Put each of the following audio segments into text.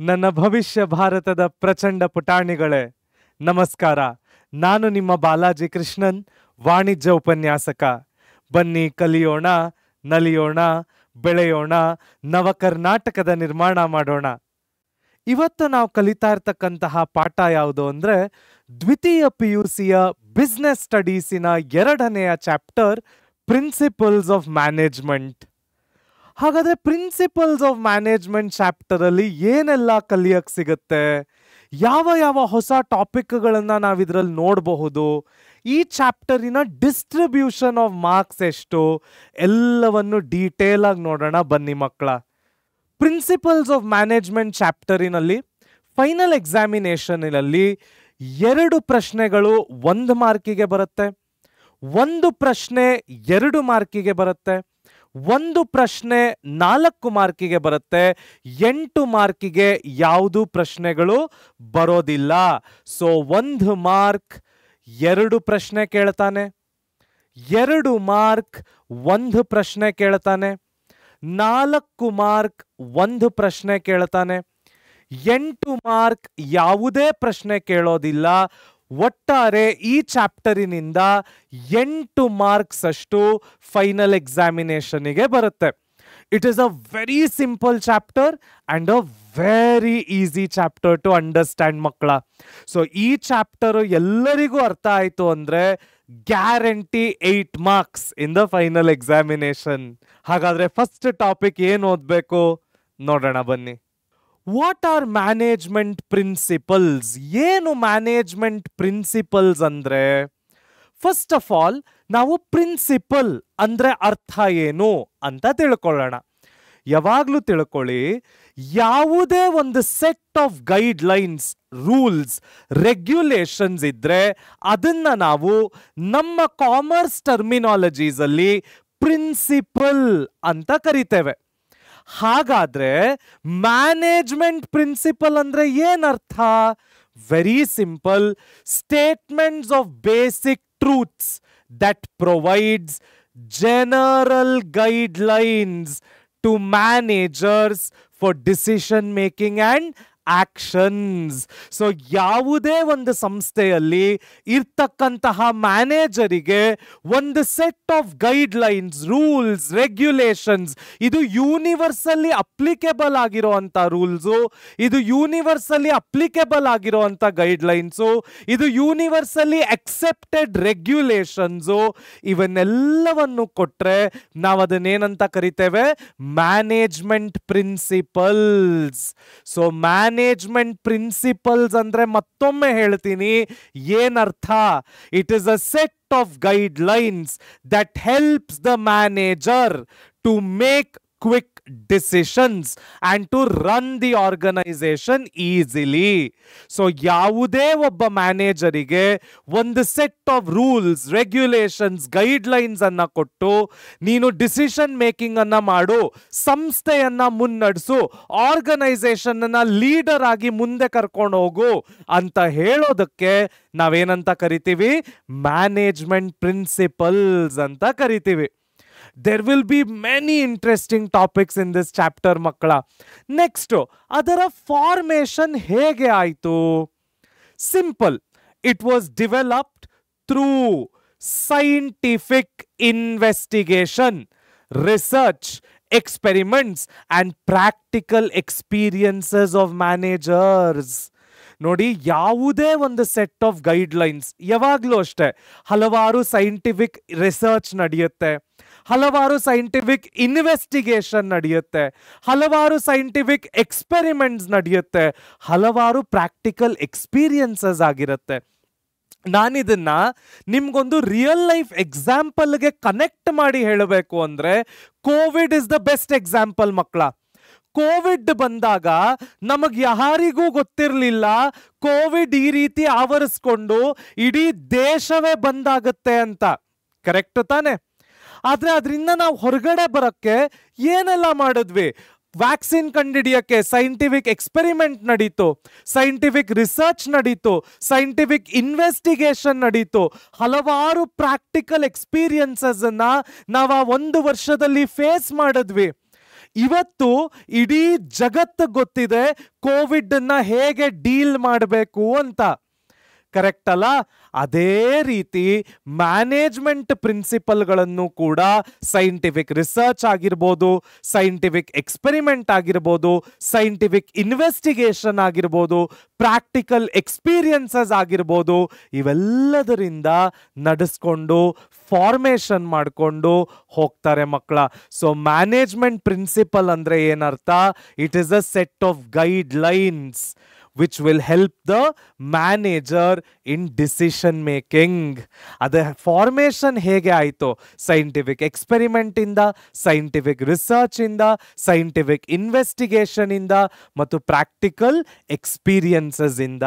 ನನ್ನ ಭವಿಷ್ಯ ಭಾರತದ ಪ್ರಚಂಡ ಪುಟಾಣಿಗಳೇ ನಮಸ್ಕಾರ. ನಾನು ನಿಮ್ಮ ಬಾಲಾಜಿ ಕೃಷ್ಣನ್, ವಾಣಿಜ್ಯ ಉಪನ್ಯಾಸಕ. ಬನ್ನಿ ಕಲಿಯೋಣ, ನಲಿಯೋಣ, ಬೆಳೆಯೋಣ, ನವ ಕರ್ನಾಟಕದ ನಿರ್ಮಾಣ ಮಾಡೋಣ. ಇವತ್ತು ನಾವು ಕಲಿತಾ ಇರ್ತಕ್ಕಂತಹ ಪಾಠ ಯಾವುದು ಅಂದ್ರೆ ದ್ವಿತೀಯ PUCಯ ಬಿಸ್ನೆಸ್ ಸ್ಟಡೀಸಿನ 2ನೆಯ ಚಾಪ್ಟರ್ ಪ್ರಿನ್ಸಿಪಲ್ಸ್ ಆಫ್ ಮ್ಯಾನೇಜ್ಮೆಂಟ್. ಹಾಗಾದ್ರೆ ಪ್ರಿನ್ಸಿಪಲ್ಸ್ ಆಫ್ ಮ್ಯಾನೇಜ್ಮೆಂಟ್ ಚಾಪ್ಟರ್ ಅಲ್ಲಿ ಏನೆಲ್ಲ ಕಲಿಯಕ್ ಸಿಗುತ್ತೆ, ಯಾವ ಯಾವ ಹೊಸ ಟಾಪಿಕ್ಗಳನ್ನ ನಾವು ಇದ್ರಲ್ಲಿ ನೋಡಬಹುದು, ಈ ಚಾಪ್ಟರಿನ ಡಿಸ್ಟ್ರಿಬ್ಯೂಷನ್ ಆಫ್ ಮಾರ್ಕ್ಸ್ ಎಷ್ಟು, ಎಲ್ಲವನ್ನು ಡೀಟೇಲ್ ಆಗಿ ನೋಡೋಣ ಬನ್ನಿ ಮಕ್ಕಳ. ಪ್ರಿನ್ಸಿಪಲ್ಸ್ ಆಫ್ ಮ್ಯಾನೇಜ್ಮೆಂಟ್ ಚಾಪ್ಟರಿನಲ್ಲಿ ಫೈನಲ್ ಎಕ್ಸಾಮಿನೇಷನ್ನಲ್ಲಿ 2 ಪ್ರಶ್ನೆಗಳು 1 ಮಾರ್ಕಿಗೆ ಬರುತ್ತೆ, 1 ಪ್ರಶ್ನೆ 2 ಮಾರ್ಕಿಗೆ ಬರುತ್ತೆ, 1 ಪ್ರಶ್ನೆ 4 ಮಾರ್ಕಿಗೆ ಬರುತ್ತೆ, 8 ಮಾರ್ಕಿಗೆ ಯಾವುದು ಪ್ರಶ್ನೆಗಳು ಬರೋದಿಲ್ಲ. ಸೊ 1 ಮಾರ್ಕ್ 2 ಪ್ರಶ್ನೆ ಕೇಳ್ತಾನೆ, 2 ಮಾರ್ಕ್ 1 ಪ್ರಶ್ನೆ ಕೇಳ್ತಾನೆ, 4 ಮಾರ್ಕ್ 1 ಪ್ರಶ್ನೆ ಕೇಳ್ತಾನೆ, 8 ಮಾರ್ಕ್ ಯಾವುದೇ ಪ್ರಶ್ನೆ ಕೇಳೋದಿಲ್ಲ. ಒಟ್ಟಾರೆ ಈ ಚಾಪ್ಟರಿನಿಂದ 8 ಮಾರ್ಕ್ಸ್ ಅಷ್ಟು ಫೈನಲ್ ಎಕ್ಸಾಮಿನೇಷನ್ಗೆ ಬರುತ್ತೆ. It is a very simple chapter and a very easy chapter two understand ಮಕ್ಕಳ. ಸೊ ಈ ಚಾಪ್ಟರ್ ಎಲ್ಲರಿಗೂ ಅರ್ಥ ಆಯ್ತು ಅಂದ್ರೆ guarantee 8 marks in the final examination. ಹಾಗಾದ್ರೆ ಫಸ್ಟ್ ಟಾಪಿಕ್ ಏನು ಓದ್ಬೇಕು ನೋಡೋಣ ಬನ್ನಿ. What are management principles? ಏನು ಮ್ಯಾನೇಜ್ಮೆಂಟ್ ಪ್ರಿನ್ಸಿಪಲ್ಸ್ ಅಂದ್ರೆ, ಫಸ್ಟ್ ಆಫ್ ಆಲ್ ನಾವು ಪ್ರಿನ್ಸಿಪಲ್ ಅಂದ್ರೆ ಅರ್ಥ ಏನು ಅಂತ ತಿಳ್ಕೊಳ್ಳೋಣ. ಯಾವಾಗ್ಲೂ ತಿಳ್ಕೊಳ್ಳಿ, ಯಾವುದೇ ಒಂದು set of guidelines, rules, regulations ಇದ್ರೆ ಅದನ್ನ ನಾವು ನಮ್ಮ ಕಾಮರ್ಸ್ ಟರ್ಮಿನಾಲಜೀಸ್ ಅಲ್ಲಿ ಪ್ರಿನ್ಸಿಪಲ್ ಅಂತ ಕರಿತೇವೆ. ಹಾಗಾದ್ರೆ ಮ್ಯಾನೇಜ್ಮೆಂಟ್ ಪ್ರಿನ್ಸಿಪಲ್ ಅಂದ್ರೆ ಏನರ್ಥ? Very simple, statements of basic truths that provides general guidelines to managers for decision making and actions. So ಯಾವುದೇ ಒಂದು ಸಂಸ್ಥೆಯಲ್ಲಿ ಇರ್ತಕ್ಕಂತಹ ಮ್ಯಾನೇಜರಿಗೆ ಒಂದು set of guidelines, rules, regulations, ಇದು ಯೂನಿವರ್ಸಲ್ಲಿ ಅಪ್ಲಿಕೇಬಲ್ ಆಗಿರುವಂತ ರೂಲ್ಸು, ಇದು ಯೂನಿವರ್ಸಲ್ಲಿ ಅಪ್ಲಿಕೇಬಲ್ ಆಗಿರುವಂತ ಗೈಡ್ ಲೈನ್ಸು, ಇದು ಯೂನಿವರ್ಸಲ್ಲಿ ಅಕ್ಸೆಪ್ಟೆಡ್ ರೆಗ್ಯುಲೇಷನ್ಸು, ಇವನ್ನೆಲ್ಲವನ್ನು ಕೊಟ್ರೆ ನಾವು ಅದನ್ನೇನಂತ ಕರಿತೇವೆ? Management principles. So management principles ಅಂದ್ರೆ ಮತ್ತೊಮ್ಮೆ ಹೇಳ್ತೀನಿ ಏನರ್ಥ. It is a set of guide lines that helps the manager to make quick decisions and to run the organization easily. So ಯಾವುದೇ ಒಬ್ಬ ಮ್ಯಾನೇಜರಿಗೆ ಒಂದು set of rules, regulations, guidelines ಅನ್ನ ಕೊಟ್ಟು ನೀನು ಡಿಸಿಷನ್ ಮೇಕಿಂಗ್ ಅನ್ನ ಮಾಡು, ಸಂಸ್ಥೆಯನ್ನ ಮುನ್ನಡೆಸು, ಆರ್ಗನೈಸೇಷನ್ ಅನ್ನ ಲೀಡರ್ ಆಗಿ ಮುಂದೆ ಕರ್ಕೊಂಡು ಹೋಗು ಅಂತ ಹೇಳೋದಕ್ಕೆ ನಾವೇನಂತ ಕರಿತೀವಿ? ಮ್ಯಾನೇಜ್ಮೆಂಟ್ ಪ್ರಿನ್ಸಿಪಲ್ಸ್ ಅಂತ ಕರಿತೀವಿ. There will be many interesting topics in this chapter ಮಕ್ಕಳ. ನೆಕ್ಸ್ಟ್, ಅದರ ಫಾರ್ಮೇಶನ್ ಹೇಗೆ ಆಯಿತು? Simple, it was developed through scientific investigation, research, experiments and practical experiences of managers. ನೋಡಿ, ಯಾವುದೇ ಒಂದು ಸೆಟ್ ಆಫ್ ಗೈಡ್ ಲೈನ್ಸ್, ಯಾವಾಗಲೂ ಅಷ್ಟೇ ಹಲವಾರು ಸೈಂಟಿಫಿಕ್ ರಿಸರ್ಚ್ ನಡೆಯುತ್ತೆ, ಹಲವಾರು ಸೈಂಟಿಫಿಕ್ ಇನ್ವೆಸ್ಟಿಗೇಷನ್ ನಡೆಯುತ್ತೆ, ಹಲವಾರು ಸೈಂಟಿಫಿಕ್ ಎಕ್ಸ್ಪೆರಿಮೆಂಟ್ಸ್ ನಡೆಯುತ್ತೆ, ಹಲವಾರು ಪ್ರಾಕ್ಟಿಕಲ್ ಎಕ್ಸ್ಪೀರಿಯನ್ಸಸ್ ಆಗಿರುತ್ತೆ. ನಾನಿದನ್ನ ನಿಮ್ಗೊಂದು ರಿಯಲ್ ಲೈಫ್ ಎಕ್ಸಾಂಪಲ್ಗೆ ಕನೆಕ್ಟ್ ಮಾಡಿ ಹೇಳಬೇಕು ಅಂದ್ರೆ Covid is the best example ಮಕ್ಕಳ. ಕೋವಿಡ್ ಬಂದಾಗ ನಮಗ್ ಯಾರಿಗೂ ಗೊತ್ತಿರಲಿಲ್ಲ ಕೋವಿಡ್ ಈ ರೀತಿ ಆವರಿಸ್ಕೊಂಡು ಇಡೀ ದೇಶವೇ ಬಂದಾಗುತ್ತೆ ಅಂತ. ಕರೆಕ್ಟ್ ತಾನೆ? ಆದ್ರೆ ಅದರಿಂದ ನಾವು ಹೊರಗಡೆ ಬರಕ್ಕೆ ಏನೆಲ್ಲ ಮಾಡಿದ್ವಿ? ವ್ಯಾಕ್ಸಿನ್ ಕಂಡಿಡಿಯಕ್ಕೆ ಸೈಂಟಿಫಿಕ್ ಎಕ್ಸ್ಪೆರಿಮೆಂಟ್ ನಡೀತು, ಸೈಂಟಿಫಿಕ್ ರಿಸರ್ಚ್ ನಡೀತು, ಸೈಂಟಿಫಿಕ್ ಇನ್ವೆಸ್ಟಿಗೇಷನ್ ನಡೀತು, ಹಲವಾರು ಪ್ರಾಕ್ಟಿಕಲ್ ಎಕ್ಸ್ಪೀರಿಯನ್ಸಸ್ ಅನ್ನ ನಾವು ಆ 1 ವರ್ಷದಲ್ಲಿ ಫೇಸ್ ಮಾಡಿದ್ವಿ. ಇವತ್ತು ಇಡೀ ಜಗತ್ತು ಗೊತ್ತಿದೆ ಕೋವಿಡ್ ಅನ್ನ ಹೇಗೆ ಡೀಲ್ ಮಾಡಬೇಕು ಅಂತ, ಕರೆಕ್ಟ್ ಅಲ್ಲ? ಅದೇ ರೀತಿ ಮ್ಯಾನೇಜ್ಮೆಂಟ್ ಪ್ರಿನ್ಸಿಪಲ್ಗಳನ್ನು ಕೂಡ ಸೈಂಟಿಫಿಕ್ ರಿಸರ್ಚ್ ಆಗಿರ್ಬೋದು, ಸೈಂಟಿಫಿಕ್ ಎಕ್ಸ್ಪೆರಿಮೆಂಟ್ ಆಗಿರ್ಬೋದು, ಸೈಂಟಿಫಿಕ್ ಇನ್ವೆಸ್ಟಿಗೇಷನ್ ಆಗಿರ್ಬೋದು, ಪ್ರಾಕ್ಟಿಕಲ್ ಎಕ್ಸ್ಪೀರಿಯನ್ಸಸ್ ಆಗಿರ್ಬೋದು, ಇವೆಲ್ಲದರಿಂದ ನಡೆಸ್ಕೊಂಡು ಫಾರ್ಮೇಷನ್ ಮಾಡಿಕೊಂಡು ಹೋಗ್ತಾರೆ ಮಕ್ಕಳ. ಸೊ ಮ್ಯಾನೇಜ್ಮೆಂಟ್ ಪ್ರಿನ್ಸಿಪಲ್ ಅಂದ್ರೆ ಏನರ್ಥ? It is a set of guide lines which will help the manager in decision making. ಅದ ಫಾರ್ಮೇಷನ್ ಹೇಗೆ ಆಯಿತು? ಸೈಂಟಿಫಿಕ್ ಎಕ್ಸ್ಪೆರಿಮೆಂಟ್ ಇಂದ, ಸೈಂಟಿಫಿಕ್ ರಿಸರ್ಚ್ ಇಂದ, ಸೈಂಟಿಫಿಕ್ ಇನ್ವೆಸ್ಟಿಗೇಷನ್ ಇಂದ ಮತ್ತು ಪ್ರಾಕ್ಟಿಕಲ್ ಎಕ್ಸ್ಪೀರಿಯನ್ಸಸ್ ಇಂದ.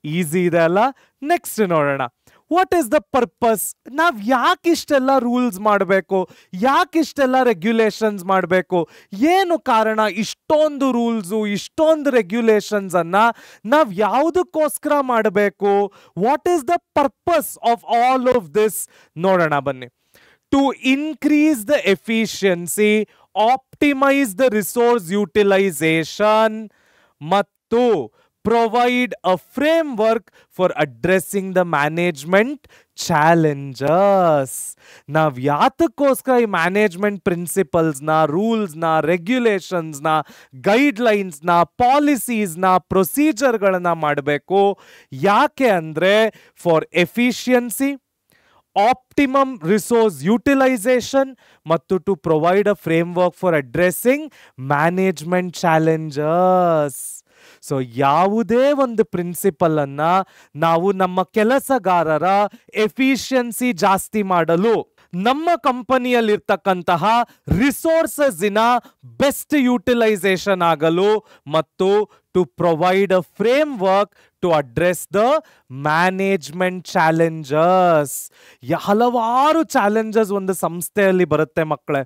ಈಸಿ ಇದೆ ಅಲ್ಲ? ನೆಕ್ಸ್ಟ್ ನೋಡೋಣ. What is the purpose? ನಾವು ಯಾಕಿಷ್ಟೆಲ್ಲ ರೂಲ್ಸ್ ಮಾಡಬೇಕು, ಯಾಕಿಷ್ಟೆಲ್ಲ ರೆಗ್ಯುಲೇಷನ್ಸ್ ಮಾಡಬೇಕು, ಏನು ಕಾರಣ? ಇಷ್ಟೊಂದು ರೂಲ್ಸು, ಇಷ್ಟೊಂದು ರೆಗ್ಯುಲೇಷನ್ಸ್ ಅನ್ನ ನಾವು ಯಾವುದಕ್ಕೋಸ್ಕರ ಮಾಡಬೇಕು? What is the purpose of all of this? ನೋಡೋಣ ಬನ್ನಿ. To increase the efficiency, optimise the resource utilisation ಮತ್ತು provide a framework for addressing the management challenges. ನಾವು ಯಾತಕ್ಕೋಸ್ಕರ ಈ ಮ್ಯಾನೇಜ್ಮೆಂಟ್ ಪ್ರಿನ್ಸಿಪಲ್ಸ್ನ, ರೂಲ್ಸ್ನ, ರೆಗ್ಯುಲೇಷನ್ಸ್ನ, ಗೈಡ್ಲೈನ್ಸ್ನ, ಪಾಲಿಸೀಸ್ನ, ಪ್ರೊಸೀಜರ್ಗಳನ್ನ ಮಾಡಬೇಕು? ಯಾಕೆ ಅಂದರೆ for efficiency, optimum resource utilisation ಮತ್ತು to provide a framework for addressing management challenges. So ಯಾವುದೇ ಒಂದು ಪ್ರಿನ್ಸಿಪಲ್ ಅನ್ನ ನಾವು ನಮ್ಮ ಕೆಲಸಗಾರರ ಎಫಿಷಿಯನ್ಸಿ ಜಾಸ್ತಿ ಮಾಡಲು, ನಮ್ಮ ಕಂಪನಿಯಲ್ಲಿರ್ತಕ್ಕಂತಹ ರಿಸೋರ್ಸಸ್ಸಿನ ಬೆಸ್ಟ್ ಯುಟಿಲೈಸೇಷನ್ ಆಗಲು ಮತ್ತು to provide a framework to address the management challenges. ಹಲವಾರು ಚಾಲೆಂಜಸ್ ಒಂದು ಸಂಸ್ಥೆಯಲ್ಲಿ ಬರುತ್ತೆ ಮಕ್ಕಳೇ.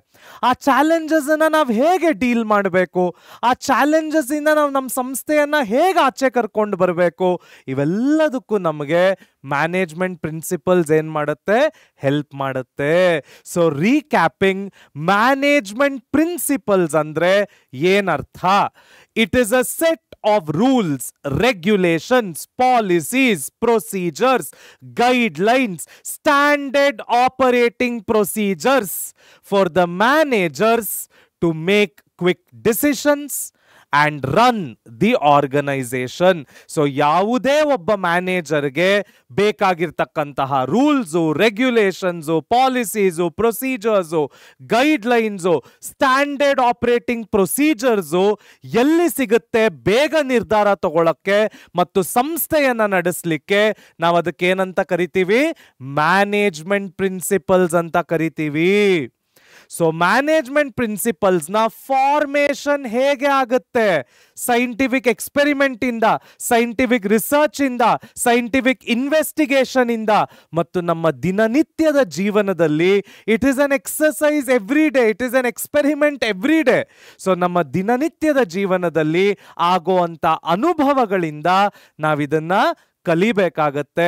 ಆ ಚಾಲೆಂಜಸ್ ಅನ್ನ ನಾವು ಹೇಗೆ ಡೀಲ್ ಮಾಡಬೇಕು, ಆ ಚಾಲೆಂಜಸ್ ಇಂದ ನಾವು ನಮ್ಮ ಸಂಸ್ಥೆಯನ್ನ ಹೇಗೆ ಆಚೆ ಕರ್ಕೊಂಡು ಬರಬೇಕು, ಇವೆಲ್ಲದಕ್ಕೂ ನಮಗೆ ಮ್ಯಾನೇಜ್ಮೆಂಟ್ ಪ್ರಿನ್ಸಿಪಲ್ಸ್ ಏನ್ ಮಾಡುತ್ತೆ? ಹೆಲ್ಪ್ ಮಾಡುತ್ತೆ. ಸೊ ರೀಕ್ಯಾಪಿಂಗ್, ಮ್ಯಾನೇಜ್ಮೆಂಟ್ ಪ್ರಿನ್ಸಿಪಲ್ಸ್ ಅಂದ್ರೆ ಏನರ್ಥ? It is a set of rules, regulations, policies, procedures, guidelines, standard operating procedures for the managers to make quick decisions and run the organization. So ಯಾವುದೇ ಒಬ್ಬ ಮ್ಯಾನೇಜರ್ಗೆ ಬೇಕಾಗಿರ್ತಕ್ಕಂತಹ rules, regulations, policies, procedures, guidelines, standard operating procedures ಎಲ್ಲಿ ಸಿಗುತ್ತೆ ಬೇಗ ನಿರ್ಧಾರ ತಗೊಳ್ಳಕ್ಕೆ ಮತ್ತು ಸಂಸ್ಥೆಯನ್ನು ನಡೆಸಲಿಕ್ಕೆ? ನಾವು ಅದಕ್ಕೆ ಏನಂತ ಕರಿತೀವಿ? ಮ್ಯಾನೇಜ್ಮೆಂಟ್ ಪ್ರಿನ್ಸಿಪಲ್ಸ್ ಅಂತ ಕರಿತೀವಿ. ಸೊ ಮ್ಯಾನೇಜ್ಮೆಂಟ್ ಪ್ರಿನ್ಸಿಪಲ್ಸ್ನ ಫಾರ್ಮೇಷನ್ ಹೇಗೆ ಆಗುತ್ತೆ? ಸೈಂಟಿಫಿಕ್ ಎಕ್ಸ್ಪೆರಿಮೆಂಟ್ ಇಂದ, ಸೈಂಟಿಫಿಕ್ ರಿಸರ್ಚ್ ಇಂದ, ಸೈಂಟಿಫಿಕ್ ಇನ್ವೆಸ್ಟಿಗೇಷನ್ ಇಂದ ಮತ್ತು ನಮ್ಮ ದಿನನಿತ್ಯದ ಜೀವನದಲ್ಲಿ it is an exercise every day, it is an experiment every day. So ನಮ್ಮ ದಿನನಿತ್ಯದ ಜೀವನದಲ್ಲಿ ಆಗುವಂತ ಅನುಭವಗಳಿಂದ ನಾವಿದನ್ನ ಕಲಿಬೇಕಾಗತ್ತೆ,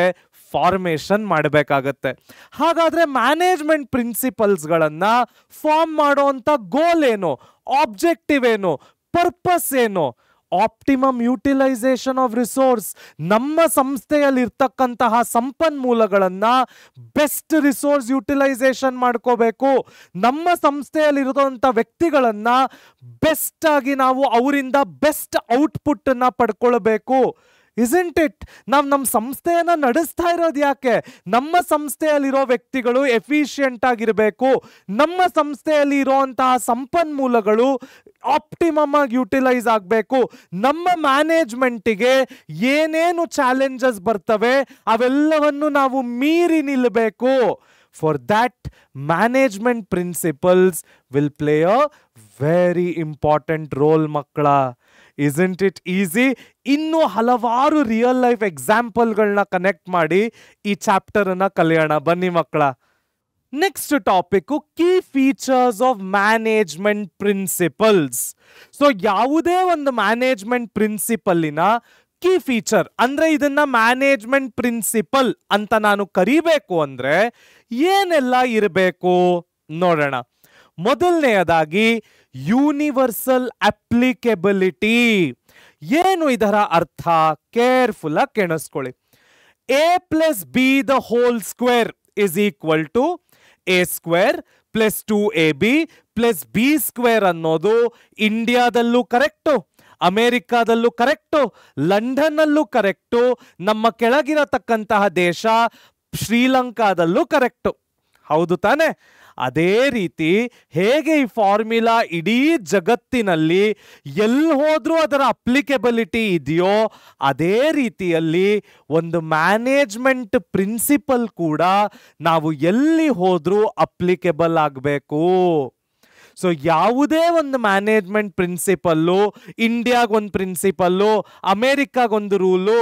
ಫಾರ್ಮೇಷನ್ ಮಾಡಬೇಕಾಗತ್ತೆ. ಹಾಗಾದ್ರೆ ಮ್ಯಾನೇಜ್ಮೆಂಟ್ ಪ್ರಿನ್ಸಿಪಲ್ಸ್ಗಳನ್ನ ಫಾರ್ಮ್ ಮಾಡುವಂತ ಗೋಲ್ ಏನು, ಆಬ್ಜೆಕ್ಟಿವ್ ಏನು, ಪರ್ಪಸ್ ಏನು? Optimum utilization of resource. ನಮ್ಮ ಸಂಸ್ಥೆಯಲ್ಲಿ ಇರ್ತಕ್ಕಂತಹ ಸಂಪನ್ಮೂಲಗಳನ್ನ ಬೆಸ್ಟ್ ರಿಸೋರ್ಸ್ ಯುಟಿಲೈಸೇಷನ್ ಮಾಡ್ಕೋಬೇಕು. ನಮ್ಮ ಸಂಸ್ಥೆಯಲ್ಲಿ ಇರುವಂತ ವ್ಯಕ್ತಿಗಳನ್ನ ಬೆಸ್ಟ್ ಆಗಿ ನಾವು ಅವರಿಂದ ಬೆಸ್ಟ್ ಔಟ್ಪುಟ್ ಅನ್ನ ಪಡ್ಕೊಳ್ಬೇಕು. Isn't it? ನಾವು ನಮ್ಮ ಸಂಸ್ಥೆಯನ್ನ ನಡೆಸ್ತಾ ಇರೋದು ಯಾಕೆ? ನಮ್ಮ ಸಂಸ್ಥೆಯಲ್ಲಿರೋ ವ್ಯಕ್ತಿಗಳು ಎಫಿಷಿಯಂಟ್ ಆಗಿರಬೇಕು, ನಮ್ಮ ಸಂಸ್ಥೆಯಲ್ಲಿ ಇರುವಂತಹ ಸಂಪನ್ಮೂಲಗಳು ಆಪ್ಟಿಮಮ್ ಆಗಿ ಯುಟಿಲೈಸ್ ಆಗಬೇಕು, ನಮ್ಮ ಮ್ಯಾನೇಜ್ಮೆಂಟಿಗೆ ಏನೇನು ಚಾಲೆಂಜಸ್ ಬರ್ತವೆ ಅವೆಲ್ಲವನ್ನು ನಾವು ಮೀರಿ ನಿಲ್ಲಬೇಕು. For that, management principles will play a very important role ಮಕ್ಕಳ. Isn't it easy? ಇನ್ನು ಹಲವಾರು ರಿಯಲ್ ಲೈಫ್ ಎಕ್ಸಾಂಪಲ್ಗಳನ್ನ ಕನೆಕ್ಟ್ ಮಾಡಿ ಈ ಚಾಪ್ಟರ್ ಅನ್ನ ಕಲಿಯೋಣ ಬನ್ನಿ ಮಕ್ಕಳ. Next topic, key features of management principles. So ಯಾವುದೇ ಒಂದು ಮ್ಯಾನೇಜ್ಮೆಂಟ್ ಪ್ರಿನ್ಸಿಪಲ್ನ ಕೀ ಫೀಚರ್ ಅಂದ್ರೆ ಇದನ್ನ ಮ್ಯಾನೇಜ್ಮೆಂಟ್ ಪ್ರಿನ್ಸಿಪಲ್ ಅಂತ ನಾನು ಕರಿಬೇಕು ಅಂದ್ರೆ ಏನೆಲ್ಲ ಇರಬೇಕು ನೋಡೋಣ. ಮೊದಲನೆಯದಾಗಿ ಯೂನಿವರ್ಸಲ್ ಅಪ್ಲಿಕಬಿಲಿಟಿ. ಏನು ಇದರ ಅರ್ಥ? ಕೇರ್ಫುಲ್ ಆಗಿ ಕೇಳಿಸ್ಕೊಳ್ಳಿ. a plus b the whole square is equal to a square plus 2ab plus b square ಅನ್ನೋದು ಇಂಡಿಯಾದಲ್ಲೂ ಕರೆಕ್ಟು, ಅಮೆರಿಕಾದಲ್ಲೂ ಕರೆಕ್ಟು, ಲಂಡನ್ನಲ್ಲೂ ಕರೆಕ್ಟು, ನಮ್ಮ ಕೆಳಗಿರತಕ್ಕಂತಹ ದೇಶ ಶ್ರೀಲಂಕಾದಲ್ಲೂ ಕರೆಕ್ಟು. ಹೌದು ತಾನೆ? ಅದೇ ರೀತಿ ಹೇಗೆ ಈ ಫಾರ್ಮ್ಯುಲಾ ಇಡೀ ಜಗತ್ತಿನಲ್ಲಿ ಎಲ್ಲಿ ಹೋದ್ರೂ ಅದರ ಅಪ್ಲಿಕಬಿಲಿಟಿ ಇದೆಯೋ, ಅದೇ ರೀತಿಯಲ್ಲಿ ಒಂದು ಮ್ಯಾನೇಜ್ಮೆಂಟ್ ಪ್ರಿನ್ಸಿಪಲ್ ಕೂಡ ನಾವು ಎಲ್ಲಿ ಹೋದ್ರೂ ಅಪ್ಲಿಕೇಬಲ್ ಆಗಬೇಕು. ಸೊ ಯಾವುದೇ ಒಂದು ಮ್ಯಾನೇಜ್ಮೆಂಟ್ ಪ್ರಿನ್ಸಿಪಲ್ಲು, ಇಂಡಿಯಾಗೊಂದು ಪ್ರಿನ್ಸಿಪಲ್ಲು, ಅಮೇರಿಕಾಗೊಂದು ರೂಲು,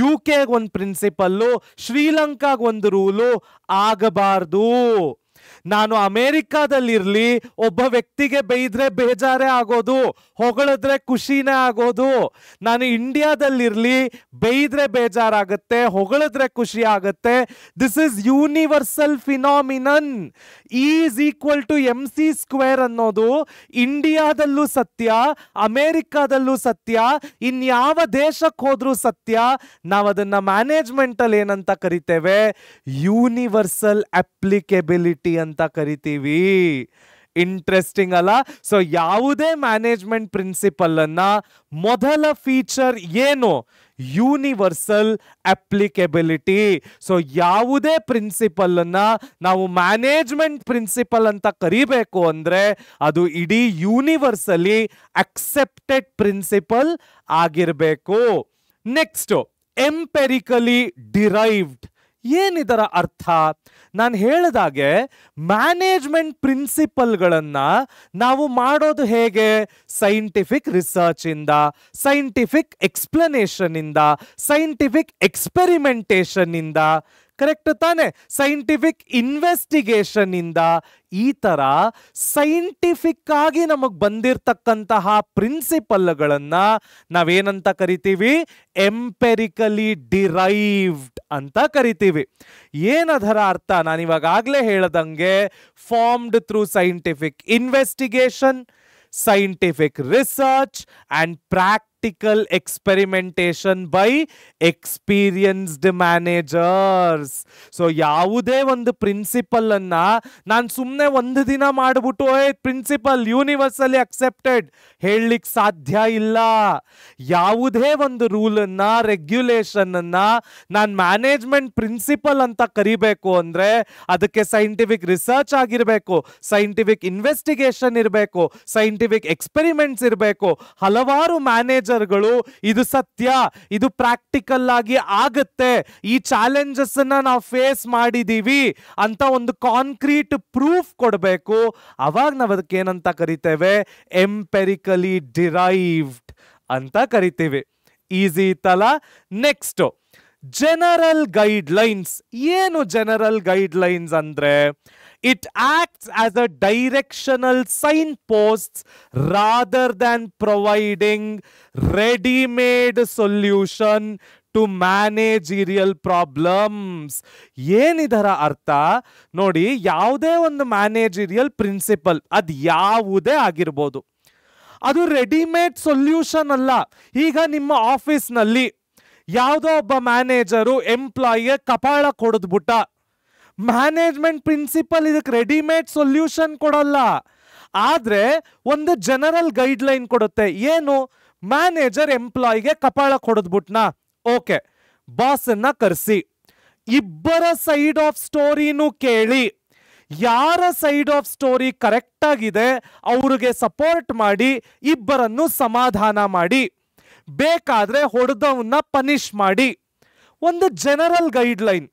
UK ಪ್ರಿನ್ಸಿಪಲ್ಲು, ಶ್ರೀಲಂಕಾಗೊಂದು ರೂಲು ಆಗಬಾರ್ದು. ನಾನು ಅಮೆರಿಕಾದಲ್ಲಿರ್ಲಿ, ಒಬ್ಬ ವ್ಯಕ್ತಿಗೆ ಬೈದ್ರೆ ಬೇಜಾರೇ ಆಗೋದು, ಹೊಗಳಿದ್ರೆ ಖುಷಿನೇ ಆಗೋದು. ನಾನು ಇಂಡಿಯಾದಲ್ಲಿರ್ಲಿ, ಬೈದ್ರೆ ಬೇಜಾರಾಗುತ್ತೆ, ಹೊಗಳಿದ್ರೆ ಖುಷಿ ಆಗುತ್ತೆ. This is universal phenomenon. Is equal to MC² ಅನ್ನೋದು ಇಂಡಿಯಾದಲ್ಲೂ ಸತ್ಯ, ಅಮೆರಿಕಾದಲ್ಲೂ ಸತ್ಯ, ಇನ್ಯಾವ ದೇಶಕ್ಕೆ ಹೋದ್ರೂ ಸತ್ಯ. ನಾವು ಅದನ್ನ ಮ್ಯಾನೇಜ್ಮೆಂಟ್ ಅಲ್ಲಿ ಏನಂತ ಕರಿತೇವೆ? ಯೂನಿವರ್ಸಲ್ ಅಪ್ಲಿಕಬಿಲಿಟಿ ಅಂತ ಕರಿತೀವಿ. ಇಂಟ್ರೆಸ್ಟಿಂಗ್ ಅಲ್ಲ? ಸೊ ಯಾವುದೇ ಮ್ಯಾನೇಜ್ಮೆಂಟ್ ಪ್ರಿನ್ಸಿಪಲ್ ಅನ್ನ ಮೊದಲ ಫೀಚರ್ ಏನು? Universal applicability. ಸೊ ಯಾವುದೇ ಪ್ರಿನ್ಸಿಪಲ್ ಅನ್ನ ನಾವು ಮ್ಯಾನೇಜ್ಮೆಂಟ್ ಪ್ರಿನ್ಸಿಪಲ್ ಅಂತ ಕರಿಬೇಕು ಅಂದ್ರೆ ಅದು ಇಡೀ ಯೂನಿವರ್ಸಲಿ ಅಕ್ಸೆಪ್ಟೆಡ್ ಪ್ರಿನ್ಸಿಪಲ್ ಆಗಿರಬೇಕು. Next, empirically derived. ಏನಿದರ ಅರ್ಥ? ನಾನು ಹೇಳಿದಾಗೆ ಮ್ಯಾನೇಜ್ಮೆಂಟ್ ಪ್ರಿನ್ಸಿಪಲ್ಗಳನ್ನ ನಾವು ಮಾಡೋದು ಹೇಗೆ? ಸೈಂಟಿಫಿಕ್ ರಿಸರ್ಚ್ ಇಂದ, ಸೈಂಟಿಫಿಕ್ ಎಕ್ಸ್ಪ್ಲನೇಷನ್ ಇಂದ, ಸೈಂಟಿಫಿಕ್ ಎಕ್ಸ್ಪೆರಿಮೆಂಟೇಷನ್ ಇಂದ, ಕರೆಕ್ಟ್ ತಾನೆ? ಸೈಂಟಿಫಿಕ್ ಇನ್ವೆಸ್ಟಿಗೇಷನ್ ಇಂದ. ಈ ತರ ಸೈಂಟಿಫಿಕ್ ಆಗಿ ನಮಗ್ ಬಂದಿರತಕ್ಕಂತಹ ಪ್ರಿನ್ಸಿಪಲ್ಗಳನ್ನ ನಾವೇನಂತ ಕರಿತೀವಿ? ಎಂಪೆರಿಕಲಿ ಡಿರೈವ್ಡ್ ಅಂತ ಕರಿತೀವಿ. ಏನದರ ಅರ್ಥ? ನಾನು ಇವಾಗಲೇ ಹೇಳದಂಗೆ formed through scientific investigation, scientific research and practical experimentation by experienced managers. So ಯಾವುದೇ ಒಂದು ಪ್ರಿನ್ಸಿಪಲ್ ಅನ್ನ ನಾನು ಸುಮ್ಮನೆ ಒಂದು ದಿನ ಮಾಡಿಬಿಟ್ಟು ಪ್ರಿನ್ಸಿಪಲ್ ಯೂನಿವರ್ಸಲಿ ಅಕ್ಸೆಪ್ಟೆಡ್ ಹೇಳಲಿಕ್ಕೆ ಸಾಧ್ಯ ಇಲ್ಲ. ಯಾವುದೇ ಒಂದು ರೂಲ್ ಅನ್ನ, ರೆಗ್ಯುಲೇಷನ್ ಅನ್ನ ನಾನು ಮ್ಯಾನೇಜ್ಮೆಂಟ್ ಪ್ರಿನ್ಸಿಪಲ್ ಅಂತ ಕರಿಬೇಕು ಅಂದ್ರೆ ಅದಕ್ಕೆ ಸೈಂಟಿಫಿಕ್ ರಿಸರ್ಚ್ ಆಗಿರಬೇಕು, ಸೈಂಟಿಫಿಕ್ ಇನ್ವೆಸ್ಟಿಗೇಷನ್ ಇರಬೇಕು, ಸೈಂಟಿಫಿಕ್ ಎಕ್ಸ್ಪೆರಿಮೆಂಟ್ಸ್ ಇರಬೇಕು. ಹಲವಾರು ಮ್ಯಾನೇಜರ್ಗಳು ಇದು ಸತ್ಯ, ಇದು ಪ್ರಾಕ್ಟಿಕಲ್ ಆಗಿ ಆಗುತ್ತೆ, ಈ ಚಾಲೆಂಜಸ್ ಅನ್ನ ನಾವು ಫೇಸ್ ಮಾಡಿದೀವಿ ಅಂತ ಒಂದು ಕಾನ್ಕ್ರೀಟ್ ಪ್ರೂಫ್ ಕೊಡಬೇಕು. ಅವಾಗ ನಾವು ಅದಕ್ಕೆ ಏನಂತ ಕರಿತೇವೆ? ಎಂಪೆರಿಕಲಿ ಡಿರೈವ್ಡ್ ಅಂತ ಕರಿತೀವಿ. ಈಸಿ ಇತ್ತಲ್ಲ? Next, general guidelines. ಏನು ಜನರಲ್ ಗೈಡ್ಲೈನ್ಸ್ ಅಂದ್ರೆ? It acts as a directional signposts rather than providing ready-made solution to managerial problems. ಏನಿದರ ಅರ್ಥ? ನೋಡಿ, ಯಾವುದೇ ಒಂದು ಮ್ಯಾನೇಜರಿಯಲ್ ಪ್ರಿನ್ಸಿಪಲ್ ಅದು ಯಾವುದೇ ಆಗಿರ್ಬೋದು, ಅದು ರೆಡಿಮೇಡ್ ಸೊಲ್ಯೂಷನ್ ಅಲ್ಲ. ಈಗ ನಿಮ್ಮ ಆಫೀಸ್ನಲ್ಲಿ ಯಾವುದೋ ಒಬ್ಬ ಮ್ಯಾನೇಜರು ಎಂಪ್ಲಾಯಿಗೆ ಕಪಾಳ ಕೊಡದ್ಬಿಟ್ಟ, ಮ್ಯಾನೇಜ್ಮೆಂಟ್ ಪ್ರಿನ್ಸಿಪಲ್ ಇದಕ್ಕೆ ರೆಡಿಮೇಡ್ ಸೊಲ್ಯೂಷನ್ ಕೊಡಲ್ಲ, ಆದ್ರೆ ಒಂದು ಜನರಲ್ ಗೈಡ್ಲೈನ್ ಕೊಡುತ್ತೆ. ಏನು? ಮ್ಯಾನೇಜರ್ ಎಂಪ್ಲಾಯಿಗೆ ಕಪಾಳ ಕೊಡದ್ಬಿಟ್ನಾ, ಓಕೆ, ಬಾಸ್ ಅನ್ನ ಕರೆಸಿ ಇಬ್ಬರ ಸೈಡ್ ಆಫ್ ಸ್ಟೋರಿನೂ ಕೇಳಿ, ಯಾರ ಸೈಡ್ ಆಫ್ ಸ್ಟೋರಿ ಕರೆಕ್ಟ್ ಆಗಿದೆ ಅವ್ರಿಗೆ ಸಪೋರ್ಟ್ ಮಾಡಿ ಇಬ್ಬರನ್ನು ಸಮಾಧಾನ ಮಾಡಿ, ಬೇಕಾದ್ರೆ ಹೊಡೆದವನ್ನ ಪನಿಷ್ ಮಾಡಿ. ಒಂದು ಜನರಲ್ ಗೈಡ್ಲೈನ್.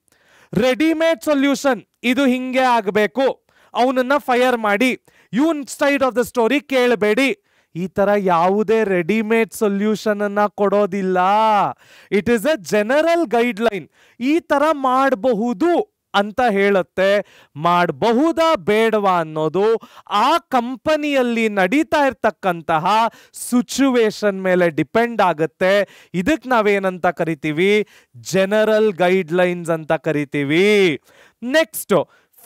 ರೆಡಿಮೇಡ್ ಸೊಲ್ಯೂಷನ್, ಇದು ಹಿಂಗೆ ಆಗಬೇಕು, ಅವನನ್ನ ಫೈರ್ ಮಾಡಿ, ಇವನ್ ಸೈಡ್ ಆಫ್ ದ ಸ್ಟೋರಿ ಕೇಳಬೇಡಿ, ಈ ತರ ಯಾವುದೇ ರೆಡಿಮೇಡ್ ಸೊಲ್ಯೂಷನ್ ಅನ್ನ ಕೊಡೋದಿಲ್ಲ. It is A general guideline. ಈ ತರ ಮಾಡಬಹುದು ಅಂತ ಹೇಳುತ್ತೆ. ಮಾಡಬಹುದಾ ಬೇಡವಾ ಅನ್ನೋದು ಆ ಕಂಪನಿಯಲ್ಲಿ ನಡೀತಾ ಇರ್ತಕ್ಕಂತಹ ಸಿಚುವೇಶನ್ ಮೇಲೆ ಡಿಪೆಂಡ್ ಆಗುತ್ತೆ. ಇದಕ್ಕೆ ನಾವೇನಂತ ಕರಿತೀವಿ? ಜನರಲ್ ಗೈಡ್ಲೈನ್ಸ್ ಅಂತ ಕರಿತೀವಿ. Next,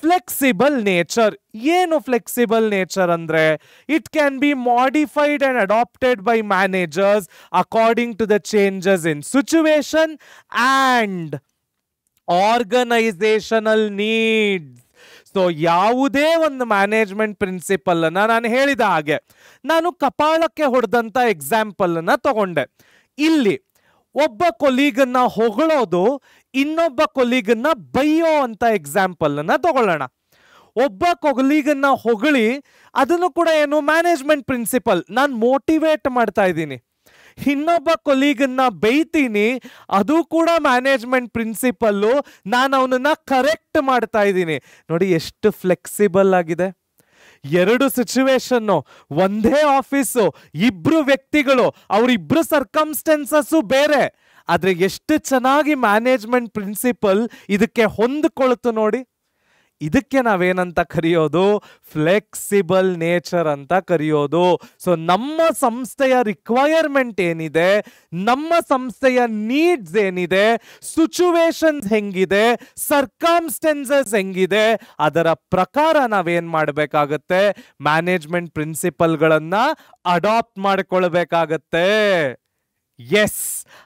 flexible nature. ಏನು ಫ್ಲೆಕ್ಸಿಬಲ್ ನೇಚರ್ ಅಂದ್ರೆ it can be modified and adapted by managers according to the changes in situation and organisational needs. So ಯಾವುದೇ ಒಂದು ಮ್ಯಾನೇಜ್ಮೆಂಟ್ ಪ್ರಿನ್ಸಿಪಲ್ ಅನ್ನ ನಾನು ಹೇಳಿದ ಹಾಗೆ ನಾನು ಕಪಾಳಕ್ಕೆ ಹೊಡೆದಂತ ಎಕ್ಸಾಂಪಲ್ ಅನ್ನ ತಗೊಂಡೆ. ಇಲ್ಲಿ ಒಬ್ಬ ಕೊಲೀಗನ್ನ ಹೊಗಳೋದು, ಇನ್ನೊಬ್ಬ ಕೊಲೀಗನ್ನ ಬೈಯೋ ಅಂತ ಎಕ್ಸಾಂಪಲ್ ಅನ್ನ ತಗೊಳ್ಳೋಣ. ಒಬ್ಬ ಕೊಲೀಗನ್ನ ಹೊಗಳಿ ಅದನ್ನು ಕೂಡ ಏನು ಮ್ಯಾನೇಜ್ಮೆಂಟ್ ಪ್ರಿನ್ಸಿಪಲ್, ನಾನು ಮೋಟಿವೇಟ್ ಮಾಡ್ತಾ ಇದ್ದೀನಿ. ಇನ್ನೊಬ್ಬ ಕೊಲೀಗನ್ನ ಬೈತೀನಿ, ಅದು ಕೂಡ ಮ್ಯಾನೇಜ್ಮೆಂಟ್ ಪ್ರಿನ್ಸಿಪಲ್ಲು, ನಾನು ಅವನನ್ನ ಕರೆಕ್ಟ್ ಮಾಡ್ತಾ ಇದ್ದೀನಿ. ನೋಡಿ ಎಷ್ಟು ಫ್ಲೆಕ್ಸಿಬಲ್ ಆಗಿದೆ. ಎರಡು ಸಿಚುವೇಶನ್, ಒಂದೇ ಆಫೀಸು, ಇಬ್ರು ವ್ಯಕ್ತಿಗಳು, ಅವರಿಬ್ರು ಸರ್ಕಮ್ಸ್ಟೆನ್ಸಸ್ಸು ಬೇರೆ, ಆದ್ರೆ ಎಷ್ಟು ಚೆನ್ನಾಗಿ ಮ್ಯಾನೇಜ್ಮೆಂಟ್ ಪ್ರಿನ್ಸಿಪಲ್ ಇದಕ್ಕೆ ಹೊಂದಿಕೊಳ್ತು ನೋಡಿ. ಇದಕ್ಕೆ ನಾವೇನಂತ ಕರೆಯೋದು? ಫ್ಲೆಕ್ಸಿಬಲ್ ನೇಚರ್ ಅಂತ ಕರೆಯೋದು. ಸೊ ನಮ್ಮ ಸಂಸ್ಥೆಯ ರಿಕ್ವೈರ್ಮೆಂಟ್ ಏನಿದೆ, ನಮ್ಮ ಸಂಸ್ಥೆಯ ನೀಡ್ಸ್ ಏನಿದೆ, ಸಿಚುವೇಶನ್ಸ್ ಹೆಂಗಿದೆ, ಸರ್ಕಮ್ಸ್ಟೆನ್ಸಸ್ ಹೆಂಗಿದೆ, ಅದರ ಪ್ರಕಾರ ನಾವೇನ್ ಮಾಡಬೇಕಾಗತ್ತೆ? ಮ್ಯಾನೇಜ್ಮೆಂಟ್ ಪ್ರಿನ್ಸಿಪಲ್ಗಳನ್ನ ಅಡಾಪ್ಟ್ ಮಾಡಿಕೊಳ್ಬೇಕಾಗತ್ತೆ. ಎಸ್,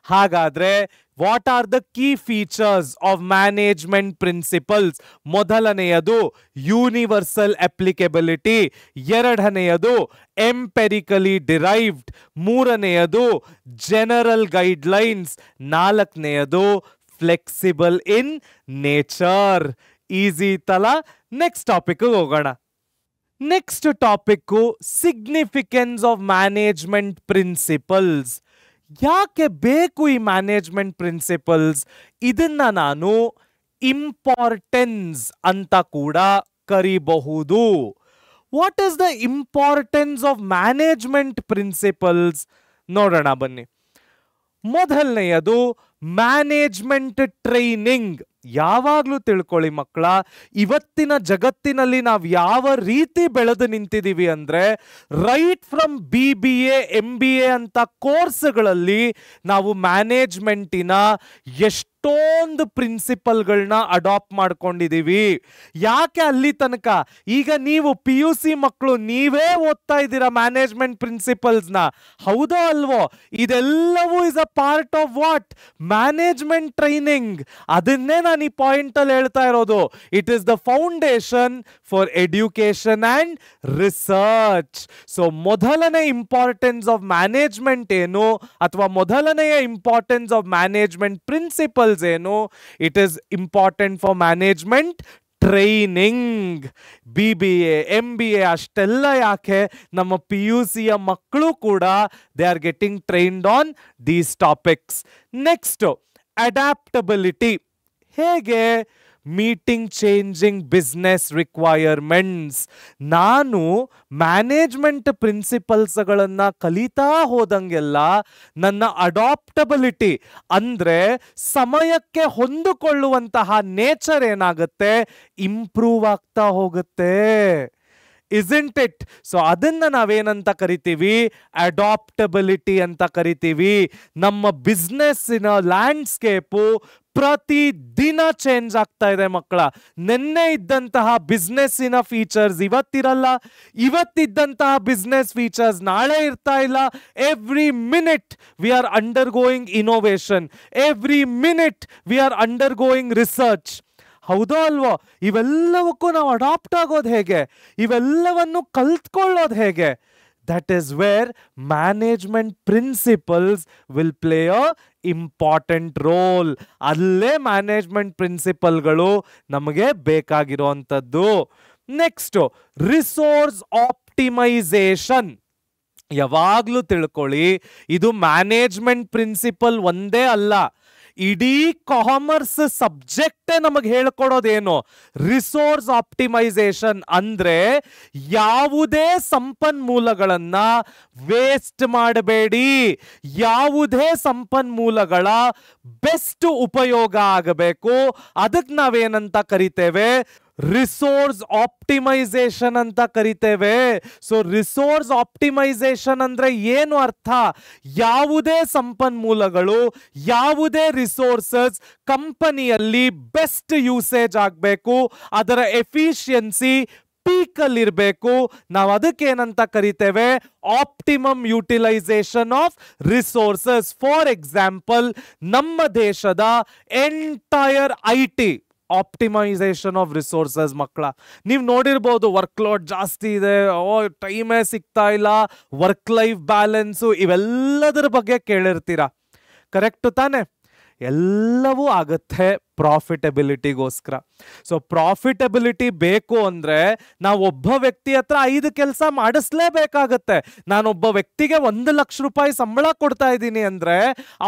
ಹಾಗಾದ್ರೆ what are the key features of management principles? ಮೊದಲನೆಯದು ಯೂನಿವರ್ಸಲ್ ಅಪ್ಲಿಕಬಿಲಿಟಿ, ಎರಡನೆಯದು ಎಂಪೆರಿಕಲಿ ಡಿರೈವ್ಡ್, ಮೂರನೆಯದು ಜನರಲ್ ಗೈಡ್ಲೈನ್ಸ್, ನಾಲ್ಕನೆಯದು ಫ್ಲೆಕ್ಸಿಬಲ್ ಇನ್ ನೇಚರ್. ಈಸಿ ತಲ. ನೆಕ್ಸ್ಟ್ ಟಾಪಿಕ್ ಹೋಗೋಣ. Next topic significance of management principles. ಯಾಕೆ ಬೇಕು ಈ ಮ್ಯಾನೇಜ್ಮೆಂಟ್ ಪ್ರಿನ್ಸಿಪಲ್ಸ್? ಇದನ್ನ ನಾನು ಇಂಪಾರ್ಟೆನ್ಸ್ ಅಂತ ಕೂಡ ಕರಿಬಹುದು. What is the importance of management principles? ನೋಡೋಣ ಬನ್ನಿ. ಮೊದಲನೆಯದು ಮ್ಯಾನೇಜ್ಮೆಂಟ್ ಟ್ರೈನಿಂಗ್. ಯಾವಾಗ್ಲೂ ತಿಳ್ಕೊಳ್ಳಿ ಮಕ್ಕಳ, ಇವತ್ತಿನ ಜಗತ್ತಿನಲ್ಲಿ ನಾವು ಯಾವ ರೀತಿ ಬೆಳೆದು ನಿಂತಿದ್ದೀವಿ ಅಂದ್ರೆ, ರೈಟ್ ಫ್ರಮ್ BBA MBA ಅಂತ ಕೋರ್ಸ್ಗಳಲ್ಲಿ ನಾವು ಮ್ಯಾನೇಜ್ಮೆಂಟಿನ ಎಷ್ಟೊಂದು ಪ್ರಿನ್ಸಿಪಲ್ಗಳನ್ನ ಅಡಾಪ್ಟ್ ಮಾಡ್ಕೊಂಡಿದೀವಿ. ಯಾಕೆ ಅಲ್ಲಿ ತನಕ? ಈಗ ನೀವು PUC ಮಕ್ಕಳು ನೀವೇ ಓದ್ತಾ ಇದ್ದೀರಾ ಮ್ಯಾನೇಜ್ಮೆಂಟ್ ಪ್ರಿನ್ಸಿಪಲ್ಸ್ನ, ಹೌದೋ ಅಲ್ವೋ? ಇದೆಲ್ಲವೂ is a part of what? Management training. ಅದನ್ನೇ ನಾನು ಈ ಪಾಯಿಂಟ್ ಅಲ್ಲಿ ಹೇಳ್ತಾ ಇರೋದು. It is the foundation for education and research. So ಮೊದಲನೇ ಇಂಪಾರ್ಟೆನ್ಸ್ ಆಫ್ ಮ್ಯಾನೇಜ್ಮೆಂಟ್ ಏನು, ಅಥವಾ ಮೊದಲನೆಯ ಇಂಪಾರ್ಟೆನ್ಸ್ ಆಫ್ ಮ್ಯಾನೇಜ್ಮೆಂಟ್ ಪ್ರಿನ್ಸಿಪಲ್ಸ್ ಏನು? It is important for management training. BBA MBA ಅಷ್ಟೆಲ್ಲ ಯಾಕೆ, ನಮ್ಮ PUCಯ ಮಕ್ಕಳು ಕೂಡ they are getting trained on these topics. Next adaptability. ಹೇಗೆ? Meeting changing business requirements. ನಾನು ಮ್ಯಾನೇಜ್ಮೆಂಟ್ ಪ್ರಿನ್ಸಿಪಲ್ಸ್ಗಳನ್ನು ಕಲಿತಾ ಹೋದಂಗೆಲ್ಲ ನನ್ನ ಅಡಾಪ್ಟಬಿಲಿಟಿ ಅಂದ್ರೆ ಸಮಯಕ್ಕೆ ಹೊಂದಿಕೊಳ್ಳುವಂತಹ ನೇಚರ್ ಏನಾಗುತ್ತೆ? ಇಂಪ್ರೂವ್ ಆಗ್ತಾ ಹೋಗುತ್ತೆ. isn't it? ಸೊ ಅದನ್ನ ನಾವೇನಂತ ಕರಿತೀವಿ? ಅಡಾಪ್ಟಬಿಲಿಟಿ ಅಂತ ಕರಿತೀವಿ. ನಮ್ಮ ಬಿಸ್ನೆಸ್ಸಿನ ಲ್ಯಾಂಡ್ಸ್ಕೇಪು ಪ್ರತಿ ದಿನ ಚೇಂಜ್ ಆಗ್ತಾ ಇದೆ ಮಕ್ಕಳ. ನಿನ್ನೆ ಇದ್ದಂತಹ ಬಿಸ್ನೆಸ್ಸಿನ ಫೀಚರ್ಸ್ ಇವತ್ತಿರಲ್ಲ, ಇವತ್ತಿದ್ದಂತಹ ಬಿಸ್ನೆಸ್ ಫೀಚರ್ಸ್ ನಾಳೆ ಇರ್ತಾ ಇಲ್ಲ. Every minute we are undergoing innovation, every minute we are undergoing research. ಹೌದೋ ಅಲ್ವೋ? ಇವೆಲ್ಲವಕ್ಕೂ ನಾವು ಅಡಾಪ್ಟ್ ಆಗೋದು ಹೇಗೆ? ಇವೆಲ್ಲವನ್ನು ಕಲ್ತ್ಕೊಳ್ಳೋದು ಹೇಗೆ? That is where management principles will play a important role. ಅಲ್ಲೇ ಮ್ಯಾನೇಜ್ಮೆಂಟ್ ಪ್ರಿನ್ಸಿಪಲ್ಗಳು ನಮಗೆ ಬೇಕಾಗಿರುವಂಥದ್ದು. Next resource optimisation. ಯಾವಾಗಲೂ ತಿಳ್ಕೊಳ್ಳಿ, ಇದು ಮ್ಯಾನೇಜ್ಮೆಂಟ್ ಪ್ರಿನ್ಸಿಪಲ್ ಒಂದೇ ಅಲ್ಲ, ಇಡೀ ಕಾಮರ್ಸ್ ಸಬ್ಜೆಕ್ಟೇ ನಮಗೆ ಹೇಳ್ಕೊಡೋದೇನು? Resource optimisation. ಅಂದ್ರೆ ಯಾವುದೇ ಸಂಪನ್ಮೂಲಗಳನ್ನ ವೇಸ್ಟ್ ಮಾಡಬೇಡಿ, ಯಾವುದೇ ಸಂಪನ್ಮೂಲಗಳ ಬೆಸ್ಟ್ ಉಪಯೋಗ ಆಗಬೇಕು. ಅದಕ್ಕೆ ನಾವೇನಂತ ಕರಿತೇವೆ? ರಿಸೋರ್ಸ್ ಆಪ್ಟಿಮೈಸೇಷನ್ ಅಂತ ಕರಿತೇವೆ. ಸೊ ರಿಸೋರ್ಸ್ ಆಪ್ಟಿಮೈಸೇಷನ್ ಅಂದ್ರೆ ಏನು ಅರ್ಥ? ಯಾವುದೇ ಸಂಪನ್ಮೂಲಗಳು, ಯಾವುದೇ ರಿಸೋರ್ಸಸ್ ಕಂಪನಿಯಲ್ಲಿ ಬೆಸ್ಟ್ ಯೂಸೇಜ್ ಆಗಬೇಕು, ಅದರ ಎಫಿಷಿಯನ್ಸಿ ಪೀಕಲ್ಲಿ ಇರಬೇಕು. ನಾವು ಅದಕ್ಕೆ ಏನಂತ ಕರಿತೇವೆ? Optimum utilization of resources. For example, ನಮ್ಮ ದೇಶದ entire IT optimisation of resources. ಮಕ್ಕಳ, ನೀವು ನೋಡಿರ್ಬೋದು, ವರ್ಕ್ ಲೋಡ್ ಜಾಸ್ತಿ ಇದೆ, ಟೈಮೇ ಸಿಗ್ತಾ ಇಲ್ಲ, ವರ್ಕ್ ಲೈಫ್ ಬ್ಯಾಲೆನ್ಸು, ಇವೆಲ್ಲದರ ಬಗ್ಗೆ ಕೇಳಿರ್ತೀರ. ಕರೆಕ್ಟು ತಾನೆ? ಎಲ್ಲವೂ ಆಗುತ್ತೆ ಪ್ರಾಫಿಟಬಿಲಿಟಿಗೋಸ್ಕರ. ಸೊ ಪ್ರಾಫಿಟಬಿಲಿಟಿ ಬೇಕು ಅಂದರೆ ನಾವು ಒಬ್ಬ ವ್ಯಕ್ತಿ ಹತ್ರ 5 ಕೆಲಸ ಮಾಡಿಸ್ಲೇಬೇಕಾಗತ್ತೆ. ನಾನೊಬ್ಬ ವ್ಯಕ್ತಿಗೆ 1 ಲಕ್ಷ ರೂಪಾಯಿ ಸಂಬಳ ಕೊಡ್ತಾ ಇದ್ದೀನಿ ಅಂದರೆ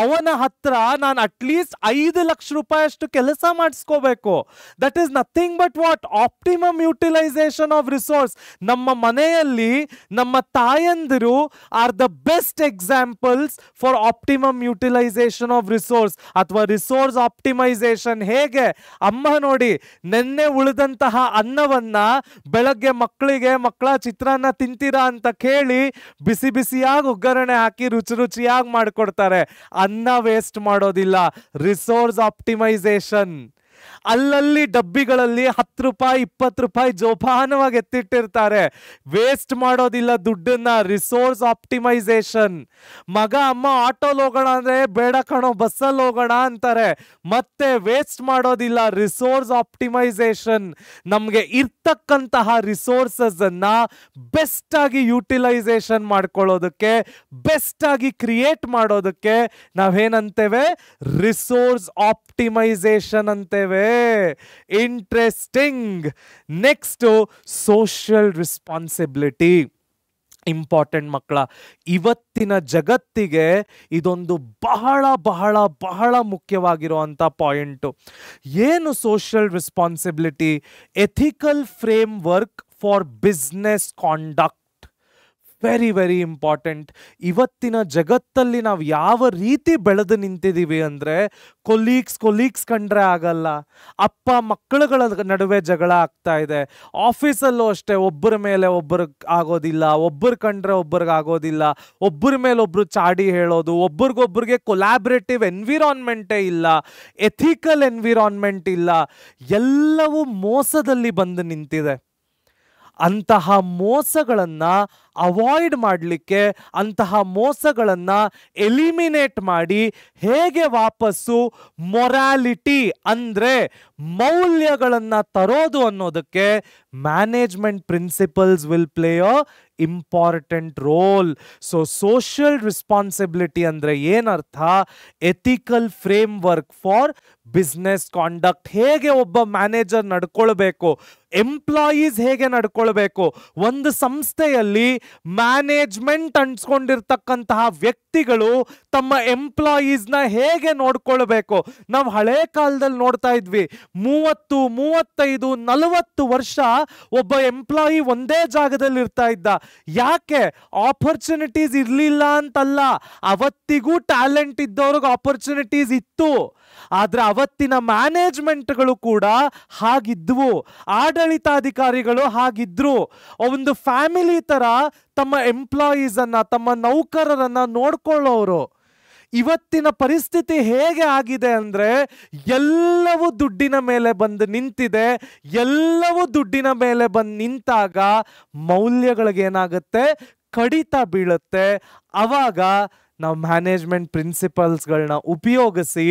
ಅವನ ಹತ್ರ ನಾನು ಅಟ್ಲೀಸ್ಟ್ 5 ಲಕ್ಷ ರೂಪಾಯಿ ಅಷ್ಟು ಕೆಲಸ ಮಾಡಿಸ್ಕೋಬೇಕು. That is nothing but what? Optimum utilization of resource. ನಮ್ಮ ಮನೆಯಲ್ಲಿ ನಮ್ಮ ತಾಯಂದಿರು are the best examples for optimum utilization of resource ಅಥವಾ ರಿಸೋರ್ಸ್ ಆಪ್ಟಿಮೈಸೇಷನ್. ಹೇಗೆ? ಅಮ್ಮ ನೋಡಿ, ನೆನ್ನೆ ಉಳಿದಂತಹ ಅನ್ನವನ್ನ ಬೆಳಗ್ಗೆ ಮಕ್ಕಳ ಚಿತ್ರಾನ್ನ ತಿಂತೀರಾ ಅಂತ ಕೇಳಿ ಬಿಸಿ ಬಿಸಿಯಾಗಿ ಒಗ್ಗರಣೆ ಹಾಕಿ ರುಚಿ ರುಚಿಯಾಗಿ ಮಾಡಿಕೊಡ್ತಾರೆ. ಅನ್ನ ವೇಸ್ಟ್ ಮಾಡೋದಿಲ್ಲ. Resource optimisation. ಅಲ್ಲಲ್ಲಿ ಡಬ್ಬಿಗಳಲ್ಲಿ 10 ರೂಪಾಯಿ 20 ರೂಪಾಯಿ ಜೋಪಾನವಾಗಿ ಎತ್ತಿಟ್ಟಿರ್ತಾರೆ. ವೇಸ್ಟ್ ಮಾಡೋದಿಲ್ಲ ದುಡ್ಡನ್ನ. Resource optimisation. ಮಗ ಅಮ್ಮ ಆಟೋಲ್ ಹೋಗೋಣ ಅಂದ್ರೆ ಬೇಡ ಕಣೋ ಬಸ್ಸಲ್ಲಿ ಹೋಗೋಣ ಅಂತಾರೆ. ಮತ್ತೆ ವೇಸ್ಟ್ ಮಾಡೋದಿಲ್ಲ. Resource optimisation. ನಮಗೆ ಇರ್ತಕ್ಕಂತಹ ರಿಸೋರ್ಸಸ್ ಅನ್ನ ಬೆಸ್ಟ್ ಆಗಿ ಯುಟಿಲೈಸೇಷನ್ ಮಾಡ್ಕೊಳ್ಳೋದಕ್ಕೆ, ಬೆಸ್ಟ್ ಆಗಿ ಕ್ರಿಯೇಟ್ ಮಾಡೋದಕ್ಕೆ ನಾವೇನಂತೇವೆ? ರಿಸೋರ್ಸ್ ಆಪ್ಟಿಮೈಸೇಷನ್ ಅಂತೇವೆ. Interesting. Next, social responsibility. Important ಮಕ್ಕಳ. ಇವತ್ತಿನ ಜಗತ್ತಿಗೆ ಇದೊಂದು ಬಹಳ ಬಹಳ ಬಹಳ ಮುಖ್ಯವಾಗಿರುವಂಥ ಪಾಯಿಂಟು. ಏನು social responsibility? Ethical framework for business conduct. Very very important. ಇವತ್ತಿನ ಜಗತ್ತಲ್ಲಿ ನಾವು ಯಾವ ರೀತಿ ಬೆಳೆದು ನಿಂತಿದ್ದೀವಿ ಅಂದರೆ, ಕೊಲೀಗ್ಸ್ ಕಂಡ್ರೆ ಆಗಲ್ಲ, ಅಪ್ಪ ಮಕ್ಕಳುಗಳ ನಡುವೆ ಜಗಳ ಆಗ್ತಾ ಇದೆ. ಆಫೀಸಲ್ಲೂ ಅಷ್ಟೇ, ಒಬ್ಬರ ಮೇಲೆ ಒಬ್ಬರಿಗೆ ಆಗೋದಿಲ್ಲ, ಒಬ್ಬರು ಕಂಡ್ರೆ ಒಬ್ಬರಿಗೆ ಆಗೋದಿಲ್ಲ, ಒಬ್ಬರ ಮೇಲೆ ಒಬ್ಬರು ಚಾಡಿ ಹೇಳೋದು, ಒಬ್ರಿಗೊಬ್ರಿಗೆ ಕೊಲ್ಯಾಬ್ರೇಟಿವ್ ಎನ್ವಿರಾನ್ಮೆಂಟೇ ಇಲ್ಲ, ಎಥಿಕಲ್ ಎನ್ವಿರಾನ್ಮೆಂಟ್ ಇಲ್ಲ. ಎಲ್ಲವೂ ಮೋಸದಲ್ಲಿ ಬಂದು ನಿಂತಿದೆ. ಅಂತಹ ಮೋಸಗಳನ್ನು ಅವಾಯ್ಡ್ ಮಾಡಲಿಕ್ಕೆ, ಅಂತಹ ಮೋಸಗಳನ್ನು ಎಲಿಮಿನೇಟ್ ಮಾಡಿ ಹೇಗೆ ವಾಪಸ್ಸು ಮೊರಾಲಿಟಿ ಅಂದರೆ ಮೌಲ್ಯಗಳನ್ನು ತರೋದು ಅನ್ನೋದಕ್ಕೆ management principles will play a important roll. So social responsibility ಅಂದರೆ ಏನರ್ಥ? Ethical framework for business conduct. ಹೇಗೆ ಒಬ್ಬ ಮ್ಯಾನೇಜರ್ ನಡ್ಕೊಳ್ಬೇಕು, ಎಂಪ್ಲಾಯೀಸ್ ಹೇಗೆ ನಡ್ಕೊಳ್ಬೇಕು, ಒಂದು ಸಂಸ್ಥೆಯಲ್ಲಿ ಮ್ಯಾನೇಜ್ಮೆಂಟ್ ಅನ್ಸ್ಕೊಂಡಿರ್ತಕ್ಕಂತಹ ವ್ಯಕ್ತಿಗಳು ತಮ್ಮ ಎಂಪ್ಲಾಯೀಸ್ನ ಹೇಗೆ ನೋಡ್ಕೊಳ್ಬೇಕು. ನಾವು ಹಳೆ ಕಾಲದಲ್ಲಿ ನೋಡ್ತಾ ಇದ್ವಿ, 30, 35, 40 ವರ್ಷ ಒಬ್ಬ ಎಂಪ್ಲಾಯಿ ಒಂದೇ ಜಾಗದಲ್ಲಿ ಇರ್ತಾ ಇದ್ದ. ಯಾಕೆ? ಆಪರ್ಚುನಿಟೀಸ್ ಇರಲಿಲ್ಲ ಅಂತಲ್ಲ, ಅವತ್ತಿಗೂ ಟ್ಯಾಲೆಂಟ್ ಇದ್ದವ್ರಿಗೆ ಆಪರ್ಚುನಿಟೀಸ್ ಇತ್ತು. ಆದ್ರೆ ಅವತ್ತಿನ ಮ್ಯಾನೇಜ್ಮೆಂಟ್ಗಳು ಕೂಡ ಹಾಗಿದ್ವು, ಆಡಳಿತಾಧಿಕಾರಿಗಳು ಹಾಗಿದ್ರು. ಒಂದು ಫ್ಯಾಮಿಲಿ ತರ ತಮ್ಮ ಎಂಪ್ಲಾಯೀಸ್ ಅನ್ನ, ತಮ್ಮ ನೌಕರರನ್ನ ನೋಡ್ಕೊಳ್ಳೋರು. ಇವತ್ತಿನ ಪರಿಸ್ಥಿತಿ ಹೇಗೆ ಆಗಿದೆ ಅಂದ್ರೆ, ಎಲ್ಲವೂ ದುಡ್ಡಿನ ಮೇಲೆ ಬಂದು ನಿಂತಿದೆ. ಎಲ್ಲವೂ ದುಡ್ಡಿನ ಮೇಲೆ ಬಂದು ನಿಂತಾಗ ಮೌಲ್ಯಗಳಿಗೇನಾಗುತ್ತೆ? ಕಡಿತ ಬೀಳುತ್ತೆ. ಅವಾಗ ನಾವು ಮ್ಯಾನೇಜ್ಮೆಂಟ್ ಪ್ರಿನ್ಸಿಪಲ್ಸ್ಗಳನ್ನ ಉಪಯೋಗಿಸಿ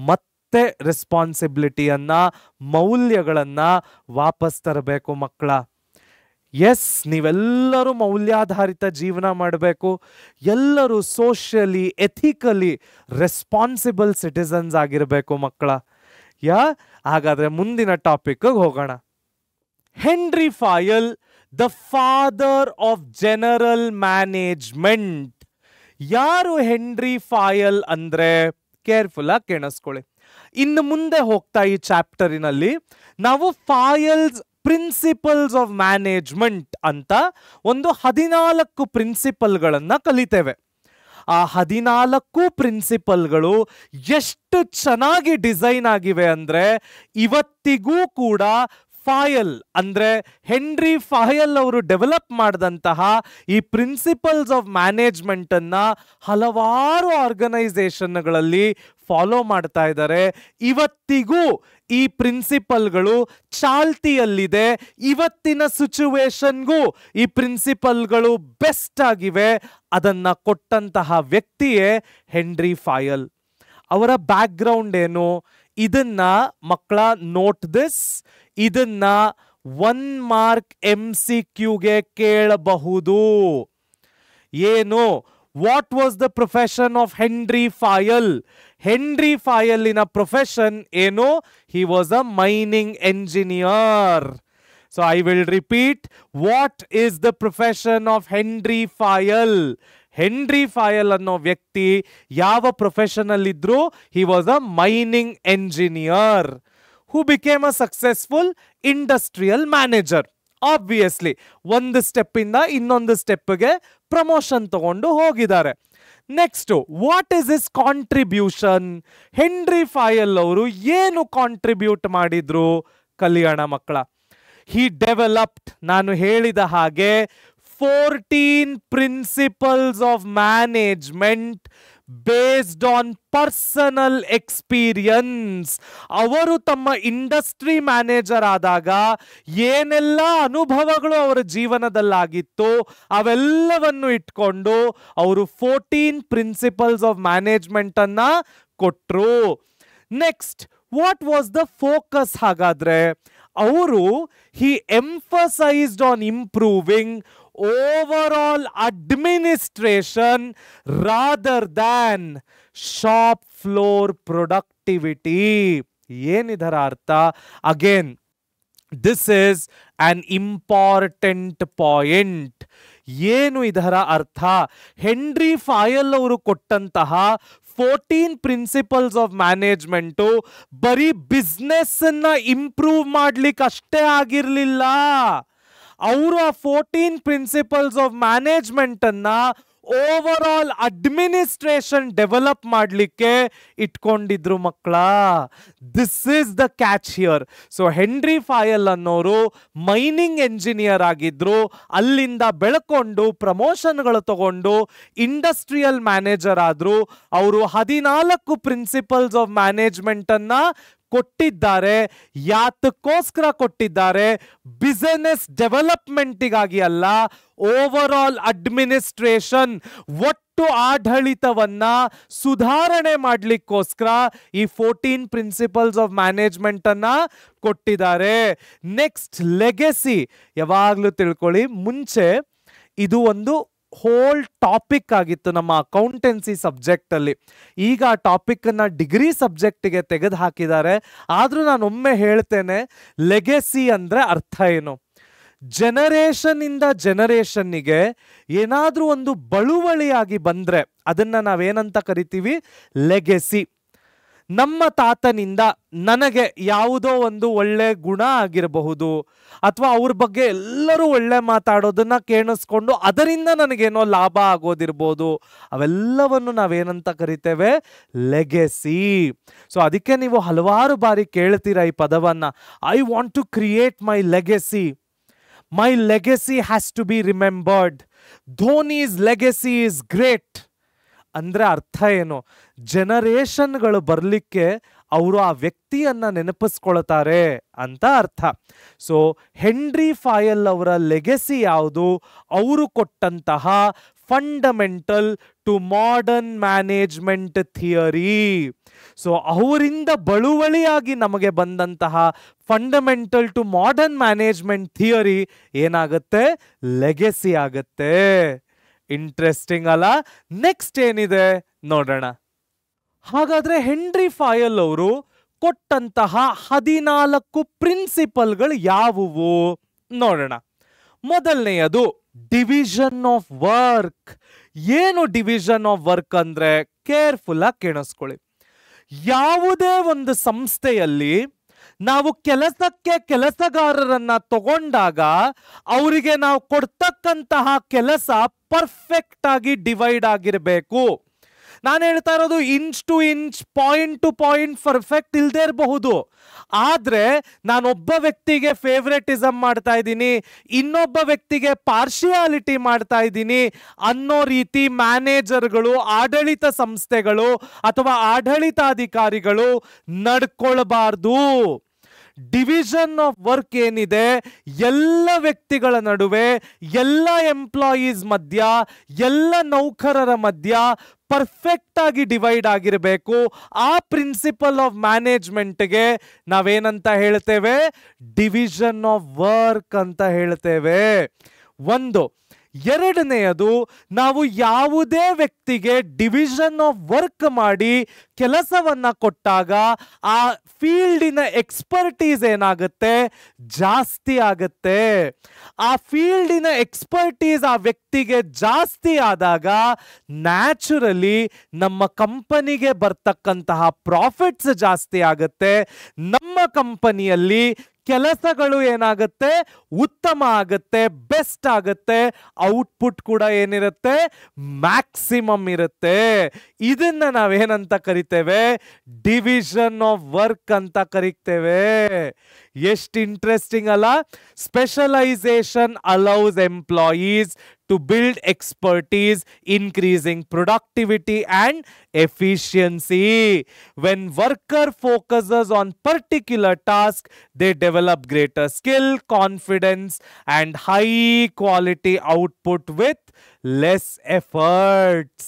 ಮತ್ತೆ ರೆಸ್ಪಾನ್ಸಿಬಿಲಿಟಿಯನ್ನ, ಮೌಲ್ಯಗಳನ್ನ ವಾಪಸ್ ತರಬೇಕು ಮಕ್ಕಳ. ಎಸ್, ನೀವೆಲ್ಲರೂ ಮೌಲ್ಯಾಧಾರಿತ ಜೀವನ ಮಾಡಬೇಕು. ಎಲ್ಲರೂ ಸೋಷಿಯಲಿ, ಎಥಿಕಲಿ ರೆಸ್ಪಾನ್ಸಿಬಲ್ ಸಿಟಿಸನ್ಸ್ ಆಗಿರಬೇಕು ಮಕ್ಕಳ. ಹಾಗಾದ್ರೆ ಮುಂದಿನ ಟಾಪಿಕ್ಗೆ ಹೋಗೋಣ. Henry ಫಾಯಲ್, the father of general management. ಯಾರು ಹೆನ್ರಿ ಫಾಯಲ್ ಅಂದ್ರೆ? ಕೇರ್ಫುಲ್ ಆಗಿ ಕೇಳಿಸ್ಕೊಳ್ಳಿ. ಇನ್ನು ಮುಂದೆ ಹೋಗ್ತಾ ಈ ಚಾಪ್ಟರಿನಲ್ಲಿ ನಾವು ಫಾಯಲ್ಸ್ ಪ್ರಿನ್ಸಿಪಲ್ಸ್ ಆಫ್ ಮ್ಯಾನೇಜ್ಮೆಂಟ್ ಅಂತ ಒಂದು 14 ಪ್ರಿನ್ಸಿಪಲ್ಗಳನ್ನ ಕಲಿತೇವೆ. ಆ 14 ಪ್ರಿನ್ಸಿಪಲ್ಗಳು ಎಷ್ಟು ಚೆನ್ನಾಗಿ ಡಿಸೈನ್ ಆಗಿವೆ ಅಂದ್ರೆ ಇವತ್ತಿಗೂ ಕೂಡ ಫಾಯಲ್ ಅಂದ್ರೆ ಹೆನ್ರಿ ಫಾಯಲ್ ಅವರು ಡೆವಲಪ್ ಮಾಡಿದಂತಹ ಈ ಪ್ರಿನ್ಸಿಪಲ್ಸ್ ಆಫ್ ಮ್ಯಾನೇಜ್ಮೆಂಟ್ ಅನ್ನ ಹಲವಾರು ಆರ್ಗನೈಸೇಷನ್ಗಳಲ್ಲಿ ಫಾಲೋ ಮಾಡ್ತಾ ಇದ್ದಾರೆ. ಇವತ್ತಿಗೂ ಈ ಪ್ರಿನ್ಸಿಪಲ್ಗಳು ಚಾಲ್ತಿಯಲ್ಲಿದೆ. ಇವತ್ತಿನ ಸಿಚುವೇಶನ್ಗೂ ಈ ಪ್ರಿನ್ಸಿಪಲ್ಗಳು ಬೆಸ್ಟ್ ಆಗಿವೆ. ಅದನ್ನ ಕೊಟ್ಟಂತಹ ವ್ಯಕ್ತಿಯೇ ಹೆನ್ರಿ ಫಾಯಲ್. ಅವರ ಬ್ಯಾಕ್ ಗ್ರೌಂಡ್ ಏನು ಇದನ್ನ ಮಕ್ಕಳ ನೋಟ್ ದಿಸ್, ಇದನ್ನ 1 ಮಾರ್ಕ್ MCQಗೆ ಕೇಳಬಹುದು. ಏನು, what was the profession of Henry Fayol? Henry ಫಾಯಲಿನ ಪ್ರೊಫೆಷನ್ ಏನು? He was a mining engineer. So I will repeat, what is the profession of Henry Fayal? Henry ಫಾಯಲ್ ಅನ್ನೋ ವ್ಯಕ್ತಿ ಯಾವ ಪ್ರೊಫೆಷನ್ ಅಲ್ಲಿ ಇದ್ರು? ಹಿ was a mining engineer who became a successful industrial manager. Obviously ಒಂದು step ಇಂದ ಇನ್ನೊಂದು ಸ್ಟೆಪ್ಗೆ promotion ತಗೊಂಡು ಹೋಗಿದ್ದಾರೆ. Next, what is is contribution? Henry ಫಾಯಲ್ ಅವರು ಏನು ಕಾಂಟ್ರಿಬ್ಯೂಟ್ ಮಾಡಿದ್ರು? ಕಲಿಯೋಣ ಮಕ್ಕಳ. ಹಿ ಡೆವಲಪ್ಡ್, ನಾನು ಹೇಳಿದ ಹಾಗೆ 14 principles of management based on personal experience. ಅವರು ತಮ್ಮ ಇಂಡಸ್ಟ್ರಿ ಮ್ಯಾನೇಜರ್ ಆದಾಗ ಏನೆಲ್ಲ ಅನುಭವಗಳು ಅವರ ಜೀವನದಲ್ಲಾಗಿತ್ತು ಅವೆಲ್ಲವನ್ನು ಇಟ್ಕೊಂಡು ಅವರು 14 ಪ್ರಿನ್ಸಿಪಲ್ಸ್ ಆಫ್ ಮ್ಯಾನೇಜ್ಮೆಂಟ್ ಅನ್ನ ಕೊಟ್ರು. Next, what was the focus? ಹಾಗಾದ್ರೆ ಅವರು he emphasized on improving overall administration rather than shop floor productivity. ಏನಿದರ ಅರ್ಥ? Again this is an important point. ಏನು ಇದರ ಅರ್ಥ? ಹೆನ್ರಿ ಫಾಯಲ್ ಅವರು ಕೊಟ್ಟಂತಹ 14 ಪ್ರಿನ್ಸಿಪಲ್ಸ್ ಆಫ್ ಮ್ಯಾನೇಜ್ಮೆಂಟ್ ಬರೀ ಬಿಸ್ನೆಸ್ ಅನ್ನ ಇಂಪ್ರೂವ್ ಮಾಡ್ಲಿಕ್ಕೆ ಅಷ್ಟೇ ಆಗಿರ್ಲಿಲ್ಲ. ಅವರು ಆ 14 ಪ್ರಿನ್ಸಿಪಲ್ಸ್ ಆಫ್ ಮ್ಯಾನೇಜ್ಮೆಂಟ್ ಅನ್ನ ಓವರ್ ಆಲ್ ಅಡ್ಮಿನಿಸ್ಟ್ರೇಷನ್ ಡೆವಲಪ್ ಮಾಡಲಿಕ್ಕೆ ಇಟ್ಕೊಂಡಿದ್ರು ಮಕ್ಕಳ. This is the catch here. So henry ಫಾಯಲ್ ಅನ್ನೋರು ಮೈನಿಂಗ್ ಎಂಜಿನಿಯರ್ ಆಗಿದ್ರು. ಅಲ್ಲಿಂದ ಬೆಳ್ಕೊಂಡು ಪ್ರಮೋಷನ್ಗಳು ತಗೊಂಡು ಇಂಡಸ್ಟ್ರಿಯಲ್ ಮ್ಯಾನೇಜರ್ ಆದ್ರು. ಅವರು 14 ಪ್ರಿನ್ಸಿಪಲ್ಸ್ ಆಫ್ ಮ್ಯಾನೇಜ್ಮೆಂಟ್ ಅನ್ನ ಕೊಟ್ಟಿದ್ದಾರೆ. ಯಾತಕ್ಕೋಸ್ಕರ ಕೊಟ್ಟಿದ್ದಾರೆ? ಬಿಸಿನೆಸ್ ಡೆವಲಪ್ಮೆಂಟಿಗಾಗಿ ಅಲ್ಲ, ಓವರ್ ಆಲ್ ಅಡ್ಮಿನಿಸ್ಟ್ರೇಷನ್, ಒಟ್ಟು ಆಡಳಿತವನ್ನ ಸುಧಾರಣೆ ಮಾಡಲಿಕ್ಕೋಸ್ಕರ ಈ 14 ಪ್ರಿನ್ಸಿಪಲ್ಸ್ ಆಫ್ ಮ್ಯಾನೇಜ್ಮೆಂಟ್ ಅನ್ನ ಕೊಟ್ಟಿದ್ದಾರೆ. Next, legacy. ಯಾವಾಗಲೂ ತಿಳ್ಕೊಳ್ಳಿ, ಮುಂಚೆ ಇದು ಒಂದು ಹೋಲ್ ಟಾಪಿಕ್ ಆಗಿತ್ತು ನಮ್ಮ ಅಕೌಂಟೆನ್ಸಿ ಸಬ್ಜೆಕ್ಟ್ ಅಲ್ಲಿ. ಈಗ ಆ ಟಾಪಿಕ್ ಅನ್ನ ಡಿಗ್ರಿ ಸಬ್ಜೆಕ್ಟಿಗೆ ತೆಗೆದು ಹಾಕಿದ್ದಾರೆ. ಆದ್ರೂ ನಾನು ಒಮ್ಮೆ ಹೇಳ್ತೇನೆ, ಲೆಗೆಸಿ ಅಂದ್ರೆ ಅರ್ಥ ಏನು? ಜನರೇಷನ್ ಇಂದ ಜನರೇಷನ್ನಿಗೆ ಏನಾದ್ರೂ ಒಂದು ಬಳುವಳಿಯಾಗಿ ಬಂದ್ರೆ ಅದನ್ನ ನಾವೇನಂತ ಕರಿತೀವಿ? ಲೆಗೆಸಿ. ನಮ್ಮ ತಾತನಿಂದ ನನಗೆ ಯಾವುದೋ ಒಂದು ಒಳ್ಳೆ ಗುಣ ಆಗಿರಬಹುದು, ಅಥವಾ ಅವ್ರ ಬಗ್ಗೆ ಎಲ್ಲರೂ ಒಳ್ಳೆ ಮಾತಾಡೋದನ್ನ ಕೇಳಿಸ್ಕೊಂಡು ಅದರಿಂದ ನನಗೇನೋ ಲಾಭ ಆಗೋದಿರ್ಬೋದು. ಅವೆಲ್ಲವನ್ನು ನಾವೇನಂತ ಕರಿತೇವೆ? ಲೆಗೆಸಿ. ಸೊ ಅದಕ್ಕೆ ನೀವು ಹಲವಾರು ಬಾರಿ ಕೇಳ್ತೀರಾ ಈ ಪದವನ್ನ, I want to create my legacy. My legacy has to be remembered. Dhoni's legacy is great ಅಂದ್ರೆ ಅರ್ಥ ಏನು? ಜನರೇಷನ್ಗಳು ಬರಲಿಕ್ಕೆ ಅವರು ಆ ವ್ಯಕ್ತಿಯನ್ನ ನೆನಪಿಸ್ಕೊಳ್ತಾರೆ ಅಂತ ಅರ್ಥ. ಸೊ ಹೆನ್ರಿ ಫಾಯಲ್ ಅವರ ಲೆಗೆಸಿ ಯಾವುದು? ಅವರು ಕೊಟ್ಟಂತಹ fundamental to modern management theory. So ಅವರಿಂದ ಬಳುವಳಿಯಾಗಿ ನಮಗೆ ಬಂದಂತಹ fundamental to modern management theory ಏನಾಗುತ್ತೆ? ಲೆಗೆಸಿ ಆಗತ್ತೆ. ಇಂಟ್ರೆಸ್ಟಿಂಗ್ ಅಲ್ಲ? ನೆಕ್ಸ್ಟ್ ಏನಿದೆ ನೋಡೋಣ. ಹಾಗಾದ್ರೆ ಹೆನ್ರಿ ಫಾಯಲ್ ಅವರು ಕೊಟ್ಟಂತಹ 14 ಪ್ರಿನ್ಸಿಪಲ್ಗಳು ಯಾವುವು ನೋಡೋಣ. ಮೊದಲನೆಯದು ಡಿವಿಷನ್ ಆಫ್ ವರ್ಕ್. ಏನು ಡಿವಿಷನ್ ಆಫ್ ವರ್ಕ್ ಅಂದ್ರೆ? ಕೇರ್ಫುಲ್ ಆಗಿ ಕೇಳಿಸ್ಕೊಳ್ಳಿ. ಯಾವುದೇ ಒಂದು ಸಂಸ್ಥೆಯಲ್ಲಿ ನಾವು ಕೆಲಸಕ್ಕೆ ಕೆಲಸಗಾರರನ್ನ ತಗೊಂಡಾಗ ಅವರಿಗೆ ನಾವು ಕೊಡ್ತಕ್ಕಂತಹ ಕೆಲಸ ಪರ್ಫೆಕ್ಟ್ ಆಗಿ ಡಿವೈಡ್ ಆಗಿರಬೇಕು. ನಾನು ಹೇಳ್ತಾ ಇರೋದು inch to inch, point to point perfect ಇಲ್ಲದೆ ಇರಬಹುದು. ಆದರೆ ನಾನೊಬ್ಬ ವ್ಯಕ್ತಿಗೆ ಫೇವ್ರೆಟಿಸಮ್ ಮಾಡ್ತಾ ಇದ್ದೀನಿ, ಇನ್ನೊಬ್ಬ ವ್ಯಕ್ತಿಗೆ ಪಾರ್ಶಿಯಾಲಿಟಿ ಮಾಡ್ತಾ ಇದ್ದೀನಿ ಅನ್ನೋ ರೀತಿ ಮ್ಯಾನೇಜರ್ಗಳು, ಆಡಳಿತ ಸಂಸ್ಥೆಗಳು ಅಥವಾ ಆಡಳಿತಾಧಿಕಾರಿಗಳು ನಡ್ಕೊಳ್ಬಾರ್ದು. ಡಿವಿಷನ್ ಆಫ್ ವರ್ಕ್ ಏನಿದೆ, ಎಲ್ಲ ವ್ಯಕ್ತಿಗಳ ನಡುವೆ, ಎಲ್ಲ ಎಂಪ್ಲಾಯೀಸ್ ಮಧ್ಯ, ಎಲ್ಲ ನೌಕರರ ಮಧ್ಯ ಪರ್ಫೆಕ್ಟ್ ಆಗಿ ಡಿವೈಡ್ ಆಗಿರಬೇಕು. ಆ ಪ್ರಿನ್ಸಿಪಲ್ ಆಫ್ ಮ್ಯಾನೇಜ್ಮೆಂಟ್ಗೆ ನಾವೇನಂತ ಹೇಳ್ತೇವೆ? ಡಿವಿಷನ್ ಆಫ್ ವರ್ಕ್ ಅಂತ ಹೇಳ್ತೇವೆ. ಒಂದು. ಎರಡನೆಯದು, ನಾವು ಯಾವುದೇ ವ್ಯಕ್ತಿಗೆ ಡಿವಿಷನ್ ಆಫ್ ವರ್ಕ್ ಮಾಡಿ ಕೆಲಸವನ್ನ ಕೊಟ್ಟಾಗ ಆ ಫೀಲ್ಡಿನ ಎಕ್ಸ್ಪರ್ಟೀಸ್ ಏನಾಗುತ್ತೆ? ಜಾಸ್ತಿ ಆಗುತ್ತೆ. ಆ ಫೀಲ್ಡಿನ ಎಕ್ಸ್ಪರ್ಟೀಸ್ ಆ ವ್ಯಕ್ತಿಗೆ ಜಾಸ್ತಿ ಆದಾಗ ನ್ಯಾಚುರಲಿ ನಮ್ಮ ಕಂಪನಿಗೆ ಬರ್ತಕ್ಕಂತಹ ಪ್ರಾಫಿಟ್ಸ್ ಜಾಸ್ತಿ ಆಗುತ್ತೆ. ನಮ್ಮ ಕಂಪನಿಯಲ್ಲಿ ಕೆಲಸಗಳು ಏನಾಗುತ್ತೆ? ಉತ್ತಮ ಆಗುತ್ತೆ, ಬೆಸ್ಟ್ ಆಗುತ್ತೆ. ಔಟ್ಪುಟ್ ಕೂಡ ಏನಿರುತ್ತೆ? ಮ್ಯಾಕ್ಸಿಮಮ್ ಇರುತ್ತೆ. ಇದನ್ನ ನಾವೇನಂತ ಕರಿತೇವೆ? ಡಿವಿಷನ್ ಆಫ್ ವರ್ಕ್ ಅಂತ ಕರಿತೇವೆ. ಎಷ್ಟು ಇಂಟ್ರೆಸ್ಟಿಂಗ್ ಅಲ್ಲ? Specialisation allows employees to build expertise, increasing productivity and efficiency. When worker focuses on particular task, they develop greater skill, confidence and high quality output with less efforts.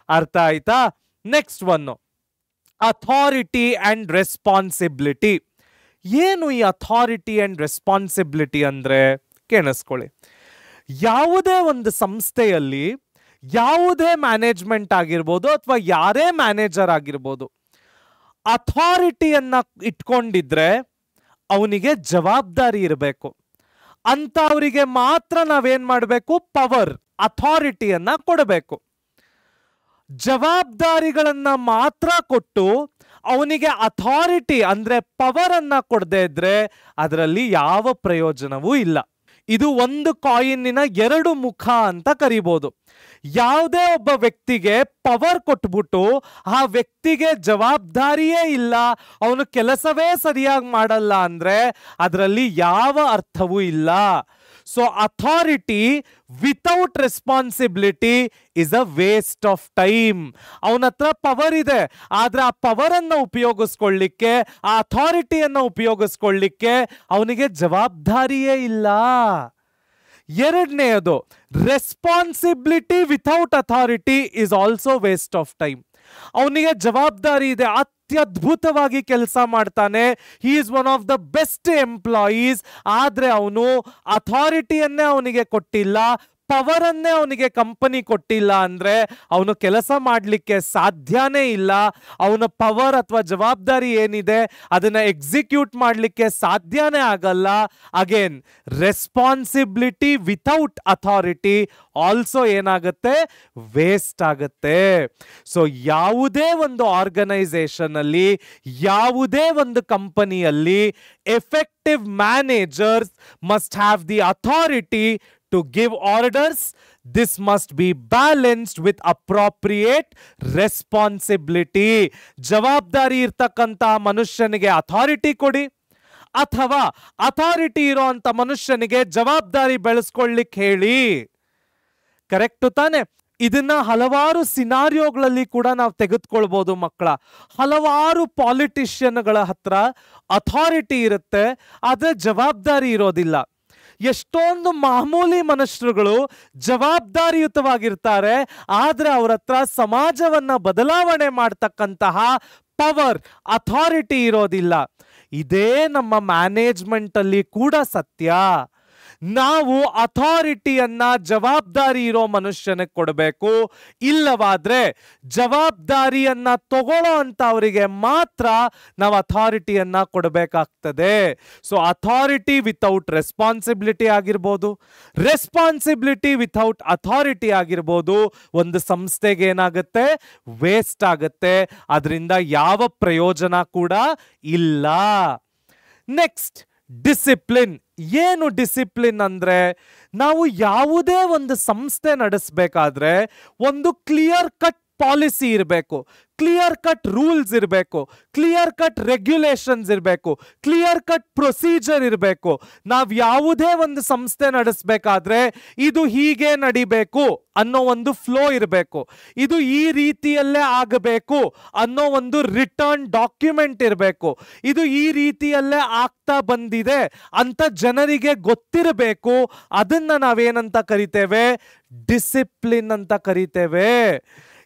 ಅರ್ಥ ಆಯ್ತಾ? Next one, authority and responsibility. ಏನು ಈ authority and responsibility ಅಂದ್ರೆ? ಕೇಳಿಸ್ಕೊಳ್ಳಿ. ಯಾವುದೇ ಒಂದು ಸಂಸ್ಥೆಯಲ್ಲಿ ಯಾವುದೇ ಮ್ಯಾನೇಜ್ಮೆಂಟ್ ಆಗಿರ್ಬೋದು ಅಥವಾ ಯಾರೇ ಮ್ಯಾನೇಜರ್ ಆಗಿರ್ಬೋದು, ಅಥಾರಿಟಿಯನ್ನ ಇಟ್ಕೊಂಡಿದ್ರೆ ಅವನಿಗೆ ಜವಾಬ್ದಾರಿ ಇರಬೇಕು. ಅಂತವರಿಗೆ ಮಾತ್ರ ನಾವೇನ್ ಮಾಡಬೇಕು? ಪವರ್, ಅಥಾರಿಟಿಯನ್ನ ಕೊಡಬೇಕು. ಜವಾಬ್ದಾರಿಗಳನ್ನ ಮಾತ್ರ ಕೊಟ್ಟು ಅವನಿಗೆ ಅಥಾರಿಟಿ ಅಂದ್ರೆ ಪವರ್ ಅನ್ನ ಕೊಡದೇ ಇದ್ರೆ ಅದರಲ್ಲಿ ಯಾವ ಪ್ರಯೋಜನವೂ ಇಲ್ಲ. ಇದು ಒಂದು ಕಾಯಿನ್ನಿನ ಎರಡು ಮುಖ ಅಂತ ಕರಿಬಹುದು. ಯಾವುದೇ ಒಬ್ಬ ವ್ಯಕ್ತಿಗೆ ಪವರ್ ಕೊಟ್ಬಿಟ್ಟು ಆ ವ್ಯಕ್ತಿಗೆ ಜವಾಬ್ದಾರಿಯೇ ಇಲ್ಲ, ಅವನು ಕೆಲಸವೇ ಸರಿಯಾಗಿ ಮಾಡಲ್ಲ ಅಂದ್ರೆ ಅದರಲ್ಲಿ ಯಾವ ಅರ್ಥವೂ ಇಲ್ಲ. So authority without responsibility is a waste of time. ಅವನ ಹತ್ರ ಪವರ್ ಇದೆ, ಆದ್ರೆ ಆ ಪವರ್ ಅನ್ನ ಉಪಯೋಗಿಸ್ಕೊಳ್ಳಿಕ್ಕೆ, ಆ ಅಥಾರಿಟಿಯನ್ನ ಉಪಯೋಗಿಸ್ಕೊಳ್ಳಿಕ್ಕೆ ಅವನಿಗೆ ಜವಾಬ್ದಾರಿಯೇ ಇಲ್ಲ. ಎರಡನೆಯದು, responsibility without authority is also waste of time. ಅವನಿಗೆ ಜವಾಬ್ದಾರಿ ಇದೆ, ಅತ್ಯದ್ಭುತವಾಗಿ ಕೆಲಸ ಮಾಡ್ತಾನೆ, he is one of the best employees. ಆದ್ರೆ ಅವನು ಅಥಾರಿಟಿಯನ್ನೇ ಅವನಿಗೆ ಕೊಟ್ಟಿಲ್ಲ, ಪವರ್ ಅನ್ನೇ ಅವನಿಗೆ ಕಂಪನಿ ಕೊಟ್ಟಿಲ್ಲ ಅಂದ್ರೆ ಅವನು ಕೆಲಸ ಮಾಡಲಿಕ್ಕೆ ಸಾಧ್ಯನೇ ಇಲ್ಲ. ಅವನ ಪವರ್ ಅಥವಾ ಜವಾಬ್ದಾರಿ ಏನಿದೆ ಅದನ್ನ ಎಕ್ಸಿಕ್ಯೂಟ್ ಮಾಡಲಿಕ್ಕೆ ಸಾಧ್ಯನೇ ಆಗಲ್ಲ. Again, responsibility without authority also ಏನಾಗುತ್ತೆ? ವೇಸ್ಟ್ ಆಗುತ್ತೆ. ಸೊ ಯಾವುದೇ ಒಂದು ಆರ್ಗನೈಸೇಷನ್ ಅಲ್ಲಿ, ಯಾವುದೇ ಒಂದು ಕಂಪನಿಯಲ್ಲಿ effective managers must have the authority to give orders. This must be balanced with appropriate responsibility. ಜವಾಬ್ದಾರಿ ಇರ್ತಕ್ಕಂಥ ಮನುಷ್ಯನಿಗೆ ಅಥಾರಿಟಿ ಕೊಡಿ, ಅಥವಾ ಅಥಾರಿಟಿ ಇರೋಂಥ ಮನುಷ್ಯನಿಗೆ ಜವಾಬ್ದಾರಿ ಬೆಳೆಸ್ಕೊಳ್ಳಿಕ್ಕೆ ಹೇಳಿ. ಕರೆಕ್ಟ್ ತಾನೆ? ಇದನ್ನ ಹಲವಾರು ಸಿನಾರಿಯೋಗಳಲ್ಲಿ ಕೂಡ ನಾವು ತೆಗೆದುಕೊಳ್ಬಹುದು ಮಕ್ಕಳ. ಹಲವಾರು ಪಾಲಿಟಿಷಿಯನ್ಗಳ ಹತ್ರ ಅಥಾರಿಟಿ ಇರುತ್ತೆ, ಆದ್ರೆ ಜವಾಬ್ದಾರಿ ಇರೋದಿಲ್ಲ. ಎಷ್ಟೊಂದು ಮಾಮೂಲಿ ಮನುಷ್ಯರುಗಳು ಜವಾಬ್ದಾರಿಯುತವಾಗಿರ್ತಾರೆ, ಆದ್ರೆ ಅವ್ರ ಹತ್ರ ಸಮಾಜವನ್ನ ಬದಲಾವಣೆ ಮಾಡ್ತಕ್ಕಂತಹ ಪವರ್, ಅಥಾರಿಟಿ ಇರೋದಿಲ್ಲ. ಇದೇ ನಮ್ಮ ಮ್ಯಾನೇಜ್ಮೆಂಟ್ ಅಲ್ಲಿ ಕೂಡ ಸತ್ಯ. ನಾವು ಅಥಾರಿಟಿಯನ್ನ ಜವಾಬ್ದಾರಿ ಇರೋ ಮನುಷ್ಯನಿಗೆ ಕೊಡಬೇಕು, ಇಲ್ಲವಾದ್ರೆ ಜವಾಬ್ದಾರಿಯನ್ನ ತಗೊಳ್ಳೋ ಅಂತ ಅವರಿಗೆ ಮಾತ್ರ ನಾವು ಅಥಾರಿಟಿಯನ್ನ ಕೊಡಬೇಕಾಗ್ತದೆ. ಸೊ ಅಥಾರಿಟಿ ವಿತೌಟ್ ರೆಸ್ಪಾನ್ಸಿಬಿಲಿಟಿ ಆಗಿರ್ಬೋದು, ರೆಸ್ಪಾನ್ಸಿಬಿಲಿಟಿ ವಿತೌಟ್ ಅಥಾರಿಟಿ ಆಗಿರ್ಬೋದು, ಒಂದು ಸಂಸ್ಥೆಗೆ ಏನಾಗುತ್ತೆ? ವೇಸ್ಟ್ ಆಗುತ್ತೆ. ಅದರಿಂದ ಯಾವ ಪ್ರಯೋಜನ ಕೂಡ ಇಲ್ಲ. Next, discipline. ಏನು ಡಿಸಿಪ್ಲಿನ್ ಅಂದ್ರೆ? ನಾವು ಯಾವುದೇ ಒಂದು ಸಂಸ್ಥೆ ನಡೆಸಬೇಕಾದ್ರೆ ಒಂದು ಕ್ಲಿಯರ್ ಕಟ್ ಪಾಲಿಸಿ ಇರಬೇಕು, ಕ್ಲಿಯರ್ ಕಟ್ ರೂಲ್ಸ್ ಇರಬೇಕು, ಕ್ಲಿಯರ್ ಕಟ್ ರೆಗ್ಯುಲೇಷನ್ಸ್ ಇರಬೇಕು, ಕ್ಲಿಯರ್ ಕಟ್ ಪ್ರೊಸೀಜರ್ ಇರಬೇಕು. ನಾವು ಯಾವುದೇ ಒಂದು ಸಂಸ್ಥೆ ನಡೆಸಬೇಕಾದ್ರೆ ಇದು ಹೀಗೆ ನಡಿಬೇಕು ಅನ್ನೋ ಒಂದು ಫ್ಲೋ ಇರಬೇಕು, ಇದು ಈ ರೀತಿಯಲ್ಲೇ ಆಗಬೇಕು ಅನ್ನೋ ಒಂದು ರಿಟರ್ನ್ ಡಾಕ್ಯುಮೆಂಟ್ ಇರಬೇಕು, ಇದು ಈ ರೀತಿಯಲ್ಲೇ ಆಗ್ತಾ ಬಂದಿದೆ ಅಂತ ಜನರಿಗೆ ಗೊತ್ತಿರಬೇಕು. ಅದನ್ನ ನಾವೇನಂತ ಕರಿತೇವೆ? ಡಿಸಿಪ್ಲಿನ್ ಅಂತ ಕರಿತೇವೆ.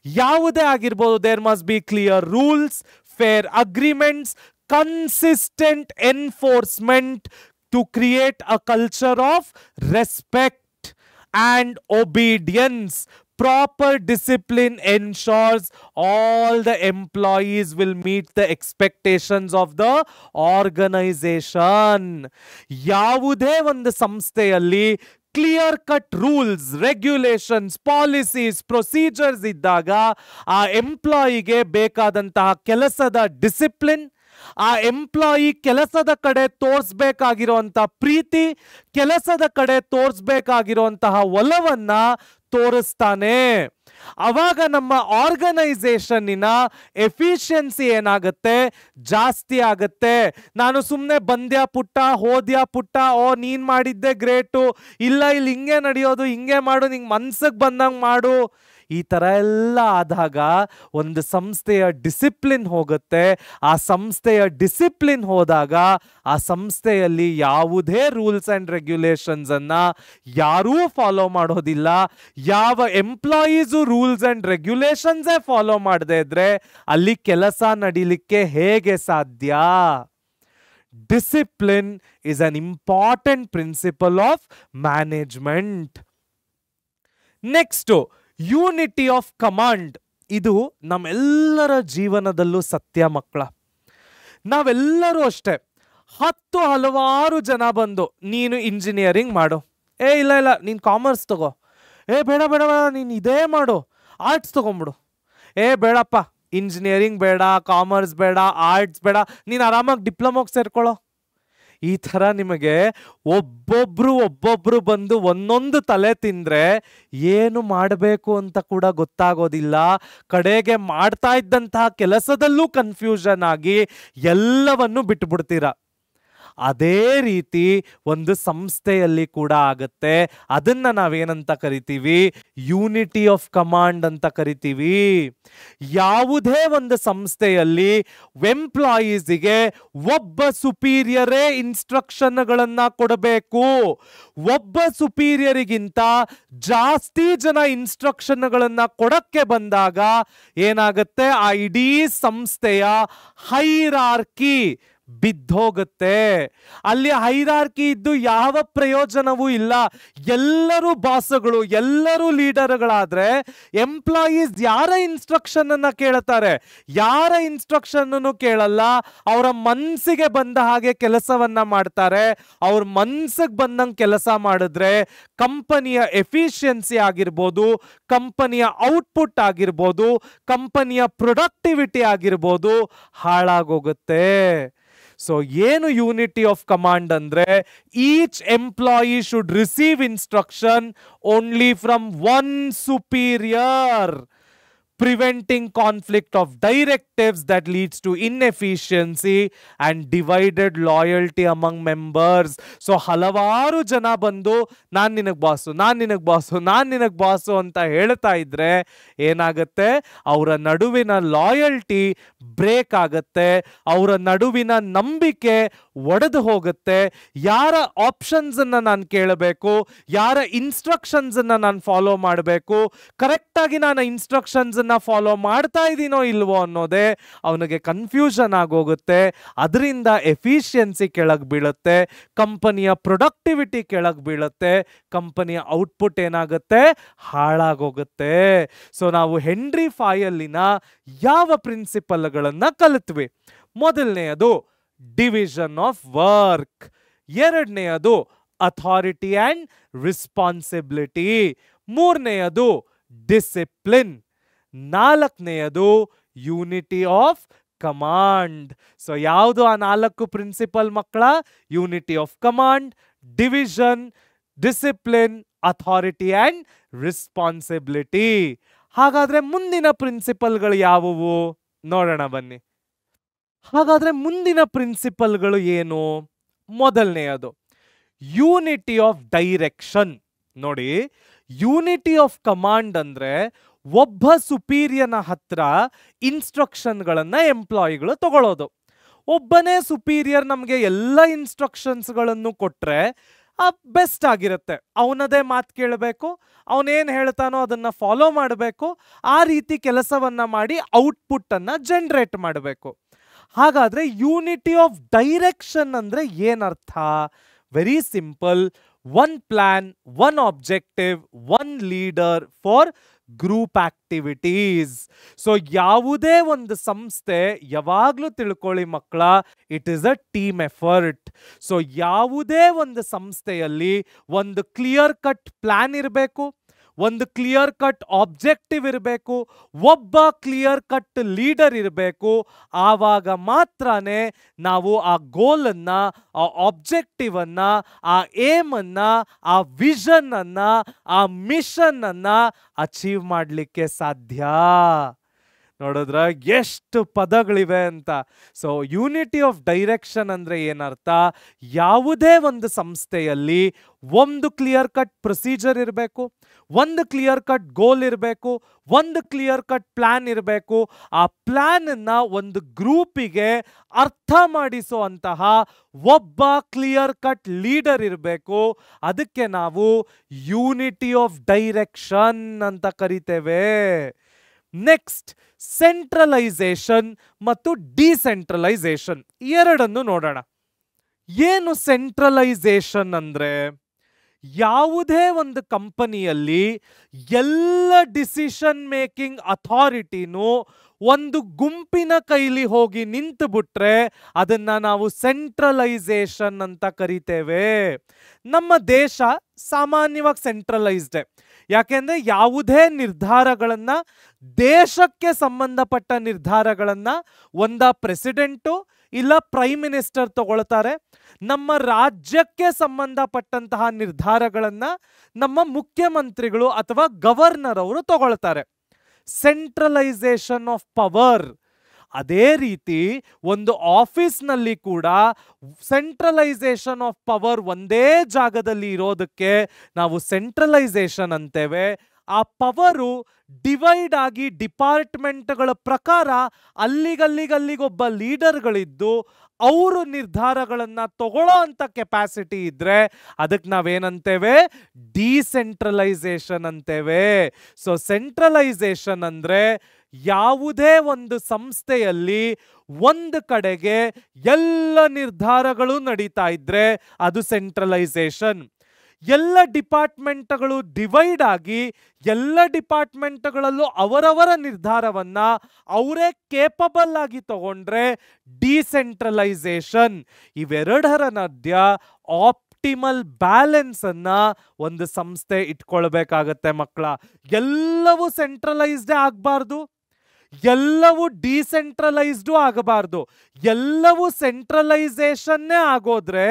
ಯಾವುದೇ ಆಗಿರ್ಬೋದು, there must be clear rules, fair agreements, consistent enforcement to create a culture of respect and obedience. Proper discipline ensures all the employees will meet the expectations of the organization. ಯಾವುದೇ ಒಂದು ಸಂಸ್ಥೆಯಲ್ಲಿ clear cut rules, regulations, policies, procedures ಇದ್ದಾಗ ಆ ಎಂಪ್ಲಾಯಿಗೆ ಬೇಕಾದಂತಹ ಕೆಲಸದ discipline, ಆ employee ಕೆಲಸದ ಕಡೆ ತೋರಿಸಬೇಕಾಗಿರುವಂತ ಪ್ರೀತಿ, ಕೆಲಸದ ಕಡೆ ತೋರಿಸಬೇಕಾಗಿರುವಂತಹ ಒಲವನ್ನ ತೋರಿಸ್ತಾನೆ. ಅವಾಗ ನಮ್ಮ ಆರ್ಗನೈಸೇಷನ್ನಿನ ಎಫಿಷಿಯನ್ಸಿ ಏನಾಗುತ್ತೆ? ಜಾಸ್ತಿ ಆಗುತ್ತೆ. ನಾನು ಸುಮ್ಮನೆ ಬಂದ್ಯಾ ಪುಟ್ಟ, ಹೋದ್ಯಾ ಪುಟ್ಟ, ಓ ನೀನ್ ಮಾಡಿದ್ದೆ ಗ್ರೇಟು, ಇಲ್ಲ ಇಲ್ಲಿ ಹಿಂಗೆ ನಡೆಯೋದು, ಹಿಂಗೆ ಮಾಡು, ನಿಂಗೆ ಮನ್ಸಿಗೆ ಬಂದಂಗೆ ಮಾಡು, ಈ ಥರ ಎಲ್ಲ ಆದಾಗ ಒಂದು ಸಂಸ್ಥೆಯ ಡಿಸಿಪ್ಲಿನ್ ಹೋಗುತ್ತೆ. ಆ ಸಂಸ್ಥೆಯ ಡಿಸಿಪ್ಲಿನ್ ಹೋದಾಗ ಆ ಸಂಸ್ಥೆಯಲ್ಲಿ ಯಾವುದೇ ರೂಲ್ಸ್ ಆ್ಯಂಡ್ ರೆಗ್ಯುಲೇಷನ್ಸ್ ಅನ್ನ ಯಾರೂ ಫಾಲೋ ಮಾಡೋದಿಲ್ಲ. ಯಾವ ಎಂಪ್ಲಾಯೀಸು ರೂಲ್ಸ್ ಆ್ಯಂಡ್ ರೆಗ್ಯುಲೇಷನ್ಸೇ ಫಾಲೋ ಮಾಡದೇ ಇದ್ರೆ ಅಲ್ಲಿ ಕೆಲಸ ನಡೀಲಿಕ್ಕೆ ಹೇಗೆ ಸಾಧ್ಯ? Discipline is an important principle of management. Next unity of command. ಇದು ನಮ್ಮೆಲ್ಲರ ಜೀವನದಲ್ಲೂ ಸತ್ಯ ಮಕ್ಕಳ. ನಾವೆಲ್ಲರೂ ಅಷ್ಟೇ, ಹಲವಾರು ಜನ ಬಂದು ನೀನು ಇಂಜಿನಿಯರಿಂಗ್ ಮಾಡು, ಇಲ್ಲ ನೀನು ಕಾಮರ್ಸ್ ತಗೋ, ಬೇಡ ಬೇಡ ಬೇಡ ನೀನು ಇದೇ ಮಾಡು, ಆರ್ಟ್ಸ್ ತಗೊಂಬಿಡು, ಬೇಡಪ್ಪ ಇಂಜಿನಿಯರಿಂಗ್ ಬೇಡ, ಕಾಮರ್ಸ್ ಬೇಡ, ಆರ್ಟ್ಸ್ ಬೇಡ, ನೀನು ಆರಾಮಾಗಿ ಡಿಪ್ಲೊಮೋಗೆ ಸೇರ್ಕೊಳ್ಳೋ. ಈ ಥರ ನಿಮಗೆ ಒಬ್ಬೊಬ್ರು ಬಂದು ಒಂದೊಂದು ತಲೆ ತಿಂದ್ರೆ ಏನು ಮಾಡಬೇಕು ಅಂತ ಕೂಡ ಗೊತ್ತಾಗೋದಿಲ್ಲ. ಕಡೆಗೆ ಮಾಡ್ತಾ ಇದ್ದಂತಹ ಕೆಲಸದಲ್ಲೂ ಕನ್ಫ್ಯೂಷನ್ ಆಗಿ ಎಲ್ಲವನ್ನು ಬಿಟ್ಬಿಡ್ತೀರ. ಅದೇ ರೀತಿ ಒಂದು ಸಂಸ್ಥೆಯಲ್ಲಿ ಕೂಡ ಆಗುತ್ತೆ. ಅದನ್ನ ನಾವೇನಂತ ಕರಿತೀವಿ? ಯೂನಿಟಿ ಆಫ್ ಕಮಾಂಡ್ ಅಂತ ಕರಿತೀವಿ. ಯಾವುದೇ ಒಂದು ಸಂಸ್ಥೆಯಲ್ಲಿ ಎಂಪ್ಲಾಯೀಸಿಗೆ ಒಬ್ಬ ಸುಪೀರಿಯರೇ ಇನ್ಸ್ಟ್ರಕ್ಷನ್ಗಳನ್ನ ಕೊಡಬೇಕು. ಒಬ್ಬ ಸುಪೀರಿಯರಿಗಿಂತ ಜಾಸ್ತಿ ಜನ ಇನ್ಸ್ಟ್ರಕ್ಷನ್ಗಳನ್ನ ಕೊಡಕ್ಕೆ ಬಂದಾಗ ಏನಾಗುತ್ತೆ? ಆ ಇಡೀ ಸಂಸ್ಥೆಯ ಹೈರಾರ್ಕಿ ಬಿದ್ದೋಗುತ್ತೆ. ಅಲ್ಲಿ ಹೈರಾರ್ಕಿ ಇದ್ದು ಯಾವ ಪ್ರಯೋಜನವೂ ಇಲ್ಲ. ಎಲ್ಲರೂ ಬಾಸ್ಗಳು, ಎಲ್ಲರೂ ಲೀಡರ್ಗಳಾದ್ರೆ ಎಂಪ್ಲಾಯೀಸ್ ಯಾರ ಇನ್ಸ್ಟ್ರಕ್ಷನ್ ಅನ್ನ ಕೇಳ್ತಾರೆ? ಯಾರ ಇನ್ಸ್ಟ್ರಕ್ಷನ್ ಅನ್ನು ಕೇಳಲ್ಲ. ಅವರ ಮನಸ್ಸಿಗೆ ಬಂದ ಹಾಗೆ ಕೆಲಸವನ್ನ ಮಾಡ್ತಾರೆ. ಅವ್ರ ಮನಸ್ಸಿಗೆ ಬಂದಂಗೆ ಕೆಲಸ ಮಾಡಿದ್ರೆ ಕಂಪನಿಯ ಎಫಿಷಿಯನ್ಸಿ ಆಗಿರ್ಬೋದು, ಕಂಪನಿಯ ಔಟ್ಪುಟ್ ಆಗಿರ್ಬೋದು, ಕಂಪನಿಯ ಪ್ರೊಡಕ್ಟಿವಿಟಿ ಆಗಿರ್ಬೋದು ಹಾಳಾಗೋಗುತ್ತೆ. ಸೊ ಏನು ಯೂನಿಟಿ ಆಫ್ ಕಮಾಂಡ್ ಅಂದ್ರೆ? Each employee should receive instruction only from one superior, preventing conflict of directives that leads to inefficiency and divided loyalty among members. So ಹಲವಾರು ಜನ ಬಂದು ನಾನು ನಿನಗೆ ಬಾಸು ಅಂತ ಹೇಳ್ತಾ ಇದ್ರೆ ಏನಾಗುತ್ತೆ? ಅವರ ನಡುವಿನ ಲಾಯಲ್ಟಿ ಬ್ರೇಕ್ ಆಗುತ್ತೆ, ಅವರ ನಡುವಿನ ನಂಬಿಕೆ ಒಡೆದು ಹೋಗುತ್ತೆ. ಯಾರ ಆಪ್ಷನ್ಸ್ ಅನ್ನ ನಾನು ಕೇಳಬೇಕು, ಯಾರ ಇನ್ಸ್ಟ್ರಕ್ಷನ್ಸ್ ಅನ್ನ ನಾನು ಫಾಲೋ ಮಾಡಬೇಕು, ಕರೆಕ್ಟಾಗಿ ನಾನು ಇನ್ಸ್ಟ್ರಕ್ಷನ್ಸ್ ಫಾಲೋ ಮಾಡ್ತಾ ಇದೀನೋ ಇಲ್ವೋ ಅನ್ನೋದೇ ಅವನಿಗೆ ಕನ್ಫ್ಯೂಷನ್ ಆಗೋಗುತ್ತೆ. ಅದರಿಂದ ಎಫಿಷಿಯನ್ಸಿ ಕೆಳಗೆ ಬೀಳುತ್ತೆ, ಕಂಪನಿಯ ಪ್ರೊಡಕ್ಟಿವಿಟಿ ಕೆಳಗೆ ಬೀಳುತ್ತೆ, ಕಂಪನಿಯ ಔಟ್ಪುಟ್ ಏನಾಗುತ್ತೆ? ಹಾಳಾಗೋಗುತ್ತೆ. ಸೊ ನಾವು ಹೆನ್ರಿ ಫೈಯಲ್ಲಿನ ಯಾವ ಪ್ರಿನ್ಸಿಪಲ್ಗಳನ್ನ ಕಲಿತ್ವಿ? ಮೊದಲನೆಯದು ಡಿವಿಷನ್ ಆಫ್ ವರ್ಕ್, ಎರಡನೆಯದು ಅಥಾರಿಟಿ ಅಂಡ್ ರೆಸ್ಪಾನ್ಸಿಬಿಲಿಟಿ, ಮೂರನೆಯದು ಡಿಸಿಪ್ಲಿನ್, ನಾಲ್ಕನೆಯದು ಯೂನಿಟಿ ಆಫ್ ಕಮಾಂಡ್. ಸೊ ಯಾವುದು ಆ ನಾಲ್ಕು ಪ್ರಿನ್ಸಿಪಲ್ ಮಕ್ಕಳ? Unity of command, division, discipline, authority and responsibility. ಹಾಗಾದ್ರೆ ಮುಂದಿನ ಪ್ರಿನ್ಸಿಪಲ್ಗಳು ಯಾವುವು ನೋಡೋಣ ಬನ್ನಿ. ಹಾಗಾದ್ರೆ ಮುಂದಿನ ಪ್ರಿನ್ಸಿಪಲ್ಗಳು ಏನು? ಮೊದಲನೆಯದು ಯೂನಿಟಿ ಆಫ್ ಡೈರೆಕ್ಷನ್. ನೋಡಿ, ಯೂನಿಟಿ ಆಫ್ ಕಮಾಂಡ್ ಅಂದ್ರೆ ಒಬ್ಬ ಸುಪೀರಿಯರ್ನ ಹತ್ರ ಇನ್ಸ್ಟ್ರಕ್ಷನ್ಗಳನ್ನ ಎಂಪ್ಲಾಯಿಗಳು ತಗೊಳ್ಳೋದು. ಒಬ್ಬನೇ ಸುಪೀರಿಯರ್ ನಮಗೆ ಎಲ್ಲ ಇನ್ಸ್ಟ್ರಕ್ಷನ್ಸ್ಗಳನ್ನು ಕೊಟ್ರೆ ಬೆಸ್ಟ್ ಆಗಿರುತ್ತೆ. ಅವನದೇ ಮಾತು ಕೇಳಬೇಕು, ಅವನೇನು ಹೇಳ್ತಾನೋ ಅದನ್ನ ಫಾಲೋ ಮಾಡಬೇಕು, ಆ ರೀತಿ ಕೆಲಸವನ್ನ ಮಾಡಿ ಔಟ್ಪುಟ್ ಅನ್ನ ಜನರೇಟ್ ಮಾಡಬೇಕು. ಹಾಗಾದ್ರೆ ಯೂನಿಟಿ ಆಫ್ ಡೈರೆಕ್ಷನ್ ಅಂದ್ರೆ ಏನರ್ಥ? Very simple. One plan, one objective, one leader for group activities. So ಯಾವುದೇ ಒಂದು ಸಂಸ್ಥೆ, ಯಾವಾಗ್ಲೂ ತಿಳ್ಕೊಳ್ಳಿ ಮಕ್ಕಳ, it is a team effort. So ಯಾವುದೇ ಒಂದು ಸಂಸ್ಥೆಯಲ್ಲಿ ಒಂದು ಕ್ಲಿಯರ್ ಕಟ್ ಪ್ಲಾನ್ ಇರಬೇಕು, ಒಂದು ಕ್ಲಿಯರ್ ಕಟ್ ಆಬ್ಜೆಕ್ಟಿವ್ ಇರಬೇಕು, ಒಬ್ಬ ಕ್ಲಿಯರ್ ಕಟ್ ಲೀಡರ್ ಇರಬೇಕು. ಆವಾಗ ಮಾತ್ರನೇ ನಾವು ಆ ಗೋಲನ್ನ, ಆ ಆಬ್ಜೆಕ್ಟಿವ್ ಅನ್ನ, ಆ ಏಮ್ ಅನ್ನ, ಆ ವಿಷನ್ ಅನ್ನ, ಆ ಮಿಷನ್ ಅನ್ನ ಅಚೀವ್ ಮಾಡಲಿಕ್ಕೆ ಸಾಧ್ಯ. ನೋಡಿದ್ರ ಎಷ್ಟು ಪದಗಳಿವೆ ಅಂತ. ಸೊ ಯೂನಿಟಿ ಆಫ್ ಡೈರೆಕ್ಷನ್ ಅಂದ್ರೆ ಏನರ್ಥ? ಯಾವುದೇ ಒಂದು ಸಂಸ್ಥೆಯಲ್ಲಿ ಒಂದು ಕ್ಲಿಯರ್ ಕಟ್ ಪ್ರೊಸೀಜರ್ ಇರಬೇಕು, ಒಂದು ಕ್ಲಿಯರ್ ಕಟ್ ಗೋಲ್ ಇರಬೇಕು, ಒಂದು ಕ್ಲಿಯರ್ ಕಟ್ ಪ್ಲಾನ್ ಇರಬೇಕು. ಆ ಪ್ಲಾನ್ ಅನ್ನ ಒಂದು ಗ್ರೂಪಿಗೆ ಅರ್ಥ ಮಾಡಿಸುವಂತಹ ಒಬ್ಬ ಕ್ಲಿಯರ್ ಕಟ್ ಲೀಡರ್ ಇರಬೇಕು. ಅದಕ್ಕೆ ನಾವು ಯೂನಿಟಿ ಆಫ್ ಡೈರೆಕ್ಷನ್ ಅಂತ ಕರಿತೇವೆ. ನೆಕ್ಸ್ಟ್, ಸೆಂಟ್ರಲೈಸೇಷನ್ ಮತ್ತು ಡಿಸೆಂಟ್ರಲೈಸೇಷನ್ ಎರಡನ್ನು ನೋಡೋಣ. ಏನು ಸೆಂಟ್ರಲೈಸೇಷನ್ ಅಂದ್ರೆ? ಯಾವುದೇ ಒಂದು ಕಂಪನಿಯಲ್ಲಿ ಎಲ್ಲ ಡಿಸಿಷನ್ ಮೇಕಿಂಗ್ ಅಥಾರಿಟಿನೂ ಒಂದು ಗುಂಪಿನ ಕೈಲಿ ಹೋಗಿ ನಿಂತು ಬಿಟ್ರೆ ಅದನ್ನ ನಾವು ಸೆಂಟ್ರಲೈಸೇಷನ್ ಅಂತ ಕರಿತೇವೆ. ನಮ್ಮ ದೇಶ ಸಾಮಾನ್ಯವಾಗಿ ಸೆಂಟ್ರಲೈಸ್ಡ್. ಯಾಕೆಂದ್ರೆ ಯಾವುದೇ ನಿರ್ಧಾರಗಳನ್ನ, ದೇಶಕ್ಕೆ ಸಂಬಂಧಪಟ್ಟ ನಿರ್ಧಾರಗಳನ್ನ ಒಂದ ಪ್ರೆಸಿಡೆಂಟು ಇಲ್ಲ ಪ್ರೈಮ್ ಮಿನಿಸ್ಟರ್ ತಗೊಳ್ತಾರೆ. ನಮ್ಮ ರಾಜ್ಯಕ್ಕೆ ಸಂಬಂಧಪಟ್ಟಂತಹ ನಿರ್ಧಾರಗಳನ್ನ ನಮ್ಮ ಮುಖ್ಯಮಂತ್ರಿಗಳು ಅಥವಾ ಗವರ್ನರ್ ಅವರು ತಗೊಳ್ತಾರೆ. Centralisation of power. ಅದೇ ರೀತಿ ಒಂದು ಆಫೀಸ್ನಲ್ಲಿ ಕೂಡ ಸೆಂಟ್ರಲೈಸೇಷನ್ ಆಫ್ ಪವರ್ ಒಂದೇ ಜಾಗದಲ್ಲಿ ಇರೋದಕ್ಕೆ ನಾವು ಸೆಂಟ್ರಲೈಸೇಷನ್ ಅಂತೇವೆ. ಆ ಪವರು ಡಿವೈಡ್ ಆಗಿ ಡಿಪಾರ್ಟ್ಮೆಂಟ್ಗಳ ಪ್ರಕಾರ ಅಲ್ಲಿಗಲ್ಲಿಗೊಬ್ಬ ಲೀಡರ್ಗಳಿದ್ದು ಅವರು ನಿರ್ಧಾರಗಳನ್ನ ತಗೊಳ್ಳೋ ಅಂತ ಕೆಪಾಸಿಟಿ ಇದ್ರೆ ಅದಕ್ಕೆ ನಾವೇನಂತೇವೆ? ಡಿಸೆಂಟ್ರಲೈಸೇಷನ್ ಅಂತೇವೆ. ಸೊ ಸೆಂಟ್ರಲೈಸೇಷನ್ ಅಂದ್ರೆ ಯಾವುದೇ ಒಂದು ಸಂಸ್ಥೆಯಲ್ಲಿ ಒಂದು ಕಡೆಗೆ ಎಲ್ಲ ನಿರ್ಧಾರಗಳು ನಡೀತಾ ಇದ್ರೆ ಅದು ಸೆಂಟ್ರಲೈಸೇಷನ್. ಎಲ್ಲ ಡಿಪಾರ್ಟ್ಮೆಂಟ್ಗಳು ಡಿವೈಡ್ ಆಗಿ ಎಲ್ಲ ಡಿಪಾರ್ಟ್ಮೆಂಟ್ಗಳಲ್ಲೂ ಅವರವರ ನಿರ್ಧಾರವನ್ನ ಅವರೇ ಕೇಪಬಲ್ ಆಗಿ ತಗೊಂಡ್ರೆ ಡಿಸೆಂಟ್ರಲೈಸೇಷನ್. ಇವೆರಡರ ನಡುವೆ ಆಪ್ಟಿಮಲ್ ಬ್ಯಾಲೆನ್ಸ್ ಅನ್ನ ಒಂದು ಸಂಸ್ಥೆ ಇಟ್ಕೊಳ್ಬೇಕಾಗತ್ತೆ ಮಕ್ಕಳ. ಎಲ್ಲವೂ ಸೆಂಟ್ರಲೈಸ್ಡ್ ಆಗಬಾರ್ದು, ಎಲ್ಲವೂ ಡಿಸೆಂಟ್ರಲೈಸ್ಡು ಆಗಬಾರ್ದು. ಎಲ್ಲವೂ ಸೆಂಟ್ರಲೈಸೇಷನ್ನೇ ಆಗೋದ್ರೆ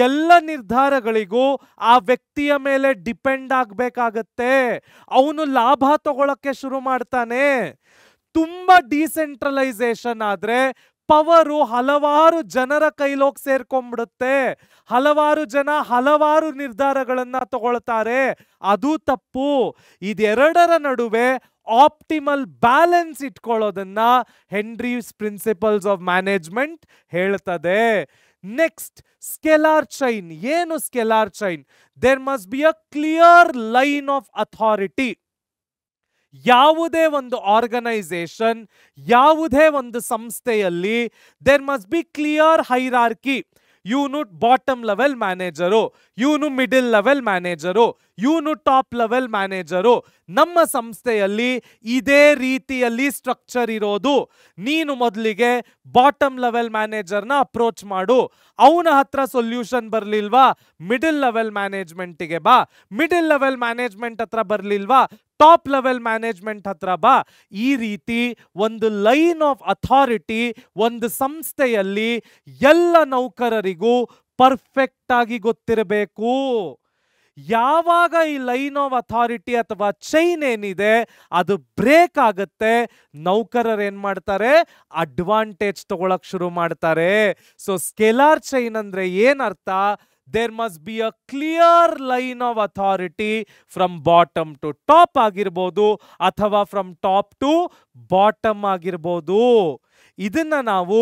ಎಲ್ಲ ನಿರ್ಧಾರಗಳಿಗೂ ಆ ವ್ಯಕ್ತಿಯ ಮೇಲೆ ಡಿಪೆಂಡ್ ಆಗಬೇಕಾಗತ್ತೆ. ಅವನು ಲಾಭ ತಗೊಳಕ್ಕೆ ಶುರು ಮಾಡ್ತಾನೆ. ತುಂಬಾ ಡಿಸೆಂಟ್ರಲೈಸೇಷನ್ ಆದ್ರೆ ಪವರು ಹಲವಾರು ಜನರ ಕೈಲೋಗಿ ಸೇರ್ಕೊಂಡ್ಬಿಡುತ್ತೆ. ಹಲವಾರು ಜನ ಹಲವಾರು ನಿರ್ಧಾರಗಳನ್ನ ತಗೊಳ್ತಾರೆ. ಅದು ತಪ್ಪು. ಇದೆರಡರ ನಡುವೆ ಆಪ್ಟಿಮಲ್ ಬ್ಯಾಲೆನ್ಸ್ ಇಟ್ಕೊಳ್ಳೋದನ್ನ ಹೆನ್ರೀಸ್ ಪ್ರಿನ್ಸಿಪಲ್ಸ್ ಆಫ್ ಮ್ಯಾನೇಜ್ಮೆಂಟ್ ಹೇಳ್ತದೆ. Next, scalar chain. ಏನು scalar chain? There must be a clear line of authority. ಯಾವುದೇ ಒಂದು ಆರ್ಗನೈಸೇಷನ್, ಯಾವುದೇ ಒಂದು ಸಂಸ್ಥೆಯಲ್ಲಿ there must be clear hierarchy. ಇವನು ಬಾಟಮ್ ಲೆವೆಲ್ ಮ್ಯಾನೇಜರು, ಇವನು ಮಿಡಿಲ್ ಲೆವೆಲ್ ಮ್ಯಾನೇಜರು, ಇವನು ಟಾಪ್ ಲೆವೆಲ್ ಮ್ಯಾನೇಜರು. ನಮ್ಮ ಸಂಸ್ಥೆಯಲ್ಲಿ ಇದೇ ರೀತಿಯಲ್ಲಿ ಸ್ಟ್ರಕ್ಚರ್ ಇರೋದು. ನೀನು ಮೊದಲಿಗೆ ಬಾಟಮ್ ಲೆವೆಲ್ ಮ್ಯಾನೇಜರ್ನ ಅಪ್ರೋಚ್ ಮಾಡು. ಅವನ ಹತ್ರ ಸೊಲ್ಯೂಷನ್ ಬರಲಿಲ್ವಾ, ಮಿಡಿಲ್ ಲೆವೆಲ್ ಮ್ಯಾನೇಜ್ಮೆಂಟಿಗೆ ಬಾ. ಮಿಡಿಲ್ ಲೆವೆಲ್ ಮ್ಯಾನೇಜ್ಮೆಂಟ್ ಹತ್ರ ಬರಲಿಲ್ವಾ, ಟಾಪ್ ಲೆವೆಲ್ ಮ್ಯಾನೇಜ್ಮೆಂಟ್ ಹತ್ರ ಬಾ. ಈ ರೀತಿ ಒಂದು ಲೈನ್ ಆಫ್ ಅಥಾರಿಟಿ ಒಂದು ಸಂಸ್ಥೆಯಲ್ಲಿ ಎಲ್ಲ ನೌಕರರಿಗೂ ಪರ್ಫೆಕ್ಟ್ ಆಗಿ ಗೊತ್ತಿರಬೇಕು. ಯಾವಾಗ ಈ ಲೈನ್ ಆಫ್ ಅಥಾರಿಟಿ ಅಥವಾ ಚೈನ್ ಏನಿದೆ ಅದು ಬ್ರೇಕ್ ಆಗುತ್ತೆ, ನೌಕರರು ಏನ್ ಮಾಡ್ತಾರೆ, ಅಡ್ವಾಂಟೇಜ್ ತಗೊಳಕ್ ಶುರು ಮಾಡ್ತಾರೆ. ಸೊ ಸ್ಕೇಲಾರ್ ಚೈನ್ ಅಂದ್ರೆ ಏನರ್ಥ, there must be a clear line of authority from bottom to top ಆಗಿರ್ಬೋದು ಅಥವಾ from top to bottom ಆಗಿರ್ಬೋದು. ಇದನ್ನ ನಾವು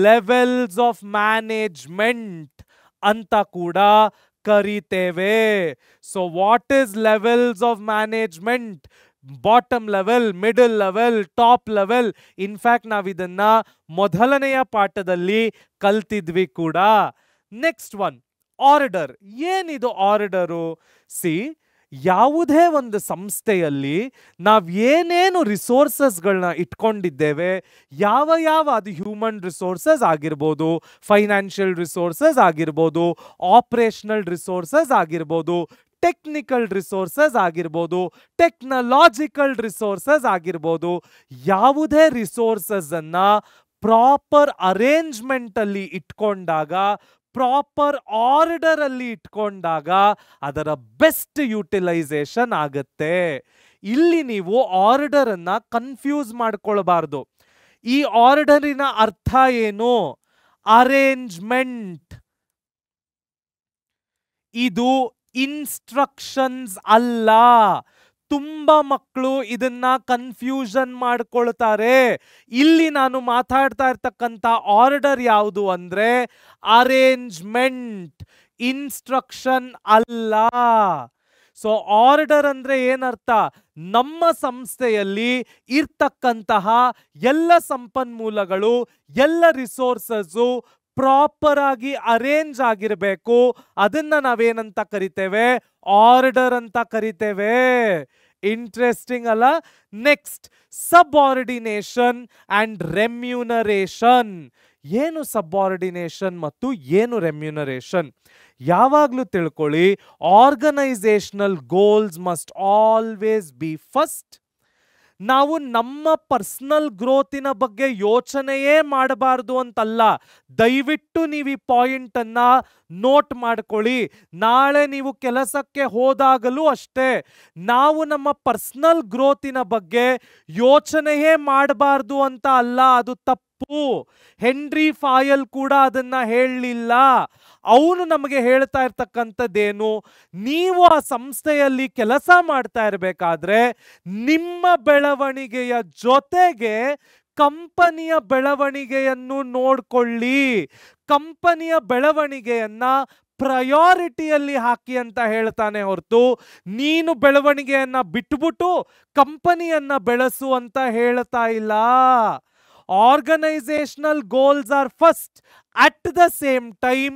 ಲೆವೆಲ್ಸ್ ಆಫ್ ಮ್ಯಾನೇಜ್ಮೆಂಟ್ ಅಂತ ಕೂಡ ಕರಿತೇವೆ. So what is levels of management? Bottom level, middle level, top level. In fact ನಾವಿದನ್ನ ಮೊದಲನೆಯ ಪಾಠದಲ್ಲಿ ಕಲ್ತಿದ್ವಿ ಕೂಡ. Next one, order. ಏನಿದು ಆರ್ಡರು? ಸಿ, ಯಾವುದೇ ಒಂದು ಸಂಸ್ಥೆಯಲ್ಲಿ ನಾವು ಏನೇನು ರಿಸೋರ್ಸಸ್ಗಳನ್ನ ಇಟ್ಕೊಂಡಿದ್ದೇವೆ, ಯಾವ ಅದು ಹ್ಯೂಮನ್ ರಿಸೋರ್ಸಸ್ ಆಗಿರ್ಬೋದು, ಫೈನಾನ್ಷಿಯಲ್ ರಿಸೋರ್ಸಸ್ ಆಗಿರ್ಬೋದು, ಆಪರೇಷನಲ್ ರಿಸೋರ್ಸಸ್ ಆಗಿರ್ಬೋದು, ಟೆಕ್ನಿಕಲ್ ರಿಸೋರ್ಸಸ್ ಆಗಿರ್ಬೋದು, ಟೆಕ್ನಾಲಜಿಕಲ್ ರಿಸೋರ್ಸಸ್ ಆಗಿರ್ಬೋದು, ಯಾವುದೇ ರಿಸೋರ್ಸಸ್ ಅನ್ನ ಪ್ರಾಪರ್ ಅರೇಂಜ್ಮೆಂಟ್ ಅಲ್ಲಿ ಇಟ್ಕೊಂಡಾಗ, ಪ್ರಾಪರ್ ಆರ್ಡರ್ ಅಲ್ಲಿ ಇಟ್ಕೊಂಡಾಗ ಅದರ ಬೆಸ್ಟ್ ಯುಟಿಲೈಸೇಷನ್ ಆಗುತ್ತೆ. ಇಲ್ಲಿ ನೀವು ಆರ್ಡರ್ ಅನ್ನ ಕನ್ಫ್ಯೂಸ್ ಮಾಡ್ಕೊಳ್ಬಾರ್ದು. ಈ ಆರ್ಡರಿನ ಅರ್ಥ ಏನು? ಅರೇಂಜ್ಮೆಂಟ್. ಇದು ಇನ್ಸ್ಟ್ರಕ್ಷನ್ಸ್ ಅಲ್ಲ. ತುಂಬಾ ಮಕ್ಕಳು ಇದನ್ನ ಕನ್ಫ್ಯೂಷನ್ ಮಾಡ್ಕೊಳ್ತಾರೆ. ಇಲ್ಲಿ ನಾನು ಮಾತಾಡ್ತಾ ಇರ್ತಕ್ಕಂಥ ಆರ್ಡರ್ ಯಾವುದು ಅಂದ್ರೆ ಅರೇಂಜ್ಮೆಂಟ್, ಇನ್ಸ್ಟ್ರಕ್ಷನ್ ಅಲ್ಲ. ಸೊ ಆರ್ಡರ್ ಅಂದ್ರೆ ಏನರ್ಥ? ನಮ್ಮ ಸಂಸ್ಥೆಯಲ್ಲಿ ಇರ್ತಕ್ಕಂತಹ ಎಲ್ಲ ಸಂಪನ್ಮೂಲಗಳು, ಎಲ್ಲ ರಿಸೋರ್ಸಸ್ಸು ಪ್ರಾಪರ್ ಆಗಿ ಅರೇಂಜ್ ಆಗಿರಬೇಕು. ಅದನ್ನ ನಾವೇನಂತ ಕರಿತೇವೆ? ಆರ್ಡರ್ ಅಂತ ಕರಿತೇವೆ. ಇಂಟ್ರೆಸ್ಟಿಂಗ್ ಅಲ್ಲ? Next, subordination and remuneration. ಏನು ಸಬ್ಆರ್ಡಿನೇಷನ್ ಮತ್ತು ಏನು ರೆಮ್ಯೂನರೇಷನ್? ಯಾವಾಗಲೂ ತಿಳ್ಕೊಳ್ಳಿ, organizational goals must always be first. ನಾವು ನಮ್ಮ ಪರ್ಸನಲ್ ಗ್ರೋತಿನ ಬಗ್ಗೆ ಯೋಚನೆಯೇ ಮಾಡಬಾರ್ದು ಅಂತಲ್ಲ. ದಯವಿಟ್ಟು ನೀವು ಈ ಪಾಯಿಂಟ್ ಅನ್ನ ನೋಟ್ ಮಾಡ್ಕೊಳ್ಳಿ. ನಾಳೆ ನೀವು ಕೆಲಸಕ್ಕೆ ಹೋದಾಗಲೂ ಅಷ್ಟೇ, ನಾವು ನಮ್ಮ ಪರ್ಸನಲ್ ಗ್ರೋತಿನ ಬಗ್ಗೆ ಯೋಚನೆಯೇ ಮಾಡಬಾರ್ದು ಅಂತ ಅಲ್ಲ, ಅದು ತಪ್ಪು. ಹೆನ್ರಿ ಫಾಯಲ್ ಕೂಡ ಅದನ್ನ ಹೇಳಲಿಲ್ಲ. ಅವನು ನಮಗೆ ಹೇಳ್ತಾ ಇರ್ತಕ್ಕಂಥದ್ದೇನು, ನೀವು ಆ ಸಂಸ್ಥೆಯಲ್ಲಿ ಕೆಲಸ ಮಾಡ್ತಾ ಇರಬೇಕಾದ್ರೆ ನಿಮ್ಮ ಬೆಳವಣಿಗೆಯ ಜೊತೆಗೆ ಕಂಪನಿಯ ಬೆಳವಣಿಗೆಯನ್ನು ನೋಡ್ಕೊಳ್ಳಿ. ಕಂಪನಿಯ ಬೆಳವಣಿಗೆಯನ್ನ ಪ್ರಯಾರಿಟಿಯಲ್ಲಿ ಹಾಕಿ ಅಂತ ಹೇಳ್ತಾನೆ ಹೊರತು ನೀನು ಬೆಳವಣಿಗೆಯನ್ನ ಬಿಟ್ಬಿಟ್ಟು ಕಂಪನಿಯನ್ನ ಬೆಳೆಸು ಅಂತ ಹೇಳ್ತಾ ಇಲ್ಲ. Organisational goals are first. At the same time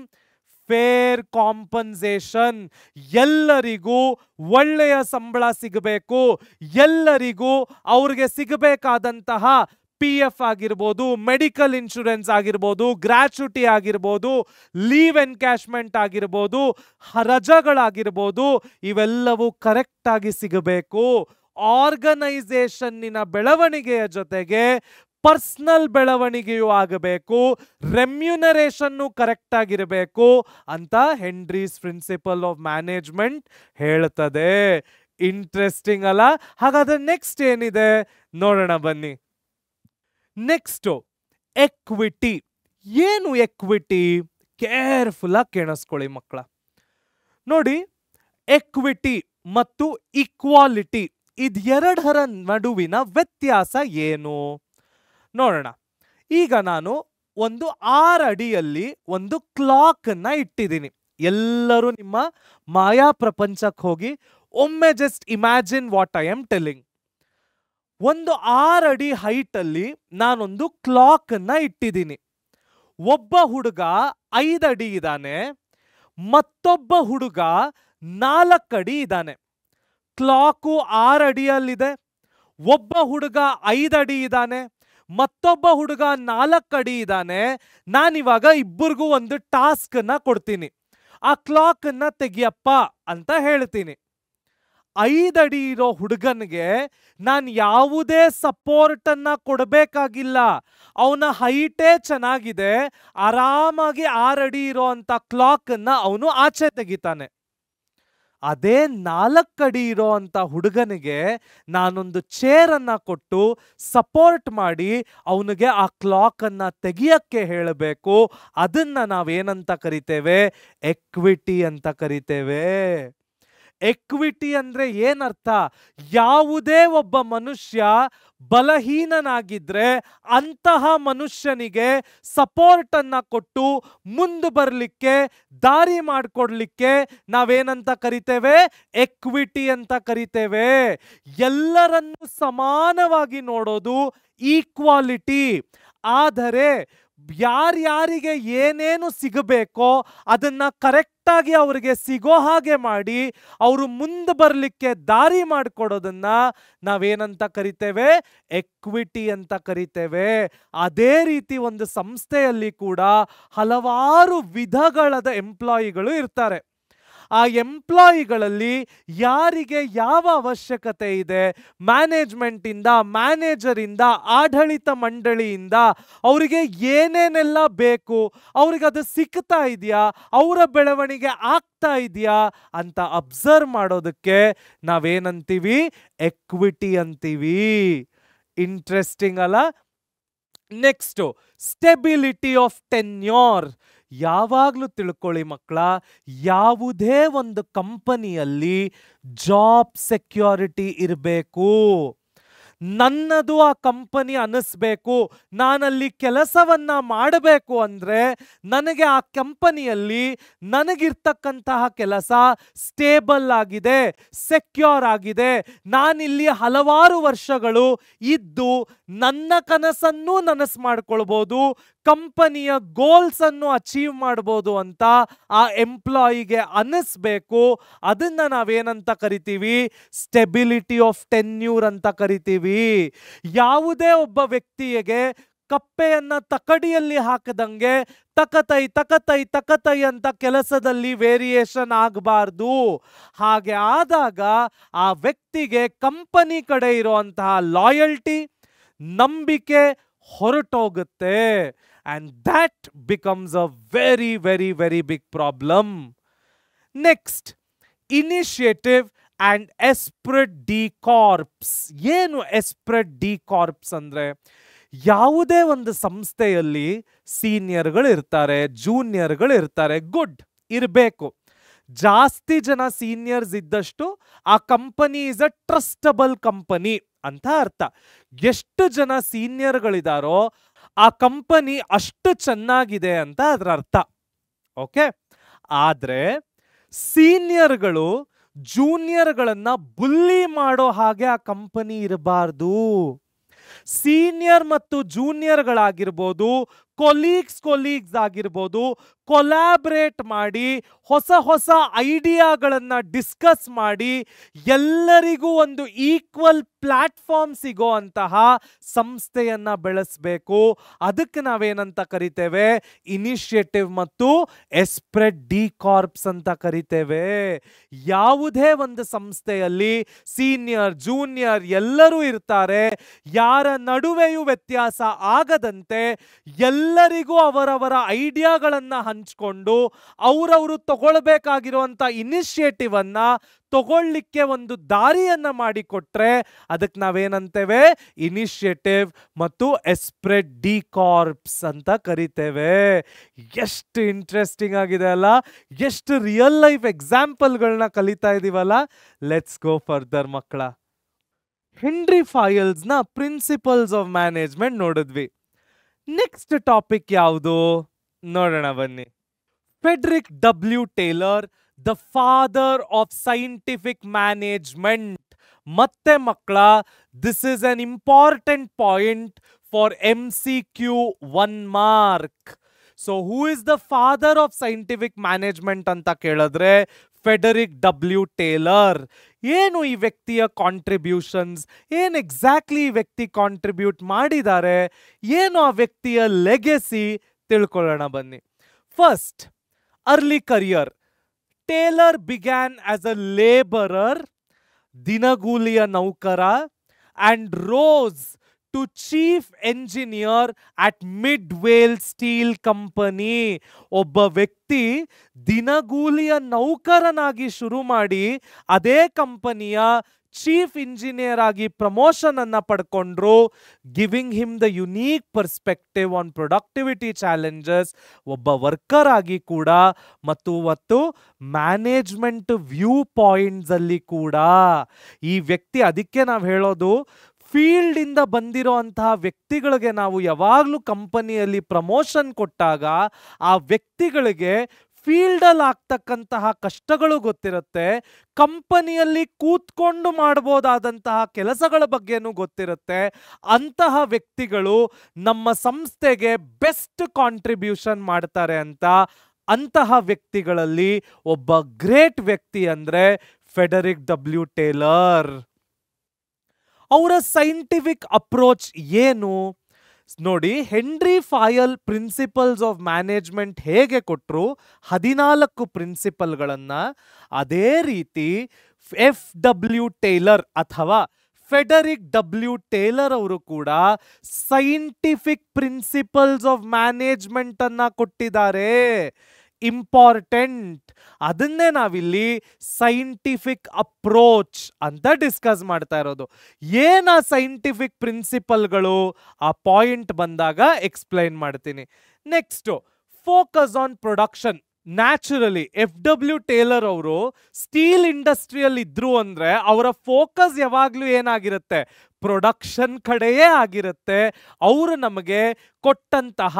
fair compensation. ಎಲ್ಲರಿಗೂ ಒಳ್ಳೆಯ ಸಂಬಳ ಸಿಗಬೇಕು. ಎಲ್ಲರಿಗೂ ಅವ್ರಿಗೆ ಸಿಗಬೇಕಾದಂತಹ PF ಆಗಿರ್ಬೋದು, ಮೆಡಿಕಲ್ ಇನ್ಶೂರೆನ್ಸ್ ಆಗಿರ್ಬೋದು, ಗ್ರಾಚ್ಯುಟಿ ಆಗಿರ್ಬೋದು, ಲೀವ್ ಎನ್ಕ್ಯಾಶ್ಮೆಂಟ್ ಆಗಿರ್ಬೋದು, ರಜಗಳಾಗಿರ್ಬೋದು, ಇವೆಲ್ಲವೂ ಕರೆಕ್ಟ್ ಆಗಿ ಸಿಗಬೇಕು. ಆರ್ಗನೈಸೇಷನ್ನಿನ ಬೆಳವಣಿಗೆಯ ಜೊತೆಗೆ ಪರ್ಸನಲ್ ಬೆಳವಣಿಗೆಯೂ ಆಗಬೇಕು, ರೆಮ್ಯುನರೇಷನ್ನು ಕರೆಕ್ಟ್ ಆಗಿರಬೇಕು ಅಂತ ಹೆನ್ರೀಸ್ ಪ್ರಿನ್ಸಿಪಲ್ ಆಫ್ ಮ್ಯಾನೇಜ್ಮೆಂಟ್ ಹೇಳ್ತದೆ. ಇಂಟ್ರೆಸ್ಟಿಂಗ್ ಅಲ್ಲ? ಹಾಗಾದ್ರೆ ನೆಕ್ಸ್ಟ್ ಏನಿದೆ ನೋಡೋಣ ಬನ್ನಿ. Next, equity. ಏನು ಎಕ್ವಿಟಿ? ಕೇರ್ಫುಲ್ ಆಗಿ ಕೇಳಿಸ್ಕೊಳ್ಳಿ ಮಕ್ಕಳ. ನೋಡಿ, ಎಕ್ವಿಟಿ ಮತ್ತು ಇಕ್ವಾಲಿಟಿ ಇದೆರಡರ ನಡುವಿನ ವ್ಯತ್ಯಾಸ ಏನು ನೋಡೋಣ. ಈಗ ನಾನು ಒಂದು 6 ಅಡಿಯಲ್ಲಿ ಒಂದು ಕ್ಲಾಕ್ ಅನ್ನ ಇಟ್ಟಿದ್ದೀನಿ. ಎಲ್ಲರೂ ನಿಮ್ಮ ಮಾಯಾ ಪ್ರಪಂಚಕ್ಕೆ ಹೋಗಿ ಒಮ್ಮೆ just imagine what I am telling. ಒಂದು 6 ಅಡಿ ಹೈಟ್ ಅಲ್ಲಿ ನಾನೊಂದು ಕ್ಲಾಕ್ ಅನ್ನ ಇಟ್ಟಿದ್ದೀನಿ. ಒಬ್ಬ ಹುಡುಗ 5 ಅಡಿ ಇದ್ದಾನೆ, ಮತ್ತೊಬ್ಬ ಹುಡುಗ 4 ಅಡಿ ಇದ್ದಾನೆ. ಕ್ಲಾಕು 6 ಅಡಿಯಲ್ಲಿದೆ. ಒಬ್ಬ ಹುಡುಗ 5 ಅಡಿ ಇದ್ದಾನೆ, ಮತ್ತೊಬ್ಬ ಹುಡುಗ 4 ಅಡಿ ಇದ್ದಾನೆ. ನಾನಿವಾಗ ಇಬ್ಬರಿಗೂ ಒಂದು ಟಾಸ್ಕ್ ಅನ್ನ ಕೊಡ್ತೀನಿ. ಆ ಕ್ಲಾಕ್ ಅನ್ನ ತೆಗಿಯಪ್ಪ ಅಂತ ಹೇಳ್ತೀನಿ. 5 ಅಡಿ ಇರೋ ಹುಡುಗನಿಗೆ ನಾನು ಯಾವುದೇ ಸಪೋರ್ಟ್ ಅನ್ನ ಕೊಡಬೇಕಾಗಿಲ್ಲ. ಅವನ ಹೈಟೇ ಚೆನ್ನಾಗಿದೆ, ಆರಾಮಾಗಿ 6 ಅಡಿ ಇರೋ ಅಂತ ಕ್ಲಾಕ್ ಅನ್ನ ಅವನು ಆಚೆ ತೆಗಿತಾನೆ. ಅದೇ 4 ಅಡಿ ಇರೋ ಅಂತ ಹುಡುಗನಿಗೆ ನಾನೊಂದು ಚೇರ್ ಅನ್ನ ಕೊಟ್ಟು ಸಪೋರ್ಟ್ ಮಾಡಿ ಅವನಿಗೆ ಆ ಕ್ಲಾಕ್ ಅನ್ನ ತೆಗಿಯಕ್ಕೆ ಹೇಳಬೇಕು. ಅದನ್ನ ನಾವೇನಂತ ಕರಿತೇವೆ? ಎಕ್ವಿಟಿ ಅಂತ ಕರಿತೇವೆ. ಎಕ್ವಿಟಿ ಅಂದ್ರೆ ಏನರ್ಥ? ಯಾವುದೇ ಒಬ್ಬ ಮನುಷ್ಯ ಬಲಹೀನನಾಗಿದ್ರೆ ಅಂತಹ ಮನುಷ್ಯನಿಗೆ ಸಪೋರ್ಟ್ ಅನ್ನ ಕೊಟ್ಟು ಮುಂದೆ ಬರಲಿಕ್ಕೆ ದಾರಿ ಮಾಡಿಕೊಡ್ಲಿಕ್ಕೆ ನಾವೇನಂತ ಕರಿತೇವೆ? ಎಕ್ವಿಟಿ ಅಂತ ಕರಿತೇವೆ. ಎಲ್ಲರನ್ನು ಸಮಾನವಾಗಿ ನೋಡೋದು ಈಕ್ವಾಲಿಟಿ. ಆದರೆ ಯಾರ್ಯಾರಿಗೆ ಏನೇನು ಸಿಗಬೇಕೋ ಅದನ್ನ ಕರೆಕ್ಟಾಗಿ ಅವರಿಗೆ ಸಿಗೋ ಹಾಗೆ ಮಾಡಿ ಅವರು ಮುಂದೆ ಬರಲಿಕ್ಕೆ ದಾರಿ ಮಾಡಿಕೊಡೋದನ್ನ ನಾವೇನಂತ ಕರಿತೇವೆ? ಎಕ್ವಿಟಿ ಅಂತ ಕರಿತೇವೆ. ಅದೇ ರೀತಿ ಒಂದು ಸಂಸ್ಥೆಯಲ್ಲಿ ಕೂಡ ಹಲವಾರು ವಿಧಗಳಾದ ಎಂಪ್ಲಾಯಿಗಳು ಇರ್ತಾರೆ. ಆ ಎಂಪ್ಲಾಯಿಗಳಲ್ಲಿ ಯಾರಿಗೆ ಯಾವ ಅವಶ್ಯಕತೆ ಇದೆ, ಮ್ಯಾನೇಜ್ಮೆಂಟಿಂದ, ಮ್ಯಾನೇಜರಿಂದ, ಆಡಳಿತ ಮಂಡಳಿಯಿಂದ ಅವರಿಗೆ ಏನೇನೆಲ್ಲ ಬೇಕು, ಅವ್ರಿಗೆ ಅದು ಸಿಗ್ತಾ ಇದೆಯಾ, ಅವರ ಬೆಳವಣಿಗೆ ಆಗ್ತಾ ಇದೆಯಾ ಅಂತ ಅಬ್ಸರ್ವ್ ಮಾಡೋದಕ್ಕೆ ನಾವೇನಂತೀವಿ? ಎಕ್ವಿಟಿ ಅಂತೀವಿ. ಇಂಟ್ರೆಸ್ಟಿಂಗ್ ಅಲ್ಲ? Next, stability of tenure. ಯಾವಾಗಲೂ ತಿಳ್ಕೊಳ್ಳಿ ಮಕ್ಕಳ, ಯಾವುದೇ ಒಂದು ಕಂಪನಿಯಲ್ಲಿ ಜಾಬ್ ಸೆಕ್ಯೂರಿಟಿ ಇರಬೇಕು. ನನ್ನದು ಆ ಕಂಪನಿ ಅನ್ನಿಸ್ಬೇಕು, ನಾನಲ್ಲಿ ಕೆಲಸವನ್ನ ಮಾಡಬೇಕು ಅಂದ್ರೆ ನನಗೆ ಆ ಕಂಪನಿಯಲ್ಲಿ ನನಗಿರ್ತಕ್ಕಂತಹ ಕೆಲಸ ಸ್ಟೇಬಲ್ ಆಗಿದೆ, ಸೆಕ್ಯೂರ್ ಆಗಿದೆ, ನಾನಿಲ್ಲಿ ಹಲವಾರು ವರ್ಷಗಳು ಇದ್ದು ನನ್ನ ಕನಸನ್ನು ನನಸು ಮಾಡ್ಕೊಳ್ಬೋದು, ಕಂಪನಿಯ ಗೋಲ್ಸ್ ಅನ್ನು ಅಚೀವ್ ಮಾಡ್ಬೋದು ಅಂತ ಆ ಎಂಪ್ಲಾಯಿಗೆ ಅನ್ನಿಸ್ಬೇಕು. ಅದನ್ನ ನಾವೇನಂತ ಕರಿತೀವಿ? ಸ್ಟೆಬಿಲಿಟಿ ಆಫ್ ಟೆನ್ಯೂರ್ ಅಂತ ಕರಿತೀವಿ. ಯಾವುದೇ ಒಬ್ಬ ವ್ಯಕ್ತಿಗೆ ಕಪ್ಪೆಯನ್ನ ತಕಡಿಯಲ್ಲಿ ಹಾಕದಂಗೆ ತಕತೈ ತಕತೈ ತಕತೈ ಅಂತ ಕೆಲಸದಲ್ಲಿ ವೇರಿಯೇಷನ್ ಆಗಬಾರ್ದು. ಹಾಗೆ ಆದಾಗ ಆ ವ್ಯಕ್ತಿಗೆ ಕಂಪನಿ ಕಡೆ ಇರುವಂತಹ ಲಾಯಲ್ಟಿ, ನಂಬಿಕೆ ಹೊರಟೋಗುತ್ತೆ. And that becomes a very, very, very big problem. Next, initiative and esprit de corps. ಏನು esprit de corps ಅಂದ್ರೆ? ಯಾವುದೇ ಒಂದು ಸಂಸ್ಥೆಯಲ್ಲಿ ಸೀನಿಯರ್ಗಳು ಇರ್ತಾರೆ, ಜೂನಿಯರ್ಗಳು ಇರ್ತಾರೆ. ಗುಡ್, ಇರಬೇಕು. ಜಾಸ್ತಿ ಜನ ಸೀನಿಯರ್ಸ್ ಇದ್ದಷ್ಟು ಆ company is a trustable company ಅಂತ ಅರ್ಥ. ಎಷ್ಟು ಜನ ಸೀನಿಯರ್ಗಳಿದಾರೋ ಆ ಕಂಪನಿ ಅಷ್ಟು ಚೆನ್ನಾಗಿದೆ ಅಂತ ಅದರ ಅರ್ಥ. ಓಕೆ, ಆದ್ರೆ ಸೀನಿಯರ್ಗಳು ಜೂನಿಯರ್ಗಳನ್ನ ಬುಲ್ಲಿ ಮಾಡೋ ಹಾಗೆ ಆ ಕಂಪನಿ ಇರಬಾರ್ದು. ಸೀನಿಯರ್ ಮತ್ತು ಜೂನಿಯರ್ಗಳಾಗಿರ್ಬೋದು, ಕೊಲೀಗ್ಸ್ ಆಗಿರ್ಬೋದು, ಕೊಲಾಬ್ರೇಟ್ ಮಾಡಿ ಹೊಸ ಹೊಸ ಐಡಿಯಾಗಳನ್ನ ಡಿಸ್ಕಸ್ ಮಾಡಿ ಎಲ್ಲರಿಗೂ ಒಂದು ಈಕ್ವಲ್ ಪ್ಲಾಟ್ಫಾರ್ಮ್ ಸಿಗೋ ಅಂತಹ ಸಂಸ್ಥೆಯನ್ನ ಬೆಳೆಸಬೇಕು. ಅದಕ್ಕೆ ನಾವೇನಂತ ಕರಿತೇವೆ? ಇನಿಷಿಯೇಟಿವ್ ಮತ್ತು ಎಸ್ಪ್ರೆಡ್ ಡಿ ಕಾರ್ಪ್ಸ್ ಅಂತ ಕರಿತೇವೆ. ಯಾವುದೇ ಒಂದು ಸಂಸ್ಥೆಯಲ್ಲಿ ಸೀನಿಯರ್ ಜೂನಿಯರ್ ಎಲ್ಲರೂ ಇರ್ತಾರೆ. ಯಾರ ನಡುವೆಯೂ ವ್ಯತ್ಯಾಸ ಆಗದಂತೆ ಎಲ್ಲರಿಗೂ ಅವರವರ ಐಡಿಯಾಗಳನ್ನ ಹಂಚಿಕೊಂಡು ಅವರವರು ತಗೊಳ್ಬೇಕಾಗಿರುವಂತ ಇನಿಷಿಯೇಟಿವ್ ಅನ್ನ ತಗೊಳ್ಳಿಕ್ಕೆ ಒಂದು ದಾರಿಯನ್ನ ಮಾಡಿಕೊಟ್ರೆ ಅದಕ್ಕೆ ನಾವೇನಂತೇವೆ? ಇನಿಷಿಯೇಟಿವ್ ಮತ್ತು ಎಸ್ಪ್ರೆಡ್ ಡಿ ಕಾರ್ಪ್ಸ್ ಅಂತ ಕರಿತೇವೆ. ಎಷ್ಟು ಇಂಟ್ರೆಸ್ಟಿಂಗ್ ಆಗಿದೆ ಅಲ್ಲ? ಎಷ್ಟು ರಿಯಲ್ ಲೈಫ್ ಎಕ್ಸಾಂಪಲ್ಗಳನ್ನ ಕಲಿತಾ ಇದೀವಲ್ಲ? ಲೆಟ್ಸ್ ಗೋ ಫರ್ದರ್ ಮಕ್ಕಳ. ಹೆನ್ರಿ ಫಯಲ್ಸ್ ನ ಪ್ರಿನ್ಸಿಪಲ್ಸ್ ಆಫ್ ಮ್ಯಾನೇಜ್ಮೆಂಟ್ ನೋಡಿದ್ವಿ. ನೆಕ್ಸ್ಟ್ ಟಾಪಿಕ್ ಯಾವುದು ನೋಡೋಣ ಬನ್ನಿ. Frederick W Taylor, the father of scientific management. ಮತ್ತೆ ಮಕ್ಕಳ, this is an important point for MCQ 1 mark. So who is the father of scientific management ಅಂತ ಕೇಳಿದ್ರೆ Frederick W Taylor. ಏನು ಈ ವ್ಯಕ್ತಿಯ ಕಾಂಟ್ರಿಬ್ಯೂಷನ್ಸ್, ಏನು ಎಕ್ಸಾಕ್ಟ್ಲಿ ಈ ವ್ಯಕ್ತಿ ಕಾಂಟ್ರಿಬ್ಯೂಟ್ ಮಾಡಿದ್ದಾರೆ, ಏನು ಆ ವ್ಯಕ್ತಿಯ ಲೆಗೆಸಿ ತಿಳ್ಕೊಳ್ಳೋಣ ಬನ್ನಿ. First, early career. Taylor began as a labourer, ದಿನಗೂಲಿಯ ನೌಕರ, and rose to chief engineer at Midvale Steel Company. ಒಬ್ಬ ವ್ಯಕ್ತಿ ದಿನಗೂಲಿಯ ನೌಕರನಾಗಿ ಶುರು ಮಾಡಿ ಅದೇ ಕಂಪನಿಯ ಚೀಫ್ ಇಂಜಿನಿಯರ್ ಆಗಿ ಪ್ರಮೋಷನ್ ಅನ್ನ ಪಡ್ಕೊಂಡ್ರು. Giving him the unique perspective on productivity challenges. ಒಬ್ಬ ವರ್ಕರ್ ಆಗಿ ಕೂಡ ಮತ್ತು ಮ್ಯಾನೇಜ್ಮೆಂಟ್ ವ್ಯೂ ಪಾಯಿಂಟ್ಸ್ ಅಲ್ಲಿ ಕೂಡ ಈ ವ್ಯಕ್ತಿ, ಅದಕ್ಕೆ ನಾವು ಹೇಳೋದು ಫೀಲ್ಡ್ ಇಂದ ಬಂದಿರೋ ಅಂತಹ ವ್ಯಕ್ತಿಗಳಿಗೆ ನಾವು ಯಾವಾಗಲೂ ಕಂಪನಿಯಲ್ಲಿ ಪ್ರಮೋಷನ್ ಕೊಟ್ಟಾಗ ಆ ವ್ಯಕ್ತಿಗಳಿಗೆ ಫೀಲ್ಡ್ ಅಲ್ಲಿ ಆಗ್ತಕ್ಕಂತಹ ಕಷ್ಟಗಳು ಗೊತ್ತಿರುತ್ತೆ, ಕಂಪನಿಯಲ್ಲಿ ಕೂತ್ಕೊಂಡು ಮಾಡಬಹುದಾದಂತಹ ಕೆಲಸಗಳ ಬಗ್ಗೆನೂ ಗೊತ್ತಿರುತ್ತೆ. ಅಂತಹ ವ್ಯಕ್ತಿಗಳು ನಮ್ಮ ಸಂಸ್ಥೆಗೆ ಬೆಸ್ಟ್ ಕಾಂಟ್ರಿಬ್ಯೂಷನ್ ಮಾಡ್ತಾರೆ ಅಂತ. ಅಂತಹ ವ್ಯಕ್ತಿಗಳಲ್ಲಿ ಒಬ್ಬ ಗ್ರೇಟ್ ವ್ಯಕ್ತಿ ಅಂದ್ರೆ ಫೆಡರಿಕ್ ಡಬ್ಲ್ಯೂ ಟೇಲರ್. ಅವರ ಸೈಂಟಿಫಿಕ್ ಅಪ್ರೋಚ್ ಏನು ನೋಡಿ. ಹೆನ್ರಿ ಫಾಯಲ್ ಪ್ರಿನ್ಸಿಪಲ್ಸ್ ಆಫ್ ಮ್ಯಾನೇಜ್ಮೆಂಟ್ ಹೇಗೆ ಕೊಟ್ಟರು 14 ಪ್ರಿನ್ಸಿಪಲ್ಗಳನ್ನ, ಅದೇ ರೀತಿ FW ಟೇಲರ್ ಅಥವಾ ಫೆಡರಿಕ್ ಡಬ್ಲ್ಯೂ ಟೇಲರ್ ಅವರು ಕೂಡ ಸೈಂಟಿಫಿಕ್ ಪ್ರಿನ್ಸಿಪಲ್ಸ್ ಆಫ್ ಮ್ಯಾನೇಜ್ಮೆಂಟ್ ಅನ್ನ ಕೊಟ್ಟಿದ್ದಾರೆ. ಇಂಪಾರ್ಟೆಂಟ್. ಅದನ್ನೇ ನಾವಿಲ್ಲಿ ಸೈಂಟಿಫಿಕ್ ಅಪ್ರೋಚ್ ಅಂತ ಡಿಸ್ಕಸ್ ಮಾಡ್ತಾ ಇರೋದು. ಏನ ಸೈಂಟಿಫಿಕ್ ಪ್ರಿನ್ಸಿಪಲ್ಗಳು ಆ ಪಾಯಿಂಟ್ ಬಂದಾಗ ಎಕ್ಸ್ಪ್ಲೈನ್ ಮಾಡ್ತೀನಿ. Next, focus on production. Naturally FW Taylor ಅವರು ಸ್ಟೀಲ್ ಇಂಡಸ್ಟ್ರಿಯಲ್ಲಿ ಇದ್ರು ಅಂದ್ರೆ ಅವರ ಫೋಕಸ್ ಯಾವಾಗ್ಲೂ ಏನಾಗಿರುತ್ತೆ, ಪ್ರೊಡಕ್ಷನ್ ಕಡೆಯೇ ಆಗಿರುತ್ತೆ. ಅವರು ನಮಗೆ ಕೊಟ್ಟಂತಹ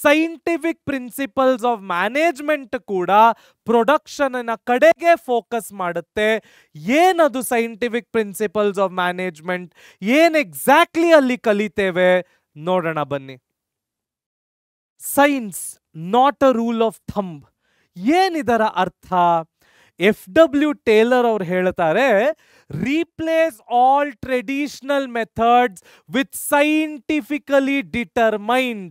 ಸೈಂಟಿಫಿಕ್ ಪ್ರಿನ್ಸಿಪಲ್ಸ್ ಆಫ್ ಮ್ಯಾನೇಜ್ಮೆಂಟ್ ಕೂಡ ಪ್ರೊಡಕ್ಷನ್ ಕಡೆಗೆ ಫೋಕಸ್ ಮಾಡುತ್ತೆ. ಏನದು ಸೈಂಟಿಫಿಕ್ ಪ್ರಿನ್ಸಿಪಲ್ಸ್ ಆಫ್ ಮ್ಯಾನೇಜ್ಮೆಂಟ್, ಏನ್ ಎಕ್ಸಾಕ್ಟ್ಲಿ ಅಲ್ಲಿ ಕಲಿತೇವೆ ನೋಡೋಣ ಬನ್ನಿ. Science not a rule of thumb. ಏನಿದರ ಅರ್ಥ? FW ಟೇಲರ್ ಅವ್ರು ಹೇಳ್ತಾರೆ, replace all traditional methods with scientifically determined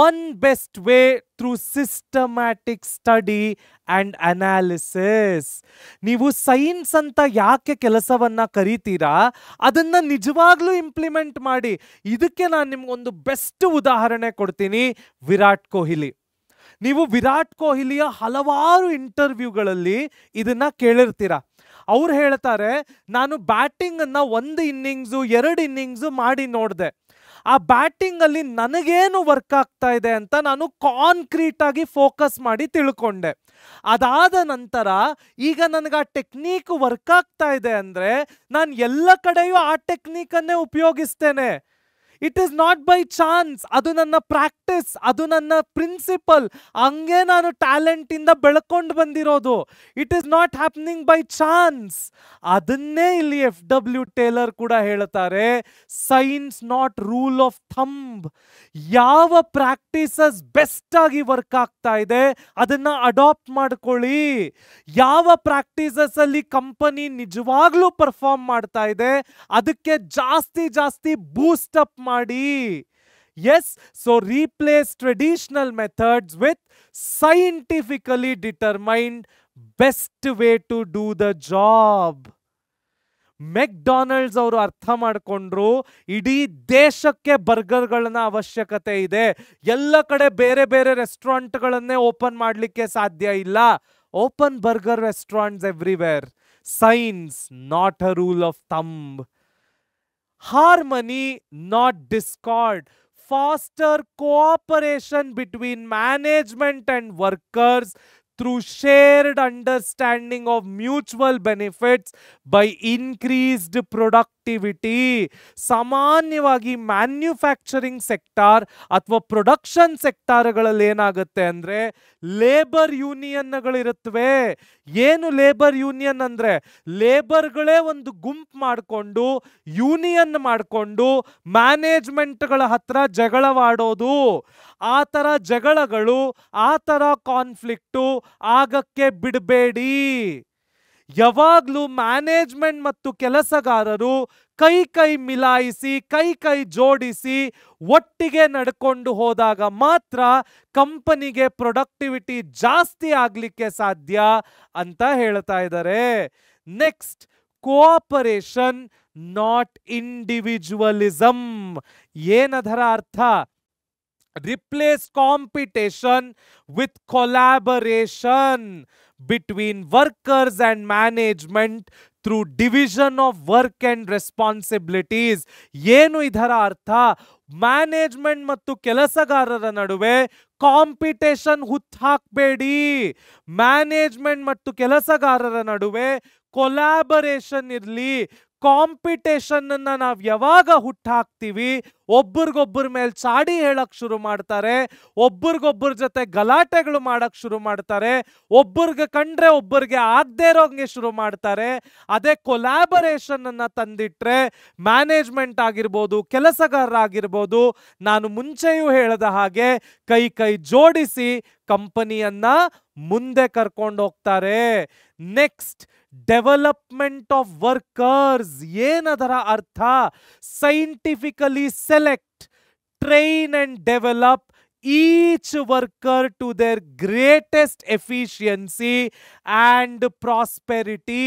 one best way through systematic study and analysis. ನೀವು ಸೈನ್ಸ್ ಅಂತ ಯಾಕೆ ಕೆಲಸವನ್ನ ಕರೀತೀರಾ, ಅದನ್ನ ನಿಜವಾಗ್ಲೂ ಇಂಪ್ಲಿಮೆಂಟ್ ಮಾಡಿ. ಇದಕ್ಕೆ ನಾನು ನಿಮ್ಗೊಂದು ಬೆಸ್ಟ್ ಉದಾಹರಣೆ ಕೊಡ್ತೀನಿ, ವಿರಾಟ್ ಕೊಹ್ಲಿ. ನೀವು ವಿರಾಟ್ ಕೊಹ್ಲಿಯ ಹಲವಾರು ಇಂಟರ್ವ್ಯೂಗಳಲ್ಲಿ ಇದನ್ನ ಕೇಳಿರ್ತೀರ. ಅವ್ರು ಹೇಳ್ತಾರೆ, ನಾನು ಬ್ಯಾಟಿಂಗ್ ಅನ್ನ 1 ಇನ್ನಿಂಗ್ಸು 2 ಇನ್ನಿಂಗ್ಸು ಮಾಡಿ ನೋಡಿದೆ. ಆ ಬ್ಯಾಟಿಂಗ್ ಅಲ್ಲಿ ನನಗೇನು ವರ್ಕ್ ಆಗ್ತಾ ಇದೆ ಅಂತ ನಾನು ಕಾನ್ಕ್ರೀಟ್ ಆಗಿ ಫೋಕಸ್ ಮಾಡಿ ತಿಳ್ಕೊಂಡೆ. ಅದಾದ ನಂತರ ಈಗ ನನಗೆ ಆ ಟೆಕ್ನಿಕ್ ವರ್ಕ್ ಆಗ್ತಾ ಇದೆ ಅಂದ್ರೆ ನಾನು ಎಲ್ಲ ಕಡೆಯೂ ಆ ಟೆಕ್ನಿಕ್ ಅನ್ನೇ ಉಪಯೋಗಿಸ್ತೇನೆ. It is not by chance, ಅದು ನನ್ನ ಪ್ರಾಕ್ಟೀಸ್, ಅದು ನನ್ನ ಪ್ರಿನ್ಸಿಪಲ್. ಹಂಗೆ ನಾನು ಟ್ಯಾಲೆಂಟ್ ಇಂದ ಬೆಳ್ಕೊಂಡು ಬಂದಿರೋದು. It is not happening by chance. ಅದನ್ನೇ ಇಲ್ಲಿ FW ಟೇಲರ್ ಕೂಡ ಹೇಳ್ತಾರೆ, science not rule of thumb. ಯಾವ ಪ್ರಾಕ್ಟೀಸಸ್ ಬೆಸ್ಟ್ ಆಗಿ ವರ್ಕ್ ಆಗ್ತಾ ಇದೆ ಅದನ್ನ ಅಡಾಪ್ಟ್ ಮಾಡ್ಕೊಳ್ಳಿ. ಯಾವ ಪ್ರಾಕ್ಟೀಸಸ್ ಅಲ್ಲಿ ಕಂಪನಿ ನಿಜವಾಗ್ಲೂ ಪರ್ಫಾರ್ಮ್ ಮಾಡ್ತಾ ಇದೆ ಅದಕ್ಕೆ ಜಾಸ್ತಿ ಬೂಸ್ಟ್ ಅಪ್ ಮಾಡಿ. Yes, so replace traditional methods with scientifically determined best way to do the job. McDonald's ಅವರು ಅರ್ಥ ಮಾಡಿಕೊಂಡ್ರು, ಇಡೀ ದೇಶಕ್ಕೆ ಬರ್ಗರ್ಗಳನ್ನ ಅವಶ್ಯಕತೆ ಇದೆ, ಎಲ್ಲ ಕಡೆ ಬೇರೆ ಬೇರೆ ರೆಸ್ಟೋರೆಂಟ್ಗಳನ್ನೇ ಓಪನ್ ಮಾಡಲಿಕ್ಕೆ ಸಾಧ್ಯ ಇಲ್ಲ. Open burger restaurants everywhere. Science not a rule of thumb. Harmony, not discord. Foster cooperation between management and workers through shared understanding of mutual benefits by increased productivity. ಸಾಮಾನ್ಯವಾಗಿ ಮ್ಯಾನ್ಯುಫ್ಯಾಕ್ಚರಿಂಗ್ ಸೆಕ್ಟಾರ್ ಅಥವಾ production ಸೆಕ್ಟಾರ್ಗಳಲ್ಲಿ ಏನಾಗುತ್ತೆ ಅಂದ್ರೆ labour ಯೂನಿಯನ್ಗಳಿರುತ್ತವೆ. ಏನು labour union ಅಂದ್ರೆ ಲೇಬರ್ಗಳೇ ಒಂದು ಗುಂಪು ಮಾಡಿಕೊಂಡು union ಮಾಡಿಕೊಂಡು ಮ್ಯಾನೇಜ್ಮೆಂಟ್ಗಳ ಹತ್ರ ಜಗಳವಾಡೋದು. ಆ ಥರ ಜಗಳಗಳು, ಆ ಥರ ಕಾನ್ಫ್ಲಿಕ್ಟು ಆಗಕ್ಕೆ ಬಿಡಬೇಡಿ. ಯಾವಾಗಲೂ ಮ್ಯಾನೇಜ್ಮೆಂಟ್ ಮತ್ತು ಕೆಲಸಗಾರರು ಕೈ ಮಿಲಾಯಿಸಿ ಕೈ ಜೋಡಿಸಿ ಒಟ್ಟಿಗೆ ನಡ್ಕೊಂಡು ಹೋದಾಗ ಮಾತ್ರ ಕಂಪನಿಗೆ ಪ್ರೊಡಕ್ಟಿವಿಟಿ ಜಾಸ್ತಿ ಆಗ್ಲಿಕ್ಕೆ ಸಾಧ್ಯ ಅಂತ ಹೇಳ್ತಾ ಇದ್ದಾರೆ. Next, cooperation not individualism. ಏನದರ ಅರ್ಥ? Replace competition with collaboration between workers and management through division of work and responsibilities. ಏನು ಇದರ ಅರ್ಥ? ಮ್ಯಾನೇಜ್ಮೆಂಟ್ ಮತ್ತು ಕೆಲಸಗಾರರ ನಡುವೆ ಕಾಂಪಿಟೇಷನ್ ಹುಟ್ಟಾಕಬೇಡಿ. ಮ್ಯಾನೇಜ್ಮೆಂಟ್ ಮತ್ತು ಕೆಲಸಗಾರರ ನಡುವೆ ಕೊಲಾಬರೇಷನ್ ಇರಲಿ. ಕಾಂಪಿಟೇಷನ್ ಅನ್ನ ನಾವು ಯಾವಾಗ ಹುಟ್ಟಾಕ್ತಿವಿ, ಒಬ್ಬರಿಗೊಬ್ಬರ ಮೇಲೆ ಚಾಡಿ ಹೇಳಕ್ ಶುರು ಮಾಡ್ತಾರೆ, ಒಬ್ಬರಿಗೊಬ್ಬರ ಜೊತೆ ಗಲಾಟೆಗಳು ಮಾಡಕ್ ಶುರು ಮಾಡ್ತಾರೆ, ಒಬ್ಬರಿಗೆ ಕಂಡ್ರೆ ಒಬ್ಬರಿಗೆ ಆಗದೆ ಇರೋಂಗೆ ಶುರು ಮಾಡ್ತಾರೆ. ಅದೇ ಕೊಲಾಬರೇಷನ್ ಅನ್ನ ತಂದಿಟ್ರೆ ಮ್ಯಾನೇಜ್ಮೆಂಟ್ ಆಗಿರ್ಬೋದು, ಕೆಲಸಗಾರರಾಗಿರ್ಬೋದು, ನಾನು ಮುಂಚೆಯೂ ಹೇಳಿದ ಹಾಗೆ ಕೈ ಕೈ ಜೋಡಿಸಿ ಕಂಪನಿಯನ್ನ ಮುಂದೆ ಕರ್ಕೊಂಡು ಹೋಗ್ತಾರೆ. Next, development of workers. ಏನದರ ಅರ್ಥ? Scientifically select, train and develop each worker to their greatest efficiency and prosperity.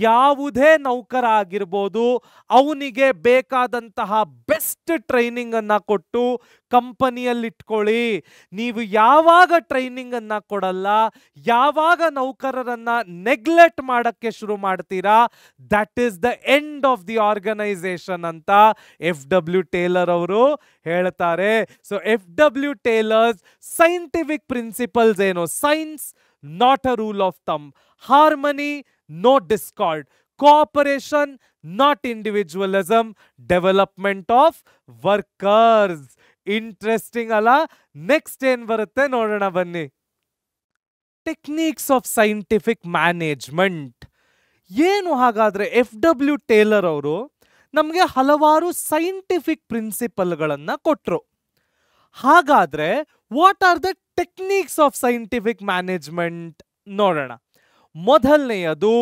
ಯಾವುದೇ ನೌಕರ ಆಗಿರ್ಬೋದು, ಅವನಿಗೆ ಬೇಕಾದಂತಹ ಬೆಸ್ಟ್ ಟ್ರೈನಿಂಗ್ ಅನ್ನ ಕೊಟ್ಟು ಕಂಪನಿಯಲ್ಲಿ ಇಟ್ಕೊಳ್ಳಿ. ನೀವು ಯಾವಾಗ ಟ್ರೈನಿಂಗ್ ಅನ್ನ ಕೊಡಲ್ಲ, ಯಾವಾಗ ನೌಕರರನ್ನ ನೆಗ್ಲೆಕ್ಟ್ ಮಾಡಕ್ಕೆ ಶುರು ಮಾಡ್ತೀರಾ, that is the end of the organization ಅಂತ FW ಟೇಲರ್ ಅವರು ಹೇಳ್ತಾರೆ. So FW Taylor's scientific principles ಏನು? Science, not a rule of thumb. Harmony, no discord. Cooperation, not individualism. Development of workers. Interesting ಅಲ್ಲ? Next ಏನ್ ಬರುತ್ತೆ ನೋಡೋಣ ಬನ್ನಿ. Techniques of scientific management. ಏನು ಹಾಗಾದ್ರೆ? FW ಟೇಲರ್ ಅವರು ನಮಗೆ ಹಲವಾರು ಸೈಂಟಿಫಿಕ್ ಪ್ರಿನ್ಸಿಪಲ್ಗಳನ್ನ ಕೊಟ್ರು. ಹಾಗಾದ್ರೆ what are the techniques of scientific management ನೋಡೋಣ. ಮೊದಲನೆಯದು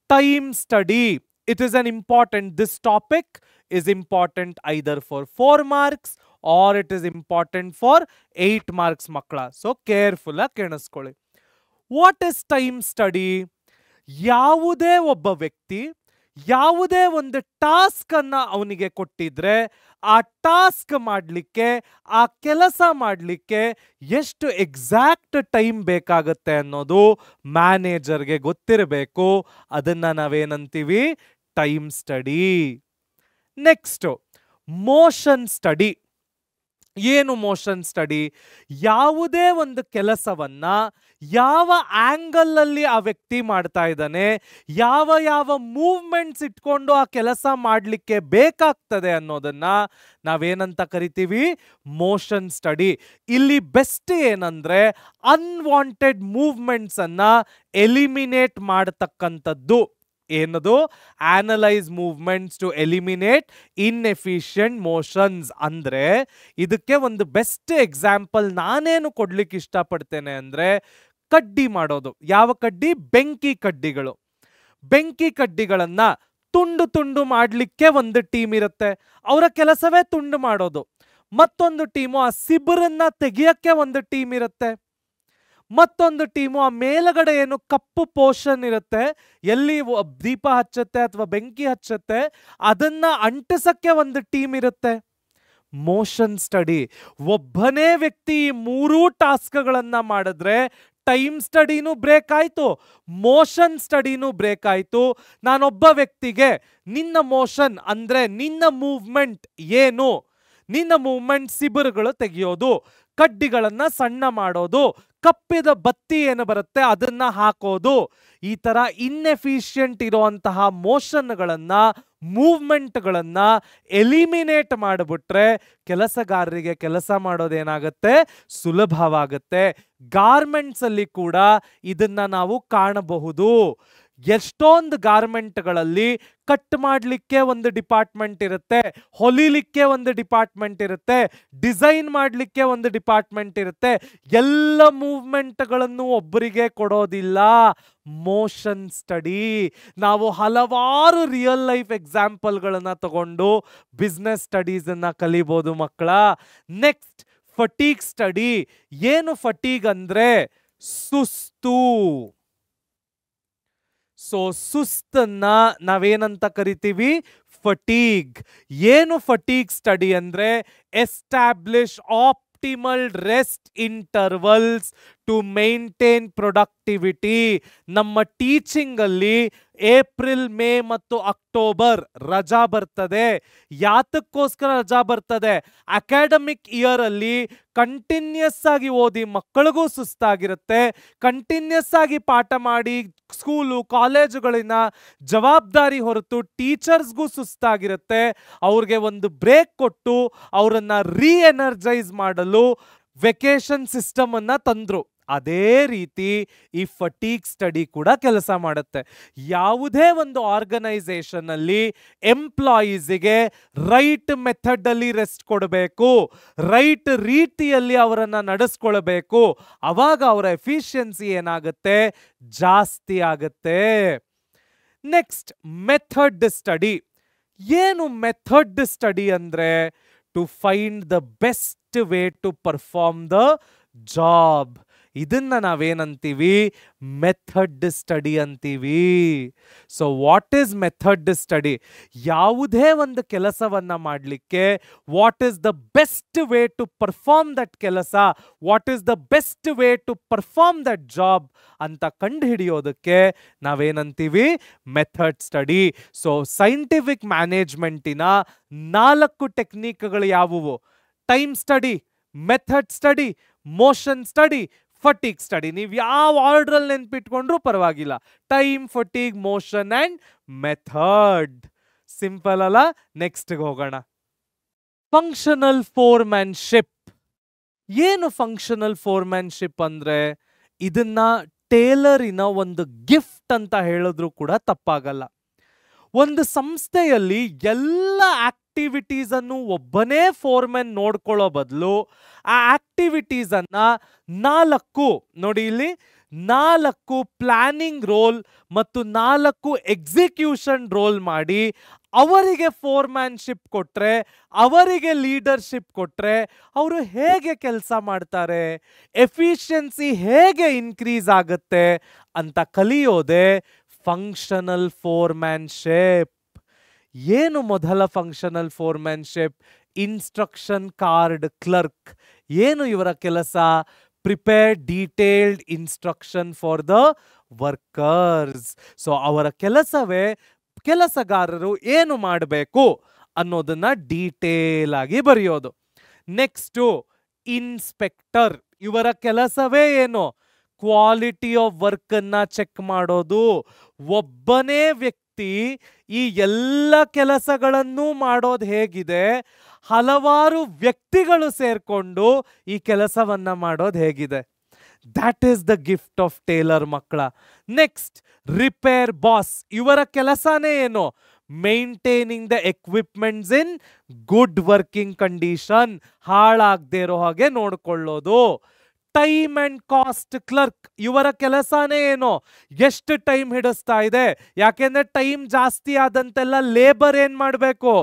time study. It is an important, this topic is important either for 4 marks or it is important for 8 marks ಮಕ್ಕಳ. ಸೊ ಕೇರ್ಫುಲ್ ಆಗಿ ಕೇಳಿಸ್ಕೊಳ್ಳಿ. What is time study? ಯಾವುದೇ ಒಬ್ಬ ವ್ಯಕ್ತಿ ಯಾವುದೇ ಒಂದು ಟಾಸ್ಕ್ ಅನ್ನ ಅವನಿಗೆ ಕೊಟ್ಟಿದ್ರೆ ಆ ಟಾಸ್ಕ್ ಮಾಡಲಿಕ್ಕೆ, ಆ ಕೆಲಸ ಮಾಡಲಿಕ್ಕೆ ಎಷ್ಟು ಎಕ್ಸಾಕ್ಟ್ ಟೈಮ್ ಬೇಕಾಗುತ್ತೆ ಅನ್ನೋದು ಮ್ಯಾನೇಜರ್ಗೆ ಗೊತ್ತಿರಬೇಕು. ಅದನ್ನ ನಾವೇನಂತೀವಿ? Time study. Next, motion study. ಏನು ಮೋಷನ್ ಸ್ಟಡಿ? ಯಾವುದೇ ಒಂದು ಕೆಲಸವನ್ನ ಯಾವ ಆಂಗಲ್ ಅಲ್ಲಿ ಆ ವ್ಯಕ್ತಿ ಮಾಡ್ತಾ ಇದ್ದಾನೆ, ಯಾವ ಯಾವ ಮೂವ್ಮೆಂಟ್ಸ್ ಇಟ್ಕೊಂಡು ಆ ಕೆಲಸ ಮಾಡಲಿಕ್ಕೆ ಬೇಕಾಗ್ತದೆ ಅನ್ನೋದನ್ನ ನಾವೇನಂತ ಕರಿತೀವಿ? Motion study. ಇಲ್ಲಿ ಬೆಸ್ಟ್ ಏನಂದ್ರೆ ಅನ್ವಾಂಟೆಡ್ ಮೂವ್ಮೆಂಟ್ಸ್ ಅನ್ನ ಎಲಿಮಿನೇಟ್ ಮಾಡತಕ್ಕಂಥದ್ದು. ಏನದು? Analyse movements to eliminate inefficient motions. ಅಂದ್ರೆ ಇದಕ್ಕೆ ಒಂದು ಬೆಸ್ಟ್ ಎಕ್ಸಾಂಪಲ್ ನಾನೇನು ಕೊಡ್ಲಿಕ್ಕೆ ಇಷ್ಟಪಡ್ತೇನೆ ಅಂದ್ರೆ ಕಡ್ಡಿ ಮಾಡೋದು. ಯಾವ ಕಡ್ಡಿ? ಬೆಂಕಿ ಕಡ್ಡಿಗಳು. ಬೆಂಕಿ ಕಡ್ಡಿಗಳನ್ನ ತುಂಡು ತುಂಡು ಮಾಡಲಿಕ್ಕೆ ಒಂದು ಟೀಮ್ ಇರುತ್ತೆ, ಅವರ ಕೆಲಸವೇ ತುಂಡು ಮಾಡೋದು. ಮತ್ತೊಂದು ಟೀಮು ಆ ಸಿಬರನ್ನ ತೆಗಿಯಕ್ಕೆ ಒಂದು ಟೀಮ್ ಇರುತ್ತೆ. ಮತ್ತೊಂದು ಟೀಮು ಆ ಮೇಲಗಡೆ ಏನು ಕಪ್ಪು ಪೋರ್ಷನ್ ಇರುತ್ತೆ, ಎಲ್ಲಿ ದೀಪ ಹಚ್ಚುತ್ತೆ ಅಥವಾ ಬೆಂಕಿ ಹಚ್ಚುತ್ತೆ, ಅದನ್ನ ಅಂಟಿಸಕ್ಕೆ ಒಂದು ಟೀಮ್ ಇರುತ್ತೆ. Motion study. ಒಬ್ಬನೇ ವ್ಯಕ್ತಿ ಈ 3 ಟಾಸ್ಕ್ಗಳನ್ನ ಮಾಡಿದ್ರೆ ಟೈಮ್ ಸ್ಟಡಿನೂ ಬ್ರೇಕ್ ಆಯ್ತು, ಮೋಷನ್ ಸ್ಟಡಿನೂ ಬ್ರೇಕ್ ಆಯ್ತು. ನಾನೊಬ್ಬ ವ್ಯಕ್ತಿಗೆ ನಿನ್ನ ಮೋಷನ್ ಅಂದ್ರೆ ನಿನ್ನ ಮೂವ್ಮೆಂಟ್ ಏನು? ನಿನ್ನ ಮೂವ್ಮೆಂಟ್ ಸಿಬರುಗಳು ತೆಗೆಯೋದು, ಕಡ್ಡಿಗಳನ್ನ ಸಣ್ಣ ಮಾಡೋದು, ಕಪ್ಪಿದ ಬತ್ತಿ ಏನು ಬರುತ್ತೆ ಅದನ್ನ ಹಾಕೋದು. ಈ ತರ ಇನ್ಎಫಿಷಿಯಂಟ್ ಇರುವಂತಹ ಮೋಷನ್ಗಳನ್ನ, ಮೂವ್ಮೆಂಟ್ಗಳನ್ನ ಎಲಿಮಿನೇಟ್ ಮಾಡಿಬಿಟ್ರೆ ಕೆಲಸಗಾರರಿಗೆ ಕೆಲಸ ಮಾಡೋದೇನಾಗುತ್ತೆ? ಸುಲಭವಾಗುತ್ತೆ. ಗಾರ್ಮೆಂಟ್ಸ್ ಅಲ್ಲಿ ಕೂಡ ಇದನ್ನ ನಾವು ಕಾಣಬಹುದು. ಎಷ್ಟೊಂದು ಗಾರ್ಮೆಂಟ್ಗಳಲ್ಲಿ ಕಟ್ ಮಾಡಲಿಕ್ಕೆ ಒಂದು ಡಿಪಾರ್ಟ್ಮೆಂಟ್ ಇರುತ್ತೆ, ಹೊಲಿಲಿಕ್ಕೆ ಒಂದು ಡಿಪಾರ್ಟ್ಮೆಂಟ್ ಇರುತ್ತೆ, ಡಿಸೈನ್ ಮಾಡಲಿಕ್ಕೆ ಒಂದು ಡಿಪಾರ್ಟ್ಮೆಂಟ್ ಇರುತ್ತೆ. ಎಲ್ಲ ಮೂವ್ಮೆಂಟ್ಗಳನ್ನು ಒಬ್ಬರಿಗೆ ಕೊಡೋದಿಲ್ಲ. Motion study. ನಾವು ಹಲವಾರು ರಿಯಲ್ ಲೈಫ್ ಎಕ್ಸಾಂಪಲ್ಗಳನ್ನ ತಗೊಂಡು ಬಿಸ್ನೆಸ್ ಸ್ಟಡೀಸ್ ಅನ್ನ ಕಲಿಬಹುದು ಮಕ್ಕಳ. Next, fatigue study. ಏನು ಫಟೀಗ್ ಅಂದ್ರೆ? ಸುಸ್ತು. ಸೊ ಸುಸ್ತನ್ನ ನಾವೇನಂತ ಕರಿತೀವಿ? ಫಟೀಗ್. ಏನು ಫಟೀಗ್ ಸ್ಟಡಿ ಅಂದ್ರೆ establish optimal rest intervals to maintain productivity. ನಮ್ಮ ಟೀಚಿಂಗ್ ಅಲ್ಲಿ ಏಪ್ರಿಲ್, ಮೇ ಮತ್ತು ಅಕ್ಟೋಬರ್ ರಜಾ ಬರ್ತದೆ. ಯಾತಕ್ಕೋಸ್ಕರ ರಜಾ ಬರ್ತದೆ? ಅಕಾಡೆಮಿಕ್ ಇಯರ್ ಅಲ್ಲಿ ಕಂಟಿನ್ಯೂಸ್ ಆಗಿ ಓದಿ ಮಕ್ಕಳಿಗೂ ಸುಸ್ತಾಗಿರುತ್ತೆ, ಕಂಟಿನ್ಯೂಸ್ ಆಗಿ ಪಾಠ ಮಾಡಿ ಸ್ಕೂಲು ಕಾಲೇಜುಗಳಿನ ಜವಾಬ್ದಾರಿ ಹೊರತು ಟೀಚರ್ಸ್ಗೂ ಸುಸ್ತಾಗಿರುತ್ತೆ. ಅವ್ರಿಗೆ ಒಂದು ಬ್ರೇಕ್ ಕೊಟ್ಟು ಅವರನ್ನ ರೀಎನರ್ಜೈಸ್ ಮಾಡಲು ವೆಕೇಶನ್ ಸಿಸ್ಟಮ್ ಅನ್ನ ತಂದ್ರು. ಅದೇ ರೀತಿ ಈ ಫಟೀಗ್ ಸ್ಟಡಿ ಕೂಡ ಕೆಲಸ ಮಾಡುತ್ತೆ. ಯಾವುದೇ ಒಂದು ಆರ್ಗನೈಸೇಷನ್ ಅಲ್ಲಿ ಎಂಪ್ಲಾಯೀಸ್ಗೆ ರೈಟ್ ಮೆಥಡ್ ಅಲ್ಲಿ ರೆಸ್ಟ್ ಕೊಡಬೇಕು, ರೈಟ್ ರೀತಿಯಲ್ಲಿ ಅವರನ್ನ ನಡೆಸ್ಕೊಳ್ಬೇಕು. ಅವಾಗ ಅವರ ಎಫಿಷಿಯನ್ಸಿ ಏನಾಗುತ್ತೆ? ಜಾಸ್ತಿ ಆಗುತ್ತೆ. Next, method study. ಏನು ಮೆಥಡ್ ಸ್ಟಡಿ ಅಂದ್ರೆ? To find the best way to perform the job. ಇದನ್ನ ನಾವೇನಂತೀವಿ? ಮೆಥಡ್ ಸ್ಟಡಿ ಅಂತೀವಿ. So what is method study? ಯಾವುದೇ ಒಂದು ಕೆಲಸವನ್ನ ಮಾಡಲಿಕ್ಕೆ what is the best way to perform that ಕೆಲಸ, what is the best way to perform that job ಅಂತ ಕಂಡುಹಿಡಿಯೋದಕ್ಕೆ ನಾವೇನಂತೀವಿ? Method study. So scientific ಮ್ಯಾನೇಜ್ಮೆಂಟಿನ 4 ಟೆಕ್ನಿಕ್ಗಳು ಯಾವುವು? Time study, method study, motion study, fatigue study. ನೀವು ಯಾವ ಆರ್ಡರ್ ನೆನ್ಪಿಟ್ಕೊಂಡ್ರೂ ಪರವಾಗಿಲ್ಲ. Time, fatigue, motion and method. Simple ಅಲ್ಲ? ನೆಕ್ಸ್ಟ್ ಹೋಗೋಣ. Functional foremanship. ಏನು ಫಂಕ್ಷನಲ್ ಫೋರ್ಮ್ಯಾನ್ಶಿಪ್ ಅಂದ್ರೆ? ಇದನ್ನ ಟೇಲರಿನ ಒಂದು ಗಿಫ್ಟ್ ಅಂತ ಹೇಳಿದ್ರು ಕೂಡ ತಪ್ಪಾಗಲ್ಲ. ಒಂದು ಸಂಸ್ಥೆಯಲ್ಲಿ ಎಲ್ಲ ಆಕ್ಟಿವಿಟೀಸ್ ಅನ್ನು ಒಬ್ಬನೇ ಫೋರ್ಮನ್ ನೋಡ್ಕೊಳ್ಳೋ ಬದಲು ಆ ಆಕ್ಟಿವಿಟೀಸ್ ಅನ್ನ 4 ನೋಡಿ ಇಲ್ಲಿ 4 ಪ್ಲಾನಿಂಗ್ ರೋಲ್ ಮತ್ತು 4 ಎಕ್ಸಿಕ್ಯೂಷನ್ ರೋಲ್ ಮಾಡಿ ಅವರಿಗೆ ಫೋರ್ಮ್ಯಾನ್ಶಿಪ್ ಕೊಟ್ರೆ, ಅವರಿಗೆ ಲೀಡರ್ಶಿಪ್ ಕೊಟ್ರೆ ಅವರು ಹೇಗೆ ಕೆಲಸ ಮಾಡ್ತಾರೆ, ಎಫಿಷಿಯನ್ಸಿ ಹೇಗೆ ಇನ್ಕ್ರೀಸ್ ಆಗುತ್ತೆ ಅಂತ ಕಲಿಯೋದೆ ಫಂಕ್ಷನಲ್ ಫೋರ್ಮ್ಯಾನ್ಶಿಪ್. ಏನು ಮೊದಲ functional foremanship? Instruction card clerk. ಏನು ಇವರ ಕೆಲಸ? Prepare detailed instruction for the workers. So ಅವರ ಕೆಲಸವೇ ಕೆಲಸಗಾರರು ಏನು ಮಾಡಬೇಕು ಅನ್ನೋದನ್ನ ಡೀಟೇಲ್ ಆಗಿ ಬರೆಯೋದು. Next inspector. ಇವರ ಕೆಲಸವೇ ಏನು? ಕ್ವಾಲಿಟಿ ಆಫ್ ವರ್ಕ್ ಅನ್ನ ಚೆಕ್ ಮಾಡೋದು. ಒಬ್ಬನೇ ವ್ಯಕ್ತಿ ಈ ಎಲ್ಲ ಕೆಲಸಗಳನ್ನು ಮಾಡೋದು ಹೇಗಿದೆ, ಹಲವಾರು ವ್ಯಕ್ತಿಗಳು ಸೇರ್ಕೊಂಡು ಈ ಕೆಲಸವನ್ನ ಮಾಡೋದು ಹೇಗಿದೆ. That is the gift of Taylor ಮಕ್ಕಳ. Next, repair boss. ಇವರ ಕೆಲಸನೇ ಏನು? Maintaining the equipments in good working condition. ಹಾಳಾಗದೇ ಇರೋ ಹಾಗೆ ನೋಡ್ಕೊಳ್ಳೋದು. Time and cost clerk. ಇವರ ಕೆಲಸನೇ ಏನು? ಎಷ್ಟು ಟೈಮ್ ಹಿಡಿಸ್ತಾ ಇದೆ. ಯಾಕೆಂದ್ರೆ ಟೈಮ್ ಜಾಸ್ತಿ ಆದಂತೆಲ್ಲ ಲೇಬರ್ ಏನ್ ಮಾಡಬೇಕು?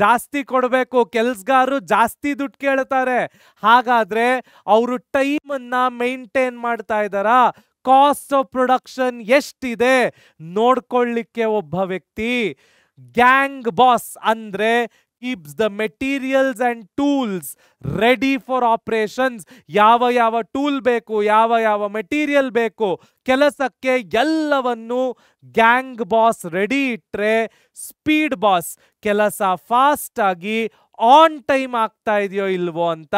ಜಾಸ್ತಿ ಕೊಡಬೇಕು. ಕೆಲಸಗಾರರು ಜಾಸ್ತಿ ದುಡ್ಡು ಕೇಳ್ತಾರೆ. ಹಾಗಾದ್ರೆ ಅವರು ಟೈಮ್ ಅನ್ನ ಮೇಂಟೈನ್ ಮಾಡ್ತಾ ಇದ್ದಾರಾ? ಕಾಸ್ಟ್ ಆಫ್ ಪ್ರೊಡಕ್ಷನ್ ಎಷ್ಟಿದೆ ನೋಡ್ಕೊಳ್ಳಿಕ್ಕೆ ಒಬ್ಬ ವ್ಯಕ್ತಿ. ಗ್ಯಾಂಗ್ ಬಾಸ್ ಅಂದ್ರೆ keeps the materials and tools ready for operations. ಯಾವ ಯಾವ ಟೂಲ್ ಬೇಕು, ಯಾವ ಯಾವ ಮೆಟೀರಿಯಲ್ ಬೇಕು ಕೆಲಸಕ್ಕೆ ಎಲ್ಲವನ್ನು ಗ್ಯಾಂಗ್ ಬಾಸ್ ರೆಡಿ ಇಟ್ರೆ, ಸ್ಪೀಡ್ ಬಾಸ್ ಕೆಲಸ ಫಾಸ್ಟ್ ಆಗಿ ಆನ್ ಟೈಮ್ ಆಗ್ತಾ ಇದೆಯೋ ಇಲ್ವೋ ಅಂತ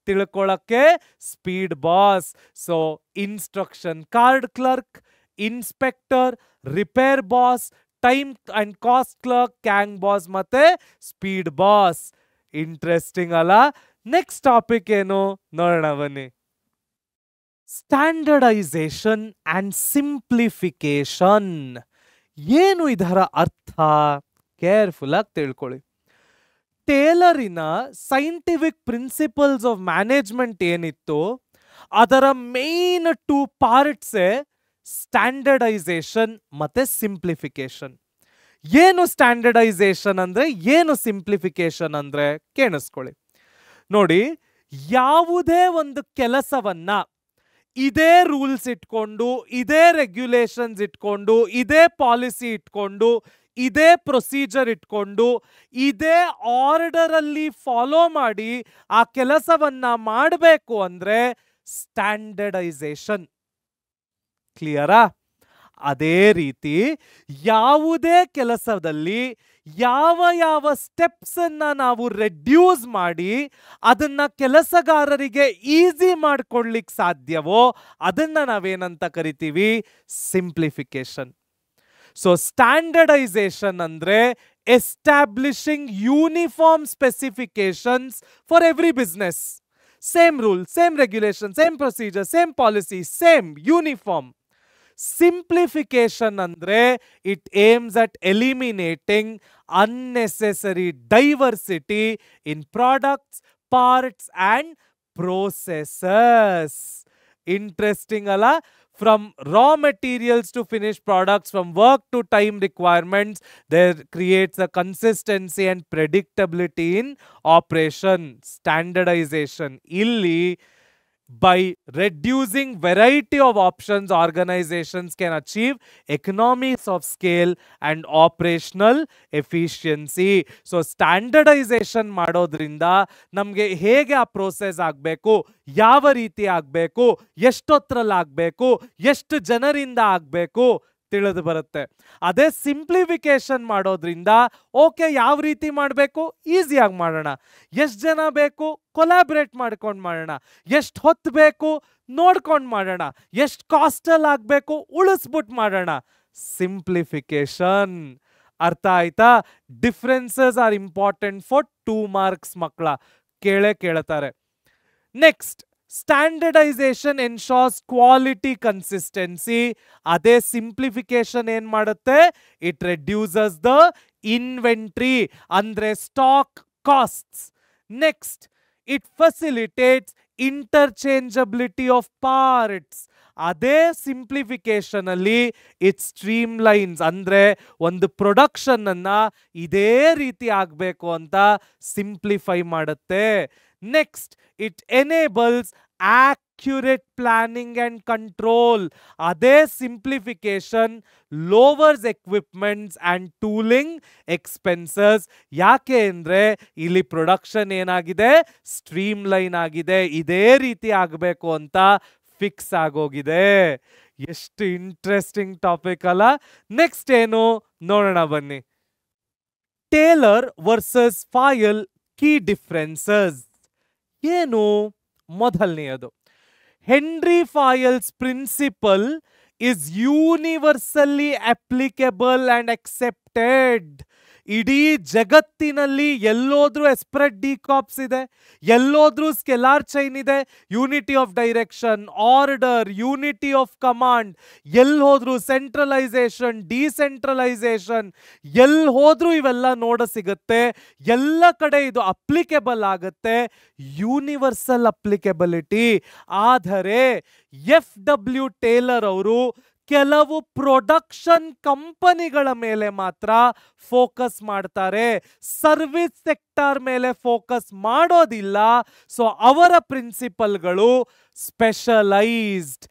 ತಿಳ್ಕೊಳ್ಳಕ್ಕೆ speed boss. So instruction card clerk, inspector, repair boss, time and cost clerk, gang boss ಮತ್ತೆ ಸ್ಪೀಡ್ ಬಾಸ್. ಇಂಟ್ರೆಸ್ಟಿಂಗ್ ಅಲ್ಲ? ನೆಕ್ಸ್ಟ್ ಟಾಪಿಕ್ ಏನು ನೋಡೋಣ ಬನ್ನಿ. Standardization and simplification. ಏನು ಇದರ ಅರ್ಥ? ಕೇರ್ಫುಲ್ ಆಗಿ ತಿಳ್ಕೊಳ್ಳಿ. ಟೇಲರಿನ ಸೈಂಟಿಫಿಕ್ ಪ್ರಿನ್ಸಿಪಲ್ಸ್ ಆಫ್ ಮ್ಯಾನೇಜ್ಮೆಂಟ್ ಏನಿತ್ತು ಅದರ ಮೇನ್ 2 ಪಾರ್ಟ್ಸೇ ಸ್ಟ್ಯಾಂಡರ್ಡೈಸೇಷನ್ ಮತ್ತೆ ಸಿಂಪ್ಲಿಫಿಕೇಶನ್. ಏನು ಸ್ಟ್ಯಾಂಡರ್ಡೈಸೇಷನ್ ಅಂದ್ರೆ, ಏನು ಸಿಂಪ್ಲಿಫಿಕೇಶನ್ ಅಂದ್ರೆ ಕೇಳಿಸ್ಕೊಳ್ಳಿ. ನೋಡಿ, ಯಾವುದೇ ಒಂದು ಕೆಲಸವನ್ನ ಇದೇ ರೂಲ್ಸ್ ಇಟ್ಕೊಂಡು, ಇದೇ ರೆಗ್ಯುಲೇಷನ್ಸ್ ಇಟ್ಕೊಂಡು, ಇದೇ ಪಾಲಿಸಿ ಇಟ್ಕೊಂಡು, ಇದೇ ಪ್ರೊಸೀಜರ್ ಇಟ್ಕೊಂಡು ಇದೇ ಆರ್ಡರ್ ಅಲ್ಲಿ ಫಾಲೋ ಮಾಡಿ ಆ ಕೆಲಸವನ್ನ ಮಾಡಬೇಕು ಅಂದ್ರೆ ಸ್ಟ್ಯಾಂಡರ್ಡೈಸೇಷನ್. ಕ್ಲಿಯರಾ? ಅದೇ ರೀತಿ ಯಾವುದೇ ಕೆಲಸದಲ್ಲಿ ಯಾವ ಯಾವ ಸ್ಟೆಪ್ಸ್ ಅನ್ನ ನಾವು ರೆಡ್ಯೂಸ್ ಮಾಡಿ ಅದನ್ನ ಕೆಲಸಗಾರರಿಗೆ ಈಸಿ ಮಾಡ್ಕೊಡ್ಲಿಕ್ಕೆ ಸಾಧ್ಯವೋ ಅದನ್ನ ನಾವೇನಂತ ಕರಿತೀವಿ? ಸಿಂಪ್ಲಿಫಿಕೇಶನ್. ಸೊ ಸ್ಟ್ಯಾಂಡರ್ಡೈಸೇಷನ್ ಅಂದ್ರೆ establishing uniform specifications for every business. Same rule, same regulation, same procedure, same policy, same uniform. Simplification ಅಂದ್ರೆ it aims at eliminating unnecessary diversity in products, parts and processes. Interesting ಅಲ್ಲ? From raw materials to finished products, from work to time requirements, there creates a consistency and predictability in operation. Standardization. Illi, by reducing variety of options, organizations can achieve economies of scale and operational efficiency. So standardization ಮಾಡೋದ್ರಿಂದ ನಮಗೆ ಹೇಗೆ ಆ process ಆಗಬೇಕು, ಯಾವ ರೀತಿ ಆಗಬೇಕು, ಎಷ್ಟೊತ್ತರಲ್ಲಿ ಆಗಬೇಕು, ಎಷ್ಟು ಜನರಿಂದ ಆಗಬೇಕು ತಿಳಿದು ಬರುತ್ತೆ. ಅದೇ ಸಿಂಪ್ಲಿಫಿಕೇಶನ್ ಮಾಡೋದ್ರಿಂದ ಓಕೆ ಯಾವ ರೀತಿ ಮಾಡಬೇಕು, ಈಸಿಯಾಗಿ ಮಾಡೋಣ. ಎಷ್ಟು ಜನ ಬೇಕು, ಕೊಲಾಬ್ರೇಟ್ ಮಾಡ್ಕೊಂಡು ಮಾಡೋಣ. ಎಷ್ಟು ಹೊತ್ತು ಬೇಕು ನೋಡ್ಕೊಂಡು ಮಾಡೋಣ. ಎಷ್ಟು ಕಾಸ್ಟಲ್ಲಿ ಆಗಬೇಕು ಉಳಿಸ್ಬಿಟ್ಟು ಮಾಡೋಣ. ಸಿಂಪ್ಲಿಫಿಕೇಶನ್. ಅರ್ಥ ಆಯ್ತಾ? Differences are important for 2 marks ಮಕ್ಕಳ. ಕೇಳ್ತಾರೆ. Next, standardisation ensures quality consistency. ಅದೇ ಸಿಂಪ್ಲಿಫಿಕೇಶನ್ ಏನ್ ಮಾಡುತ್ತೆ? ಇಟ್ ರೆಡ್ಯೂಸಸ್ ದ ಇನ್ವೆಂಟ್ರಿ ಅಂದ್ರೆ stock costs. Next, it facilitates interchangeability of parts. ಅದೇ ಸಿಂಪ್ಲಿಫಿಕೇಶನ್ ಅಲ್ಲಿ ಇಟ್ ಸ್ಟ್ರೀಮ್ ಲೈನ್ಸ್ ಅಂದ್ರೆ ಒಂದು ಪ್ರೊಡಕ್ಷನ್ ಅನ್ನ ಇದೇ ರೀತಿ ಆಗಬೇಕು ಅಂತ ಸಿಂಪ್ಲಿಫೈ ಮಾಡುತ್ತೆ. Next, it enables accurate planning and control. ಅದೇ simplification lovers equipments and tooling expenses. ಯಾಕೆ ಅಂದ್ರೆ ಇಲ್ಲಿ ಪ್ರೊಡಕ್ಷನ್ ಏನಾಗಿದೆ? ಸ್ಟ್ರೀಮ್ ಲೈನ್ ಆಗಿದೆ. ಇದೇ ರೀತಿ ಆಗಬೇಕು ಅಂತ ಫಿಕ್ಸ್ ಆಗೋಗಿದೆ. ಎಷ್ಟು ಇಂಟ್ರೆಸ್ಟಿಂಗ್ ಟಾಪಿಕ್ ಅಲ್ಲ? ನೆಕ್ಸ್ಟ್ ಏನು ನೋಡೋಣ ಬನ್ನಿ. Taylor versus Fayol key differences ಏನು? ಮೊದಲನೆಯದು, Henry Fayol's principle is universally applicable and accepted. ಇಡೀ ಜಗತ್ತಿನಲ್ಲಿ ಎಲ್ಲೋದ್ರೂ ಎಸ್ಪ್ರೆಡ್ ಡಿಕಾಪ್ಸ್ ಇದೆ, ಎಲ್ಲೋದ್ರೂ ಸ್ಕೆಲಾರ್ ಚೈನ್ ಇದೆ, unity of direction, order, unity of command, ಎಲ್ಲಿ ಹೋದ್ರೂ ಸೆಂಟ್ರಲೈಸೇಷನ್, ಡಿಸೆಂಟ್ರಲೈಸೇಷನ್, ಎಲ್ಲಿ ಹೋದ್ರೂ ಇವೆಲ್ಲ ನೋಡ ಸಿಗುತ್ತೆ. ಎಲ್ಲ ಕಡೆ ಇದು ಅಪ್ಲಿಕೇಬಲ್ ಆಗುತ್ತೆ, ಯೂನಿವರ್ಸಲ್ ಅಪ್ಲಿಕಬಿಲಿಟಿ. ಆದರೆ FW ಟೇಲರ್ ಅವರು ಕೆಲವು ಪ್ರೊಡಕ್ಷನ್ ಕಂಪನಿಗಳ ಮೇಲೆ ಮಾತ್ರ ಫೋಕಸ್ ಮಾಡ್ತಾರೆ, ಸರ್ವಿಸ್ ಸೆಕ್ಟರ್ ಮೇಲೆ ಫೋಕಸ್ ಮಾಡೋದಿಲ್ಲ. ಸೊ ಅವರ ಪ್ರಿನ್ಸಿಪಲ್ಗಳು ಸ್ಪೆಷಲೈಸ್ಡ್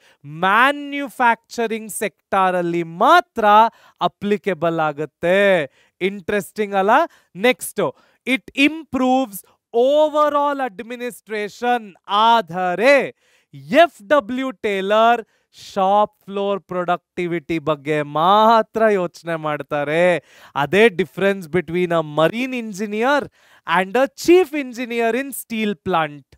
ಮ್ಯಾನ್ಯುಫ್ಯಾಕ್ಚರಿಂಗ್ ಸೆಕ್ಟರ್ ಅಲ್ಲಿ ಮಾತ್ರ ಅಪ್ಲಿಕೇಬಲ್ ಆಗುತ್ತೆ. ಇಂಟ್ರೆಸ್ಟಿಂಗ್ ಅಲ್ಲ? Next, it improves overall administration. ಆದರೆ FW Taylor shop floor productivity ಬಗ್ಗೆ ಮಾತ್ರ ಯೋಚನೆ ಮಾಡ್ತಾರೆ. ಅದೇ difference between a marine engineer and a chief engineer in steel plant.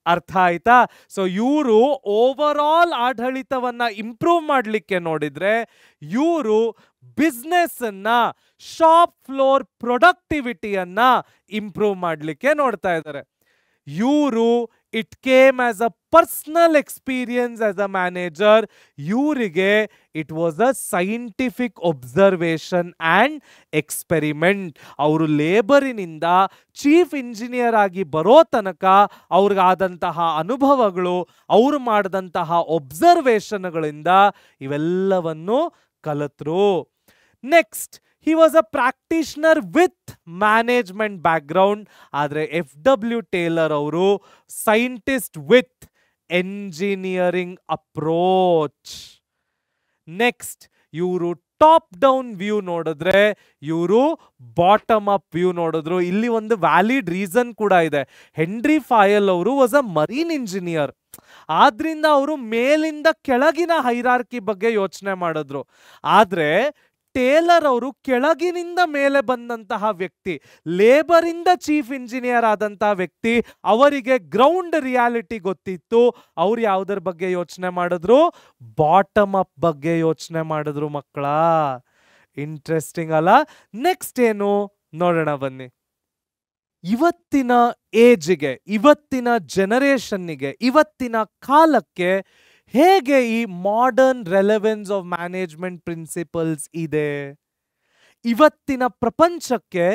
ಅರ್ಥ ಆಯ್ತಾ? ಸೊ ಇವರು ಓವರ್ ಆಲ್ ಆಡಳಿತವನ್ನ ಇಂಪ್ರೂವ್ ಮಾಡಲಿಕ್ಕೆ ನೋಡಿದ್ರೆ, ಇವರು ಬಿಸ್ನೆಸ್ ಅನ್ನ, ಶಾಪ್ ಫ್ಲೋರ್ ಪ್ರೊಡಕ್ಟಿವಿಟಿಯನ್ನ ಇಂಪ್ರೂವ್ ಮಾಡಲಿಕ್ಕೆ ನೋಡ್ತಾ ಇದ್ದಾರೆ. ಇವರು it came as a personal experience as a manager. ಇವರಿಗೆ it was a scientific observation and experiment. ಅವರು ಲೇಬರಿನಿಂದ ಚೀಫ್ ಇಂಜಿನಿಯರ್ ಆಗಿ ಬರೋ ತನಕ ಅವ್ರಿಗಾದಂತಹ ಅನುಭವಗಳು, ಅವರು ಮಾಡಿದಂತಹ ಒಬ್ಸರ್ವೇಷನ್ಗಳಿಂದ ಇವೆಲ್ಲವನ್ನು ಕಲಿತರು. Next, he was a practitioner with management background. ಆದರೆ FW ಟೇಲರ್ ಅವರು scientist with engineering approach. Next, ಇವರು ಟಾಪ್ ಡೌನ್ ವ್ಯೂ ನೋಡಿದ್ರೆ, ಇವರು ಬಾಟಮ್ ಅಪ್ ವ್ಯೂ ನೋಡಿದ್ರು. ಇಲ್ಲಿ ಒಂದು ವ್ಯಾಲಿಡ್ ರೀಸನ್ ಕೂಡ ಇದೆ. ಹೆನ್ರಿ ಫಾಯಲ್ ಅವರು ವಾಸ್ ಅ ಮರೀನ್ ಇಂಜಿನಿಯರ್. ಆದ್ರಿಂದ ಅವರು ಮೇಲಿಂದ ಕೆಳಗಿನ ಹೈರಾರ್ಕಿ ಬಗ್ಗೆ ಯೋಚನೆ ಮಾಡಿದ್ರು. ಆದ್ರೆ ಟೇಲರ್ ಅವರು ಕೆಳಗಿನಿಂದ ಮೇಲೆ ಬಂದಂತಹ ವ್ಯಕ್ತಿ, ಲೇಬರ್ ಇಂದ ಚೀಫ್ ಇಂಜಿನಿಯರ್ ಆದಂತಹ ವ್ಯಕ್ತಿ. ಅವರಿಗೆ ಗ್ರೌಂಡ್ ರಿಯಾಲಿಟಿ ಗೊತ್ತಿತ್ತು. ಅವ್ರು ಯಾವುದರ ಬಗ್ಗೆ ಯೋಚನೆ ಮಾಡಿದ್ರು? ಬಾಟಮ್ ಅಪ್ ಬಗ್ಗೆ ಯೋಚನೆ ಮಾಡಿದ್ರು ಮಕ್ಕಳ. ಇಂಟ್ರೆಸ್ಟಿಂಗ್ ಅಲ್ಲ? ನೆಕ್ಸ್ಟ್ ಏನು ನೋಡೋಣ ಬನ್ನಿ. ಇವತ್ತಿನ ಏಜ್ಗೆ, ಇವತ್ತಿನ ಜನರೇಷನ್ನಿಗೆ, ಇವತ್ತಿನ ಕಾಲಕ್ಕೆ ಹೇಗೆ ಈ modern relevance of management principles ಇದೆ? ಇವತ್ತಿನ ಪ್ರಪಂಚಕ್ಕೆ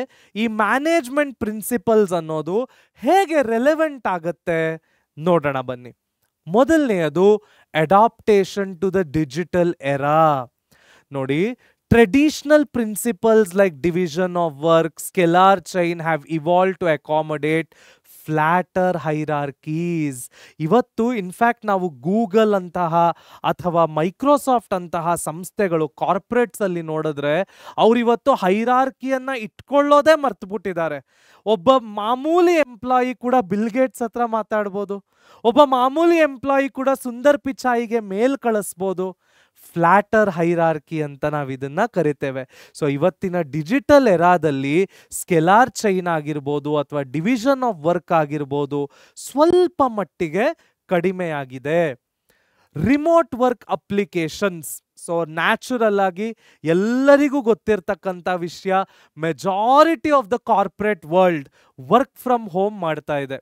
ಈ ಮ್ಯಾನೇಜ್ಮೆಂಟ್ ಪ್ರಿನ್ಸಿಪಲ್ಸ್ ಅನ್ನೋದು ಹೇಗೆ ರೆಲೆವೆಂಟ್ ಆಗುತ್ತೆ ನೋಡೋಣ ಬನ್ನಿ. ಮೊದಲನೆಯದು adaptation to the digital era. ನೋಡಿ, traditional principles like division of work, scalar chain have evolved to accommodate flatter ಹೈರಾರ್ಕೀಸ್. ಇವತ್ತು ಇನ್ಫ್ಯಾಕ್ಟ್ ನಾವು ಗೂಗಲ್ ಅಂತಹ ಅಥವಾ ಮೈಕ್ರೋಸಾಫ್ಟ್ ಅಂತಹ ಸಂಸ್ಥೆಗಳು ಕಾರ್ಪೊರೇಟ್ಸ್ ಅಲ್ಲಿ ನೋಡಿದ್ರೆ ಅವರಿವತ್ತು ಹೈರಾರ್ಕಿಯನ್ನ ಇಟ್ಕೊಳ್ಳೋದೇ ಮರ್ತುಬಿಟ್ಟಿದ್ದಾರೆ. ಒಬ್ಬ ಮಾಮೂಲಿ ಎಂಪ್ಲಾಯಿ ಕೂಡ ಬಿಲ್ ಗೇಟ್ಸ್ ಹತ್ರ ಮಾತಾಡ್ಬೋದು. ಒಬ್ಬ ಮಾಮೂಲಿ ಎಂಪ್ಲಾಯಿ ಕೂಡ ಸುಂದರ್ ಪಿಚಾಯಿಗೆ ಮೇಲ್ ಕಳಿಸ್ಬೋದು. ಫ್ಲಾಟರ್ ಹೈರಾರ್ಕಿ ಅಂತ ನಾವು ಇದನ್ನ ಕರಿತೇವೆ. ಸೊ ಇವತ್ತಿನ ಡಿಜಿಟಲ್ ಎರಾದಲ್ಲಿ ಸ್ಕೆಲಾರ್ ಚೈನ್ ಆಗಿರ್ಬೋದು ಅಥವಾ ಡಿವಿಷನ್ ಆಫ್ ವರ್ಕ್ ಆಗಿರ್ಬೋದು ಸ್ವಲ್ಪ ಮಟ್ಟಿಗೆ ಕಡಿಮೆಯಾಗಿದೆ. Remote work applications, so natural ಆಗಿ ಎಲ್ಲರಿಗೂ ಗೊತ್ತಿರ್ತಕ್ಕಂಥ ವಿಷಯ, majority of the corporate world work from home ಮಾಡ್ತಾ ಇದೆ.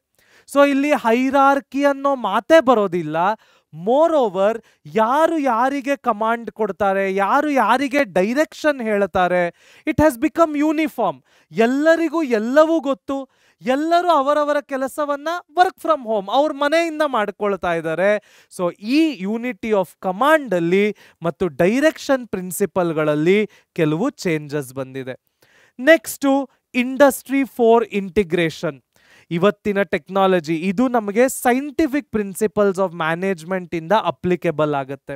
ಸೊ ಇಲ್ಲಿ ಹೈರಾರ್ಕಿ ಅನ್ನೋ ಮಾತೇ ಬರೋದಿಲ್ಲ. ಮೋರ್ ಓವರ್, ಯಾರು ಯಾರಿಗೆ ಕಮಾಂಡ್ ಕೊಡ್ತಾರೆ, ಯಾರು ಯಾರಿಗೆ ಡೈರೆಕ್ಷನ್ ಹೇಳ್ತಾರೆ, ಇಟ್ ಹ್ಯಾಸ್ ಬಿಕಮ್ ಯೂನಿಫಾರ್ಮ್. ಎಲ್ಲರಿಗೂ ಎಲ್ಲವೂ ಗೊತ್ತು. ಎಲ್ಲರೂ ಅವರವರ ಕೆಲಸವನ್ನ ವರ್ಕ್ ಫ್ರಮ್ ಹೋಮ್ ಅವ್ರ ಮನೆಯಿಂದ ಮಾಡ್ಕೊಳ್ತಾ ಇದ್ದಾರೆ. ಸೊ ಈ ಯೂನಿಟಿ ಆಫ್ ಕಮಾಂಡ್ ಅಲ್ಲಿ ಮತ್ತು ಡೈರೆಕ್ಷನ್ ಪ್ರಿನ್ಸಿಪಲ್ಗಳಲ್ಲಿ ಕೆಲವು ಚೇಂಜಸ್ ಬಂದಿದೆ. Next industry 4 integration. ಇವತ್ತಿನ ಟೆಕ್ನಾಲಜಿ ಇದು ನಮಗೆ ಸೈಂಟಿಫಿಕ್ ಪ್ರಿನ್ಸಿಪಲ್ಸ್ ಆಫ್ ಮ್ಯಾನೇಜ್ಮೆಂಟ್ ಇಂದ ಅಪ್ಲಿಕೇಬಲ್ ಆಗುತ್ತೆ.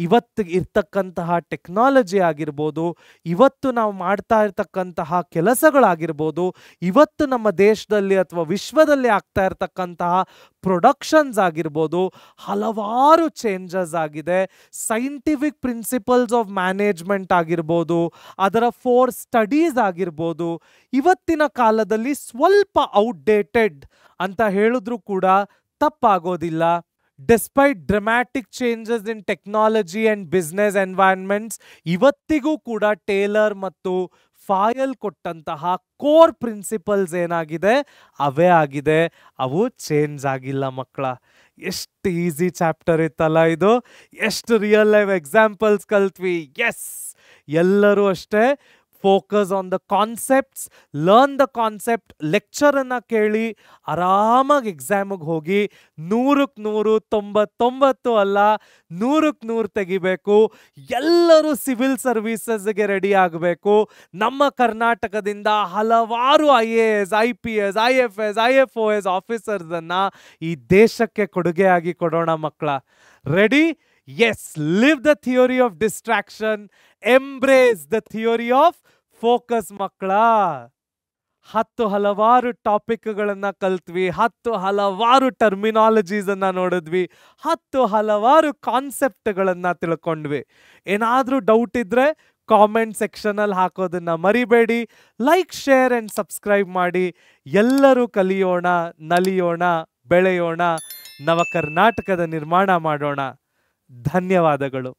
ಇವತ್ತು ಇರ್ತಕ್ಕಂತಹ ಟೆಕ್ನಾಲಜಿ ಆಗಿರ್ಬೋದು, ಇವತ್ತು ನಾವು ಮಾಡ್ತಾ ಇರ್ತಕ್ಕಂತಹ ಕೆಲಸಗಳಾಗಿರ್ಬೋದು, ಇವತ್ತು ನಮ್ಮ ದೇಶದಲ್ಲಿ ಅಥವಾ ವಿಶ್ವದಲ್ಲಿ ಆಗ್ತಾ ಇರ್ತಕ್ಕಂತಹ ಪ್ರೊಡಕ್ಷನ್ಸ್ ಆಗಿರ್ಬೋದು, ಹಲವಾರು ಚೇಂಜಸ್ ಆಗಿದೆ. ಸೈಂಟಿಫಿಕ್ ಪ್ರಿನ್ಸಿಪಲ್ಸ್ ಆಫ್ ಮ್ಯಾನೇಜ್ಮೆಂಟ್ ಆಗಿರ್ಬೋದು, ಅದರ 4 ಸ್ಟಡೀಸ್ ಆಗಿರ್ಬೋದು, ಇವತ್ತಿನ ಕಾಲದಲ್ಲಿ ಸ್ವಲ್ಪ ಔಟ್ಡೇಟೆಡ್ ಅಂತ ಹೇಳಿದ್ರು ಕೂಡ ತಪ್ಪಾಗೋದಿಲ್ಲ. Despite dramatic changes in technology and business environments, ಇವತ್ತಿಗೂ ಕೂಡ ಟೇಲರ್ ಮತ್ತು ಫಾಯಲ್ ಕೊಟ್ಟಂತಹ ಕೋರ್ ಪ್ರಿನ್ಸಿಪಲ್ಸ್ ಏನಾಗಿದೆ ಅವೇ ಆಗಿದೆ. ಅವು ಚೇಂಜ್ ಆಗಿಲ್ಲ ಮಕ್ಕಳ. ಎಷ್ಟು ಈಸಿ ಚಾಪ್ಟರ್ ಇತ್ತಲ್ಲ ಇದು. ಎಷ್ಟು ರಿಯಲ್ ಲೈಫ್ ಎಕ್ಸಾಂಪಲ್ಸ್ ಕಲ್ತ್ವಿ. ಎಸ್, ಎಲ್ಲರೂ ಅಷ್ಟೇ focus on the concepts, learn the concept. ಲೆಕ್ಚರನ್ನು ಕೇಳಿ ಆರಾಮಾಗಿ ಎಕ್ಸಾಮಿಗೆ ಹೋಗಿ 100ಕ್ಕೆ 100, 99 ಅಲ್ಲ 100ಕ್ಕೆ 100 ತೆಗಿಬೇಕು. ಎಲ್ಲರೂ ಸಿವಿಲ್ ಸರ್ವೀಸಸ್ಗೆ ರೆಡಿ ಆಗಬೇಕು. ನಮ್ಮ ಕರ್ನಾಟಕದಿಂದ ಹಲವಾರು IAS, IPS, IFS, IFOS ಆಫೀಸರ್ಸನ್ನು ಈ ದೇಶಕ್ಕೆ ಕೊಡುಗೆಯಾಗಿ ಕೊಡೋಣ ಮಕ್ಕಳ. Ready? Yes, live the theory of distraction, embrace the theory of focus ಮಕ್ಕಳ. 10 ಹಲವಾರು ಟಾಪಿಕ್ಗಳನ್ನ ಕಲ್ತ್ವಿ, 10 ಹಲವಾರು ಟರ್ಮಿನಾಲಜೀಸ್ ಅನ್ನ ನೋಡಿದ್ವಿ, 10 ಹಲವಾರು ಕಾನ್ಸೆಪ್ಟ್ಗಳನ್ನ ತಿಳ್ಕೊಂಡ್ವಿ. ಏನಾದ್ರೂ ಡೌಟ್ ಇದ್ರೆ ಕಾಮೆಂಟ್ ಸೆಕ್ಷನ್ ಅಲ್ಲಿ ಹಾಕೋದನ್ನ ಮರಿಬೇಡಿ. ಲೈಕ್, ಶೇರ್ ಅಂಡ್ ಸಬ್ಸ್ಕ್ರೈಬ್ ಮಾಡಿ. ಎಲ್ಲರೂ ಕಲಿಯೋಣ, ನಲಿಯೋಣ, ಬೆಳೆಯೋಣ, ನವ ಕರ್ನಾಟಕದ ನಿರ್ಮಾಣ ಮಾಡೋಣ. ಧನ್ಯವಾದಗಳು.